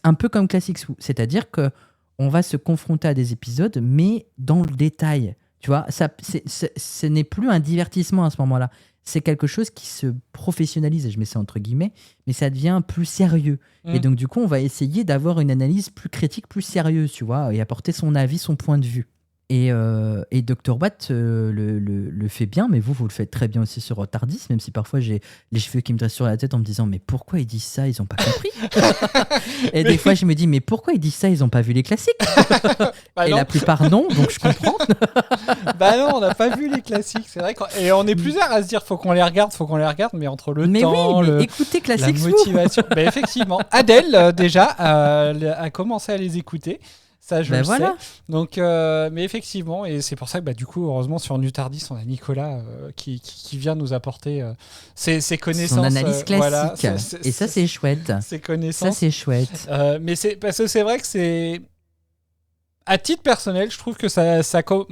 un peu comme Classics Who, c'est-à-dire que on va se confronter à des épisodes, mais dans le détail. Tu vois, ce n'est plus un divertissement à ce moment-là. C'est quelque chose qui se professionnalise, je mets ça entre guillemets, mais ça devient plus sérieux. Et donc, du coup, on va essayer d'avoir une analyse plus critique, plus sérieuse, tu vois, et apporter son avis, son point de vue. Et Dr. Watt le fait bien, mais vous le faites très bien aussi sur Tardis, même si parfois j'ai les cheveux qui me dressent sur la tête en me disant mais pourquoi ils disent ça, ils n'ont pas compris. Et des fois je me dis mais pourquoi ils disent ça, ils n'ont pas vu les classiques. Et la plupart non, donc je comprends. Bah non, on n'a pas vu les classiques, c'est vrai. Et on est plusieurs à se dire faut qu'on les regarde, mais entre le temps, écoutez la Classics motivation. Bah, effectivement, Adèle déjà a commencé à les écouter. Ça, je le sais. Donc, mais effectivement, et c'est pour ça que du coup, heureusement, sur Nutardis, on a Nicolas qui vient nous apporter ses connaissances. Son analyse classique. Voilà, et ça, c'est chouette. Ses connaissances. Ça, c'est chouette. Mais c'est parce que c'est vrai que c'est... À titre personnel, je trouve que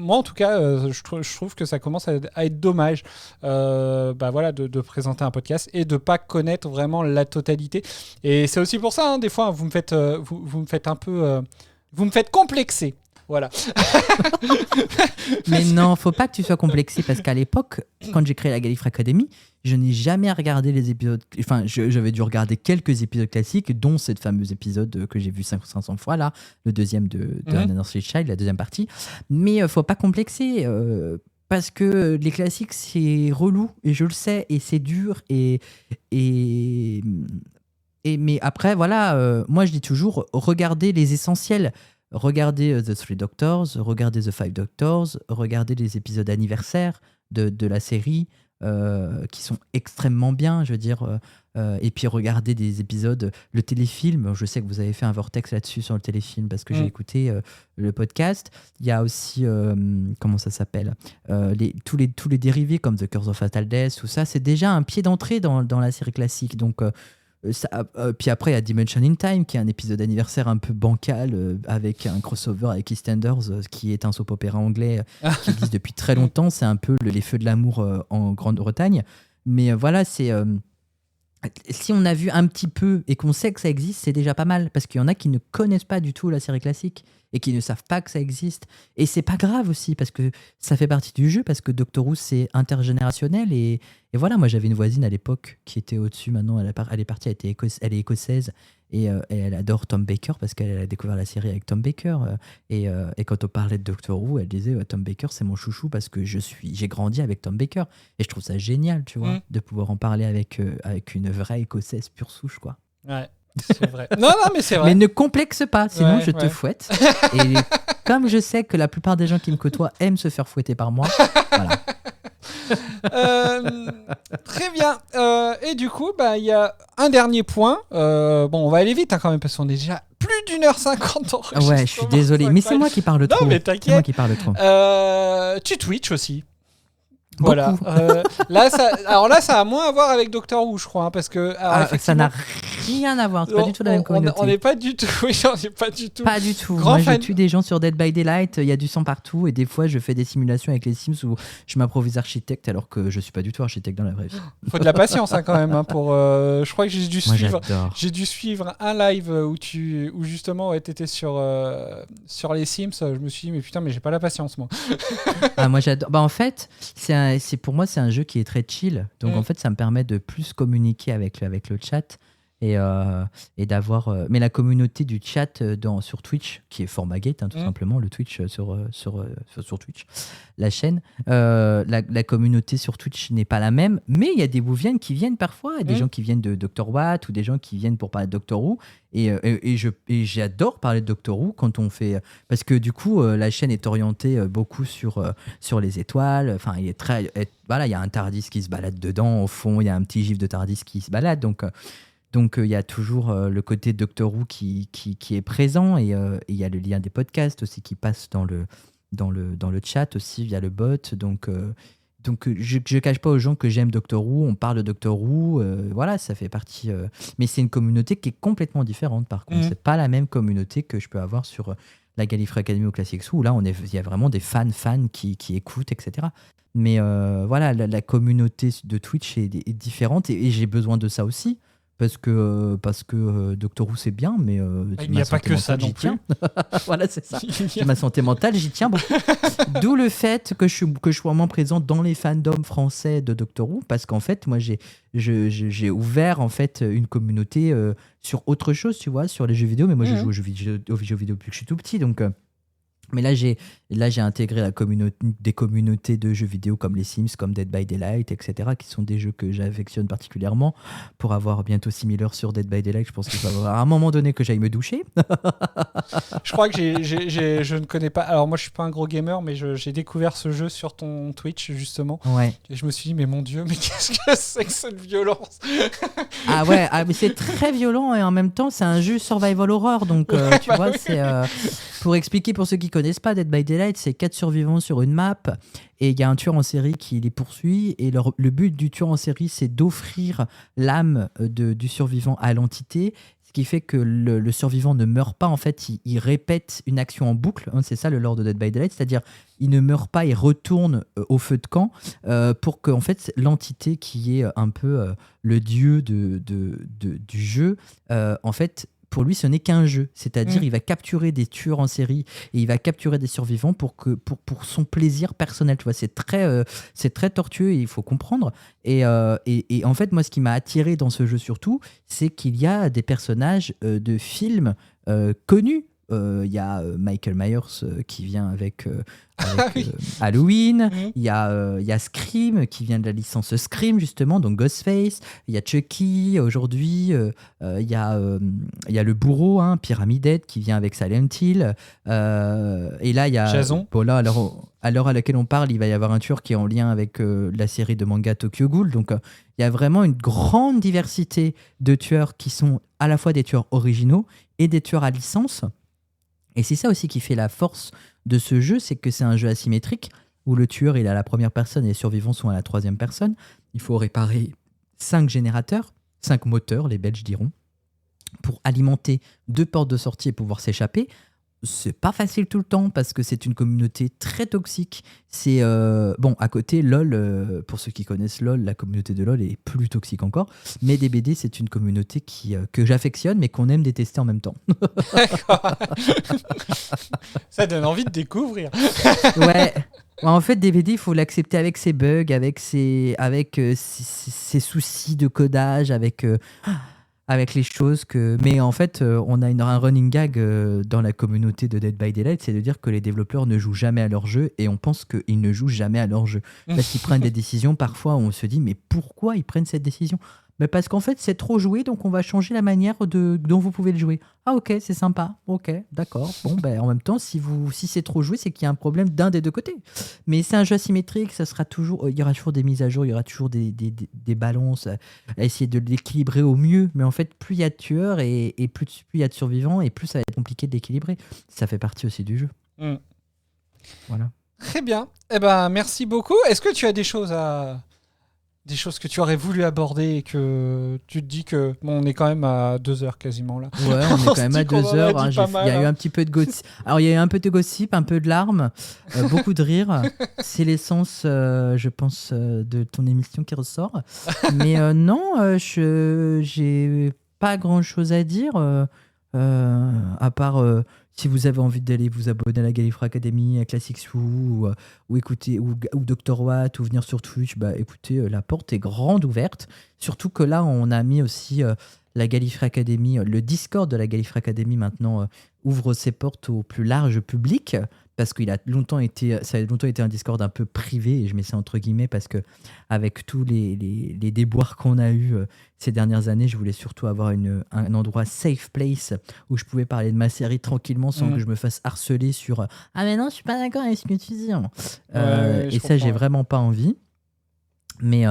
moi en tout cas, je trouve que ça commence à être dommage de présenter un podcast et de pas connaître vraiment la totalité. Et c'est aussi pour ça, hein, des fois, vous me faites un peu... vous me faites complexer. Voilà. Mais non, faut pas que tu sois complexé parce qu'à l'époque, quand j'ai créé la Gallifrey Academy, je n'ai jamais regardé les épisodes. Enfin, j'avais dû regarder quelques épisodes classiques, dont cette fameuse épisode que j'ai vu 500 fois, là, le deuxième de Another Sweet Child, la deuxième partie. Mais faut pas complexer. Parce que les classiques, c'est relou, et je le sais, et c'est dur, mais après, voilà, moi je dis toujours, regardez les essentiels. Regardez The Three Doctors, regardez The Five Doctors, regardez les épisodes anniversaires de la série qui sont extrêmement bien, je veux dire. Et puis regardez des épisodes, le téléfilm. Je sais que vous avez fait un vortex là-dessus sur le téléfilm parce que j'ai écouté le podcast. Il y a aussi, comment ça s'appelle, tous les dérivés comme The Curse of Fatal Death, tout ça, c'est déjà un pied d'entrée dans la série classique. Donc, puis après, il y a Dimension in Time, qui est un épisode anniversaire un peu bancal, avec un crossover avec EastEnders, qui est un soap-opéra anglais qui existe depuis très longtemps. C'est un peu les Feux de l'amour en Grande-Bretagne. Mais voilà, c'est... si on a vu un petit peu et qu'on sait que ça existe, c'est déjà pas mal. Parce qu'il y en a qui ne connaissent pas du tout la série classique et qui ne savent pas que ça existe. Et c'est pas grave aussi, parce que ça fait partie du jeu, parce que Doctor Who, c'est intergénérationnel. Et voilà, moi, j'avais une voisine à l'époque qui était au-dessus. Maintenant, elle est partie, elle est écossaise. et elle adore Tom Baker parce qu'elle a découvert la série avec Tom Baker. Et quand on parlait de Doctor Who, elle disait Tom Baker, c'est mon chouchou parce que j'ai grandi avec Tom Baker. Et je trouve ça génial, tu vois, de pouvoir en parler avec une vraie écossaise pure souche, quoi. Ouais, c'est vrai. Non, mais c'est vrai. Mais ne complexe pas, sinon Ouais, je te fouette. Et comme je sais que la plupart des gens qui me côtoient aiment se faire fouetter par moi, voilà. Très bien. Et du coup, il y a un dernier point. On va aller vite quand même parce qu'on est déjà plus d'1h50 d'enregistrement. Ouais, je suis désolé, mais c'est moi qui parle trop. Non, mais t'inquiète. C'est moi qui parle trop. Tu Twitch aussi. Beaucoup. Voilà. Là, ça a moins à voir avec Doctor Who, je crois, parce que ça n'a rien à voir. C'est pas du tout la même communauté. On n'est pas du tout. Oui, on n'est pas du tout. Pas du tout. Grand Moi, fan. je tue des gens sur Dead by Daylight. Il y a du sang partout, et des fois, je fais des simulations avec les Sims où je m'improvise architecte alors que je suis pas du tout architecte dans la vraie vie. Faut de la patience quand même pour. Je crois que j'ai dû Moi, suivre. j'adore. J'ai dû suivre un live où justement t'étais sur les Sims. Je me suis dit mais putain mais j'ai pas la patience moi. Moi j'adore. En fait, pour moi c'est un jeu qui est très chill. Donc en fait ça me permet de plus communiquer avec le chat et d'avoir. Mais la communauté du chat sur Twitch, qui est Formagate tout simplement, le Twitch sur Twitch, la chaîne, la communauté sur Twitch n'est pas la même. Mais il y a des Whoviennes qui viennent parfois, et des gens qui viennent de Dr. Watt ou des gens qui viennent pour parler de Doctor Who. Et j'adore parler de Doctor Who quand on fait. Parce que du coup, la chaîne est orientée beaucoup sur les étoiles. Enfin, il y a un TARDIS qui se balade dedans. Au fond, il y a un petit gif de TARDIS qui se balade. Donc, il y a toujours le côté Doctor Who qui est présent. Et il y a le lien des podcasts aussi qui passe dans le chat aussi via le bot. Donc, je cache pas aux gens que j'aime Doctor Who, on parle de Doctor Who, voilà, ça fait partie. Mais c'est une communauté qui est complètement différente par contre. C'est pas la même communauté que je peux avoir sur la Gallifrey Academy ou Classics Who, où là, il y a vraiment des fans qui écoutent, etc. Mais voilà, la communauté de Twitch est différente et j'ai besoin de ça aussi. Parce que Doctor Who c'est bien, mais il n'y a pas que ça non plus. Voilà, c'est ça. Ma santé mentale, j'y tiens. Bon. D'où le fait que je sois vraiment présent dans les fandoms français de Doctor Who, parce qu'en fait, moi, j'ai ouvert en fait une communauté sur autre chose, tu vois, sur les jeux vidéo. Mais moi, je joue aux jeux vidéo depuis que je suis tout petit, donc. Mais là, j'ai intégré des communautés de jeux vidéo comme les Sims, comme Dead by Daylight, etc., qui sont des jeux que j'affectionne particulièrement. Pour avoir bientôt 6000 heures sur Dead by Daylight, je pense qu'il va à un moment donné que j'aille me doucher. Je crois que je ne connais pas. Alors moi, je suis pas un gros gamer, mais j'ai découvert ce jeu sur ton Twitch justement. Ouais. Et je me suis dit, mais mon Dieu, mais qu'est-ce que c'est que cette violence? Mais c'est très violent et en même temps, c'est un jeu survival horror. Donc, tu vois, c'est pour expliquer pour ceux qui connaissent pas Dead by Daylight, c'est 4 survivants sur une map et il y a un tueur en série qui les poursuit et le but du tueur en série c'est d'offrir l'âme du survivant à l'entité, ce qui fait que le survivant ne meurt pas en fait, il répète une action en boucle, c'est ça le lore de Dead by Daylight, c'est-à-dire il ne meurt pas, il retourne au feu de camp pour que en fait l'entité qui est un peu le dieu du jeu en fait pour lui, ce n'est qu'un jeu. C'est-à-dire, il va capturer des tueurs en série et il va capturer des survivants pour son plaisir personnel. Tu vois, c'est très tortueux et il faut comprendre. Et en fait, moi, ce qui m'a attiré dans ce jeu surtout, c'est qu'il y a des personnages de films connus. Il y a Michael Myers qui vient avec Halloween. Il y a Scream qui vient de la licence Scream justement, donc Ghostface. Il y a Chucky aujourd'hui. Il y a le bourreau, Pyramid Head qui vient avec Silent Hill. Et là il y a Jason. Bon là à l'heure à laquelle on parle, il va y avoir un tueur qui est en lien avec la série de manga Tokyo Ghoul. Donc il y a vraiment une grande diversité de tueurs qui sont à la fois des tueurs originaux et des tueurs à licence. Et c'est ça aussi qui fait la force de ce jeu, c'est que c'est un jeu asymétrique où le tueur il est à la première personne et les survivants sont à la troisième personne. Il faut réparer 5 générateurs, 5 moteurs, les Belges diront, pour alimenter 2 portes de sortie et pouvoir s'échapper. C'est pas facile tout le temps parce que c'est une communauté très toxique. C'est à côté LOL, pour ceux qui connaissent LOL, la communauté de LOL est plus toxique encore. Mais DBD, c'est une communauté que j'affectionne mais qu'on aime détester en même temps. D'accord. Ça donne envie de découvrir. Ouais. En fait, DBD, il faut l'accepter avec ses bugs, avec ses soucis de codage, avec avec les choses que. Mais en fait, on a un running gag dans la communauté de Dead by Daylight, c'est de dire que les développeurs ne jouent jamais à leur jeu et on pense qu'ils ne jouent jamais à leur jeu. Parce qu'ils prennent des décisions, parfois on se dit mais pourquoi ils prennent cette décision? Mais parce qu'en fait c'est trop joué, donc on va changer la manière dont vous pouvez le jouer. Ah ok, c'est sympa, ok, d'accord. Bon ben en même temps, si c'est trop joué, c'est qu'il y a un problème d'un des deux côtés. Mais c'est un jeu asymétrique, ça sera toujours, il y aura toujours des mises à jour, il y aura toujours des balances à essayer de l'équilibrer au mieux. Mais en fait, plus il y a de tueurs et plus il y a de survivants, et plus ça va être compliqué de l'équilibrer. Ça fait partie aussi du jeu. Voilà. Très bien. Eh ben, merci beaucoup. Est-ce que tu as des choses que tu aurais voulu aborder et que tu te dis que bon, on est quand même à 2 heures quasiment là. Ouais, on est quand même à 2 heures. Hein, il y a eu un petit peu de gossip. Alors il y a eu un peu de gossip, un peu de larmes, beaucoup de rire. C'est l'essence, je pense, de ton émission qui ressort. Mais non, j'ai pas grand-chose à dire, à part si vous avez envie d'aller vous abonner à la Gallifrey Academy, à Classics ou écouter ou Dr Watt ou venir sur Twitch, bah écoutez, la porte est grande ouverte. Surtout que là, on a mis aussi la Gallifrey Academy, le Discord de la Gallifrey Academy maintenant ouvre ses portes au plus large public parce ça a longtemps été un Discord un peu privé, et je mets ça entre guillemets parce que avec tous les déboires qu'on a eu ces dernières années, je voulais surtout avoir un endroit safe place où je pouvais parler de ma série tranquillement sans que je me fasse harceler sur ah mais non, je suis pas d'accord avec ce que tu dis. Et ça, j'ai vraiment pas envie. Mais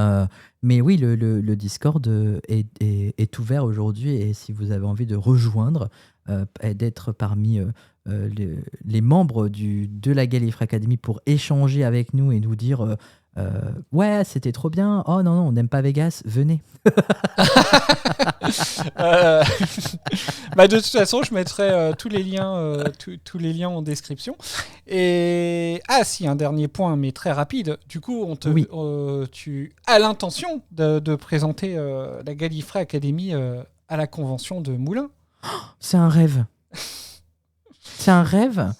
oui, le Discord est ouvert aujourd'hui, et si vous avez envie de rejoindre et d'être parmi les membres de la Gallifrey Academy pour échanger avec nous et nous dire ouais, c'était trop bien, oh non, on n'aime pas Vegas, venez. Bah de toute façon, je mettrai tous les liens en description. Et si, un dernier point, mais très rapide. Du coup, tu as l'intention de présenter la Gallifrey Academy à la convention de Moulins. C'est un rêve. C'est un rêve.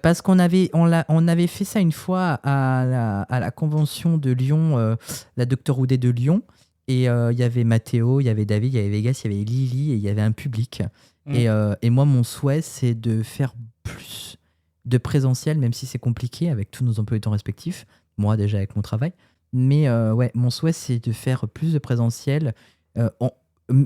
Parce qu'on avait fait ça une fois à la convention de Lyon, la Dr Houdet de Lyon. Et il y avait Mathéo, il y avait David, il y avait Vegas, il y avait Lily, et il y avait un public. Et moi, mon souhait, c'est de faire plus de présentiel, même si c'est compliqué avec tous nos emplois du temps respectifs. Moi, déjà, avec mon travail. Mais ouais, mon souhait, c'est de faire plus de présentiel.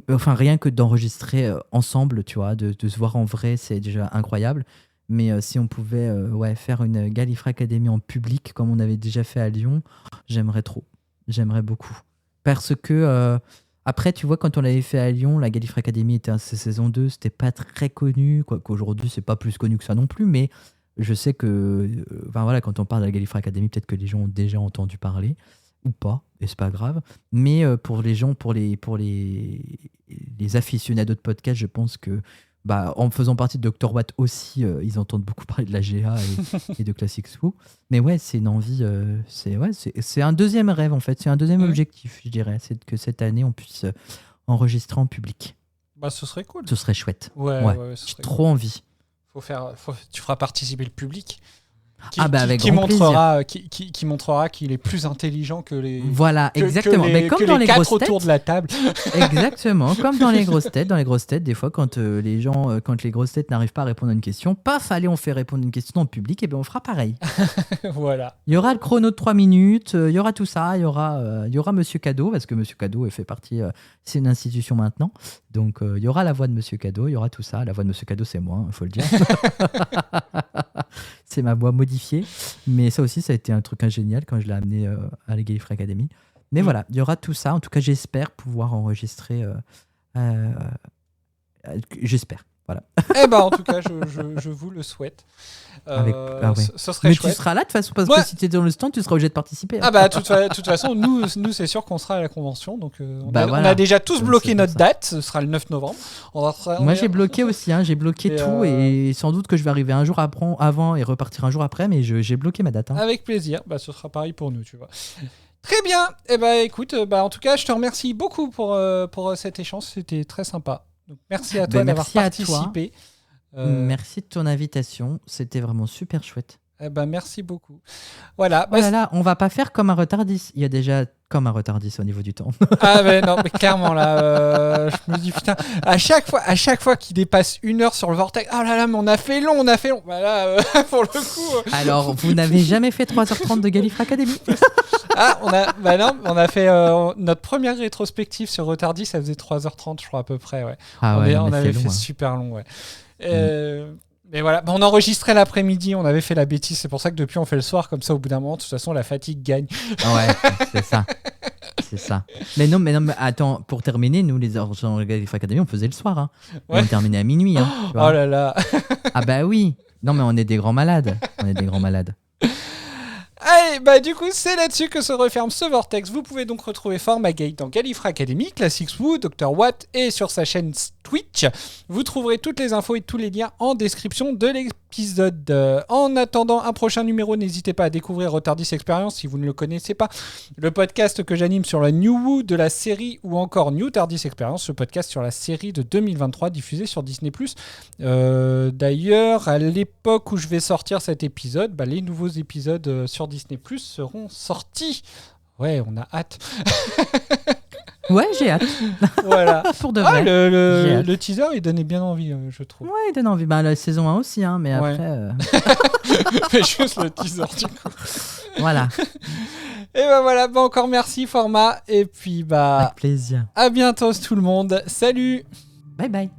Enfin, rien que d'enregistrer ensemble, tu vois, de se voir en vrai, c'est déjà incroyable. Mais si on pouvait faire une Gallifrey Academy en public, comme on avait déjà fait à Lyon, j'aimerais trop. J'aimerais beaucoup. Parce que, après, tu vois, quand on l'avait fait à Lyon, la Gallifrey Academy était en saison 2, c'était pas très connu, qu'aujourd'hui, c'est pas plus connu que ça non plus, mais je sais que, quand on parle de la Gallifrey Academy, peut-être que les gens ont déjà entendu parler, ou pas, et c'est pas grave. Mais pour les gens, pour les aficionados de podcast, je pense que, en faisant partie de Dr Watt aussi, ils entendent beaucoup parler de la GA et de Classics Who. Mais ouais, c'est une envie, c'est un deuxième rêve en fait, c'est un deuxième objectif, je dirais, c'est que cette année on puisse enregistrer en public. Bah, ce serait cool. Ce serait chouette. Ouais, j'ai trop envie. Tu feras participer le public. Avec qui grand montrera, qui montrera qu'il est plus intelligent que les. Voilà, exactement. Que mais comme dans les quatre grosses têtes, autour de la table. Exactement, comme dans les grosses têtes. Dans les grosses têtes, des fois, quand les grosses têtes n'arrivent pas à répondre à une question, paf, allez, on fait répondre une question en public, et bien on fera pareil. Voilà. Il y aura le chrono de 3 minutes, il y aura tout ça, il y aura Monsieur Cadeau, parce que Monsieur Cadeau fait partie, c'est une institution maintenant. Donc il y aura la voix de Monsieur Cadeau, il y aura tout ça. La voix de Monsieur Cadeau, c'est moi, il faut le dire. C'est ma voix modifiée. Mais ça aussi, ça a été un truc génial quand je l'ai amené à la Gallifrey Academy. Mais voilà, il y aura tout ça. En tout cas, j'espère pouvoir enregistrer. J'espère. Voilà. En tout cas, je vous le souhaite. Ce serait chouette. Tu seras là de toute façon, parce que si tu es dans le stand, tu seras obligé de participer. De toute façon, nous c'est sûr qu'on sera à la convention. Donc, on a déjà tous bloqué notre date. Ce sera le 9 novembre. Moi, j'ai bloqué aussi. J'ai bloqué tout. Et sans doute que je vais arriver un jour avant et repartir un jour après. Mais j'ai bloqué ma date. Avec plaisir. Ce sera pareil pour nous, tu vois. Très bien. Écoute, en tout cas, je te remercie beaucoup pour cet échange. C'était très sympa. Donc, merci à toi d'avoir participé. Merci de ton invitation. C'était vraiment super chouette. Merci beaucoup. Voilà. Là, on va pas faire comme un retardis. Il y a déjà comme un retardis au niveau du temps. Ah mais non, mais clairement là, je me dis putain, à chaque fois qu'il dépasse 1 heure sur le vortex, oh là là, mais on a fait long. Bah là, pour le coup. Alors, vous n'avez jamais fait 3h30 de Gallifrey Academy? On a fait notre première rétrospective sur Retardis, ça faisait 3h30 je crois à peu près, ouais. Ah ouais, on avait long, fait hein. super long, ouais. Mais voilà, on enregistrait l'après-midi, on avait fait la bêtise, c'est pour ça que depuis on fait le soir, comme ça au bout d'un moment, de toute façon la fatigue gagne. Ouais, c'est ça. C'est ça. Mais non, mais attends, pour terminer, nous, les gens de Gallifrey Academy, on faisait le soir. Hein. Ouais. On terminait à minuit. Hein, tu vois. Oh là là. Ah bah oui. Non, mais on est des grands malades. Allez, bah du coup, c'est là-dessus que se referme ce vortex. Vous pouvez donc retrouver Formagate dans Gallifrey Academy, Classics Who, Dr. Watt et sur sa chaîne Twitch. Vous trouverez toutes les infos et tous les liens en description de l'épisode. En attendant un prochain numéro, n'hésitez pas à découvrir Retardis Experience si vous ne le connaissez pas. Le podcast que j'anime sur la New Who de la série ou encore New TARDIS Experience, le podcast sur la série de 2023 diffusée sur Disney+. D'ailleurs, à l'époque où je vais sortir cet épisode, les nouveaux épisodes sur Disney+ seront sortis. Ouais, on a hâte. Ouais, j'ai hâte. Voilà. Pour de vrai. Le teaser, il donnait bien envie, je trouve. Ouais, il donne envie. Bah, la saison 1 aussi, hein, mais Ouais. après... Mais juste le teaser, du coup. Voilà. Et voilà, encore merci, Format. Et puis, Avec plaisir. à bientôt tout le monde. Salut! Bye bye.